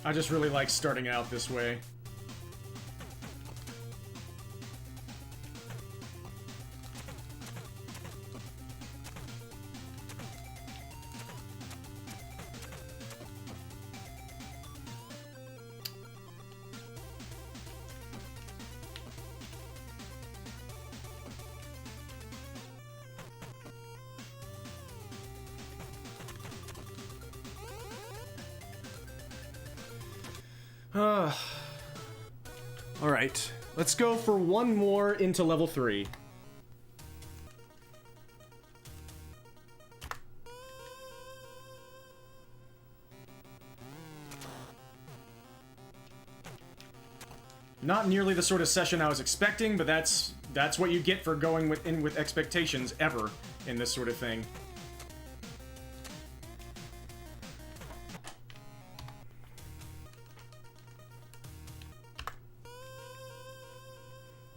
I just really like starting out this way. Alright, let's go for one more into level 3. Not nearly the sort of session I was expecting, but that's what you get for going with expectations ever in this sort of thing.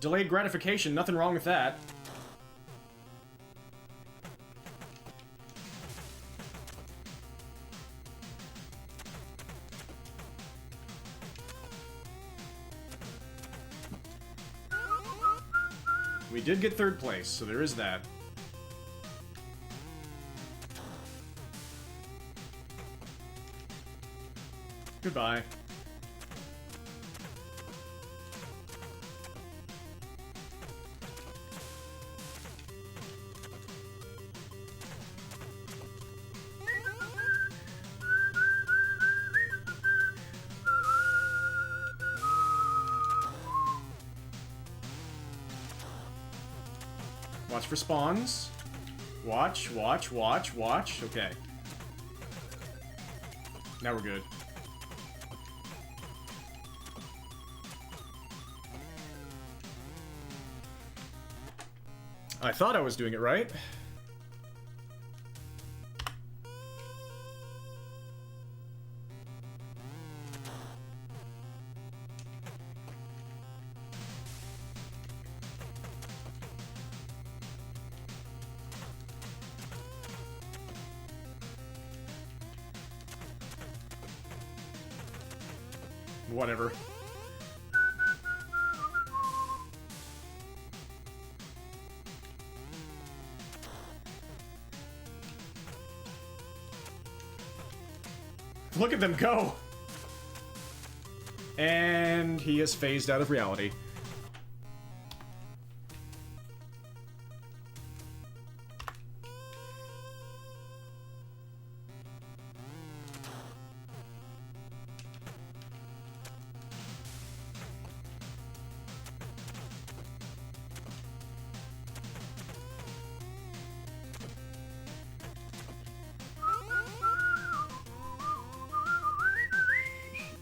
Delayed gratification, nothing wrong with that. We did get 3rd place, so there is that. Goodbye. Watch for spawns. Watch, watch, watch, watch. Okay. Now we're good. I thought I was doing it right. Whatever. Look at them go! And he is phased out of reality.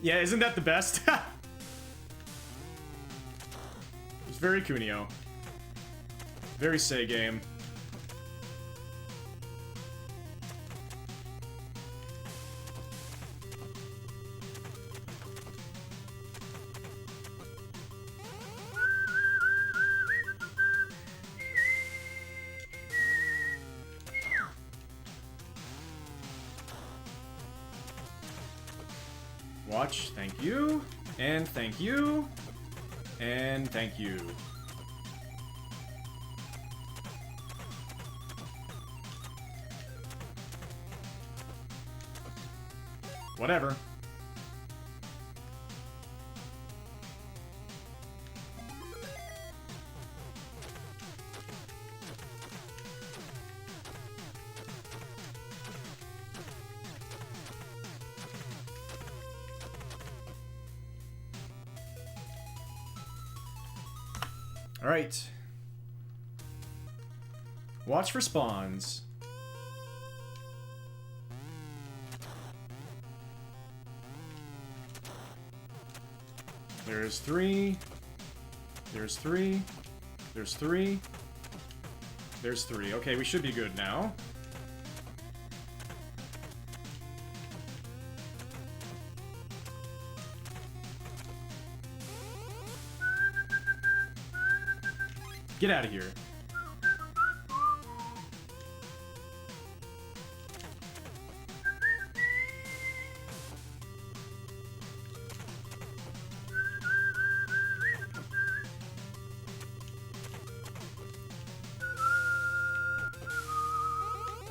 Yeah, isn't that the best? It's very Kunio. Very Say game. Watch, thank you, and thank you, and thank you. Whatever. All right. Watch for spawns. There's 3. There's 3. There's 3. There's 3. Okay, we should be good now. Get out of here.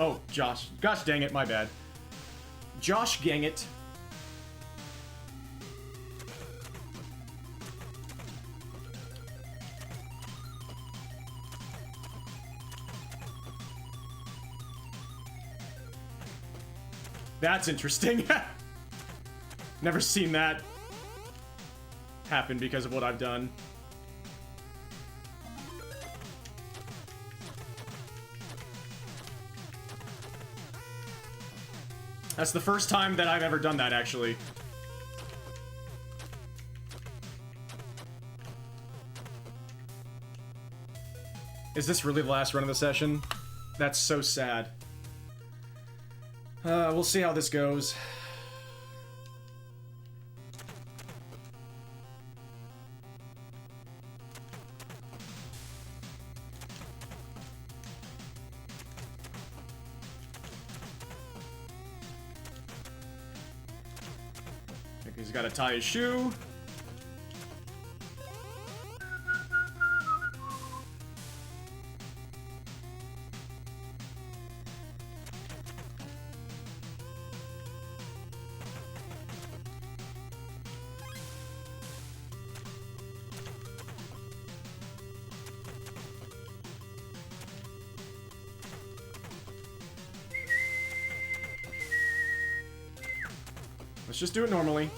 Oh, Josh. Gosh dang it, my bad. Josh gang it. That's interesting. Never seen that happen because of what I've done. That's the first time that I've ever done that, actually. Is this really the last run of the session? That's so sad. We'll see how this goes. He's got to tie his shoe. Let's just do it normally.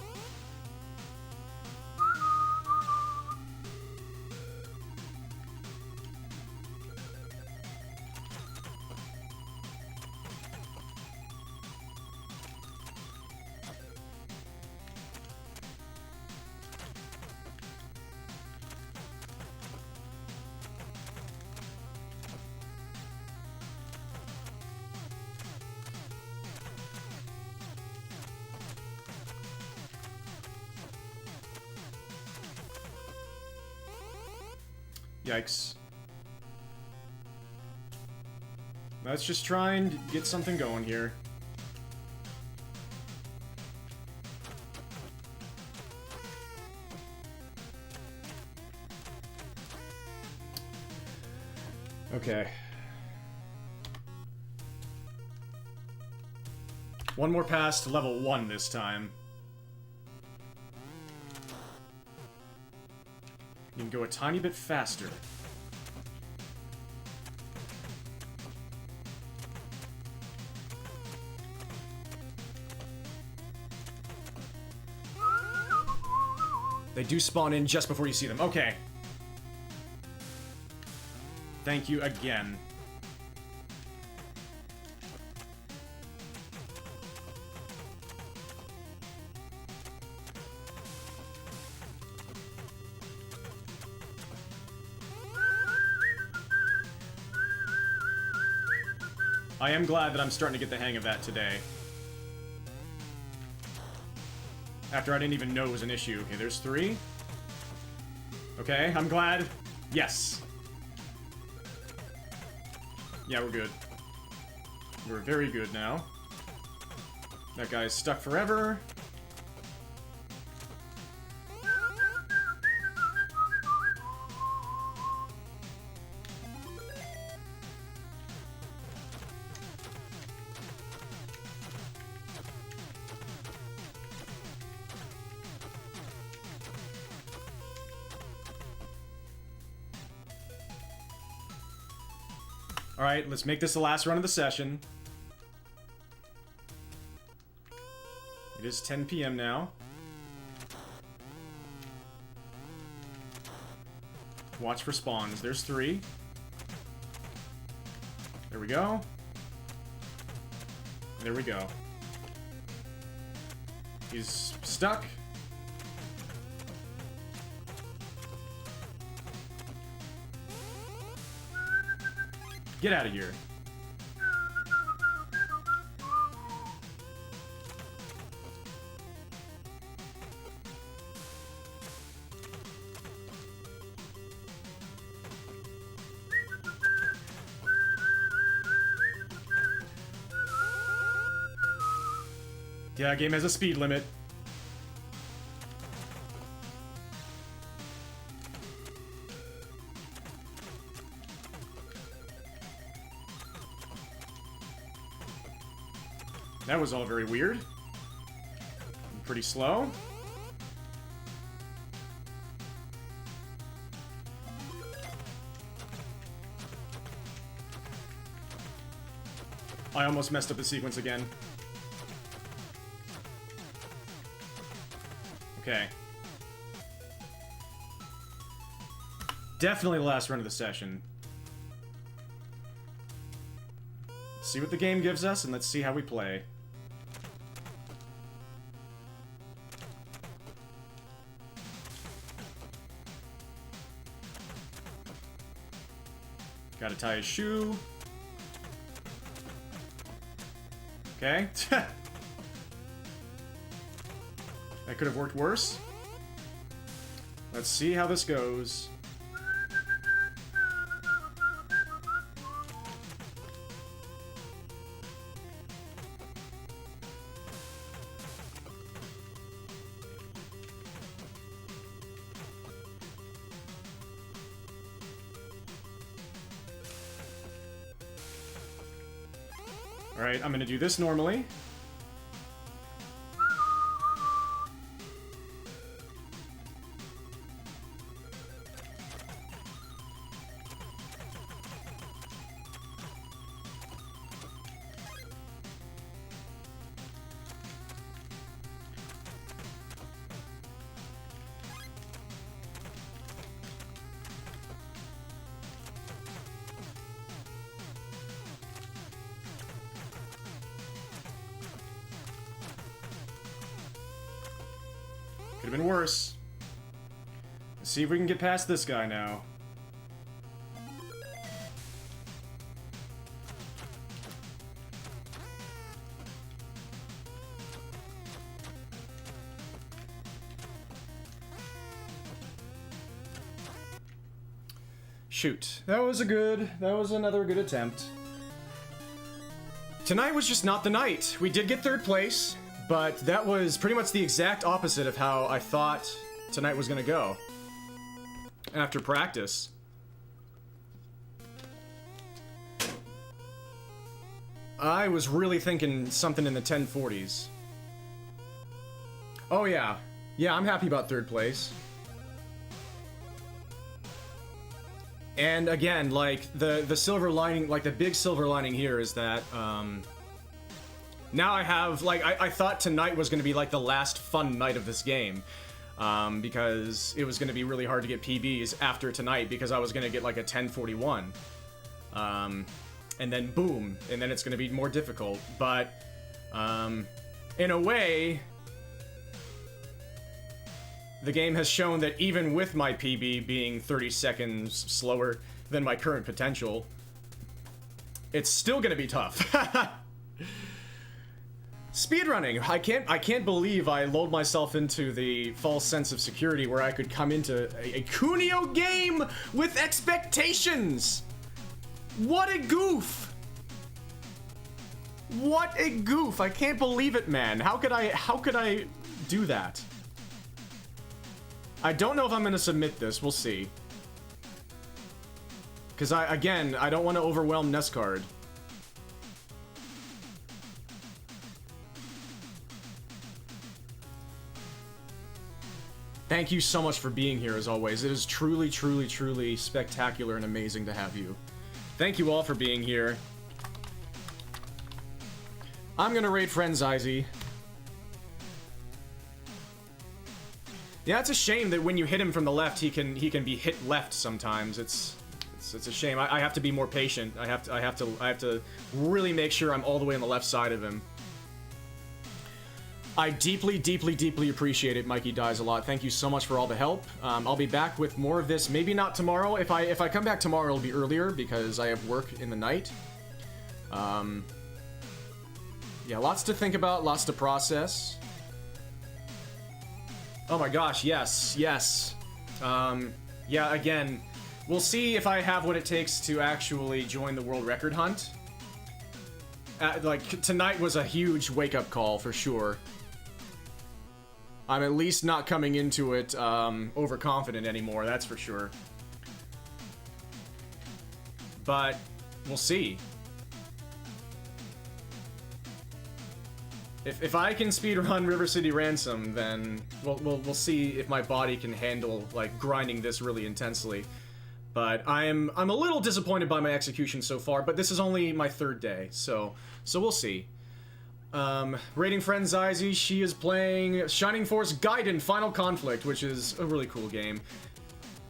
Yikes. Let's just try and get something going here. Okay. One more pass to level 1 this time. You can go a tiny bit faster. They do spawn in just before you see them. Okay. Thank you again. I am glad that I'm starting to get the hang of that today. After I didn't even know it was an issue. Okay, there's 3. Okay, I'm glad. Yes. Yeah, we're good. We're very good now. That guy's stuck forever. Alright, let's make this the last run of the session. It is 10 p.m. now. Watch for spawns. There's 3. There we go. There we go. He's stuck. Get out of here. Yeah, game has a speed limit. That was all very weird. Pretty slow. I almost messed up the sequence again. Okay. Definitely the last run of the session. Let's see what the game gives us, and let's see how we play. Gotta tie his shoe. Okay. That could have worked worse. Let's see how this goes. Alright, I'm gonna do this normally. Could have been worse. Let's see if we can get past this guy now. Shoot. That was another good attempt. Tonight was just not the night. We did get third place. But that was pretty much the exact opposite of how I thought tonight was gonna go. After practice. I was really thinking something in the 1040s. Oh yeah. Yeah, I'm happy about third place. And again, like, the silver lining, like, the big silver lining here is that, now I have, like, I thought tonight was going to be, like, the last fun night of this game. Because it was going to be really hard to get PBs after tonight because I was going to get, like, a 1041. And then boom, and then it's going to be more difficult. But, in a way, the game has shown that even with my PB being 30 seconds slower than my current potential, it's still going to be tough. Speedrunning. I can't believe I lulled myself into the false sense of security where I could come into a Kunio game with expectations. What a goof. What a goof. I can't believe it, man. How could I do that? I don't know if I'm going to submit this. We'll see. Because I don't want to overwhelm Nescard. Thank you so much for being here, as always. It is truly, truly, truly spectacular and amazing to have you. Thank you all for being here. I'm gonna raid friend Izzy. Yeah, it's a shame that when you hit him from the left, he can be hit left sometimes. It's a shame. I have to be more patient. I have to really make sure I'm all the way on the left side of him. I deeply, deeply, deeply appreciate it. Mikey dies a lot. Thank you so much for all the help. I'll be back with more of this. Maybe not tomorrow. If I come back tomorrow, it'll be earlier because I have work in the night. Yeah, lots to think about, lots to process. Oh my gosh, yes, yes. Yeah, again, we'll see if I have what it takes to actually join the world record hunt. Like, tonight was a huge wake-up call, for sure. I'm at least not coming into it overconfident anymore, that's for sure. But we'll see. If I can speedrun River City Ransom, then we'll see if my body can handle like grinding this really intensely. But I'm a little disappointed by my execution so far. But this is only my 3rd day, so we'll see. Rating friend Zyzy, she is playing Shining Force Gaiden Final Conflict, which is a really cool game.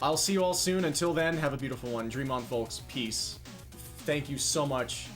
I'll see you all soon. Until then, have a beautiful one. Dream on, folks. Peace. Thank you so much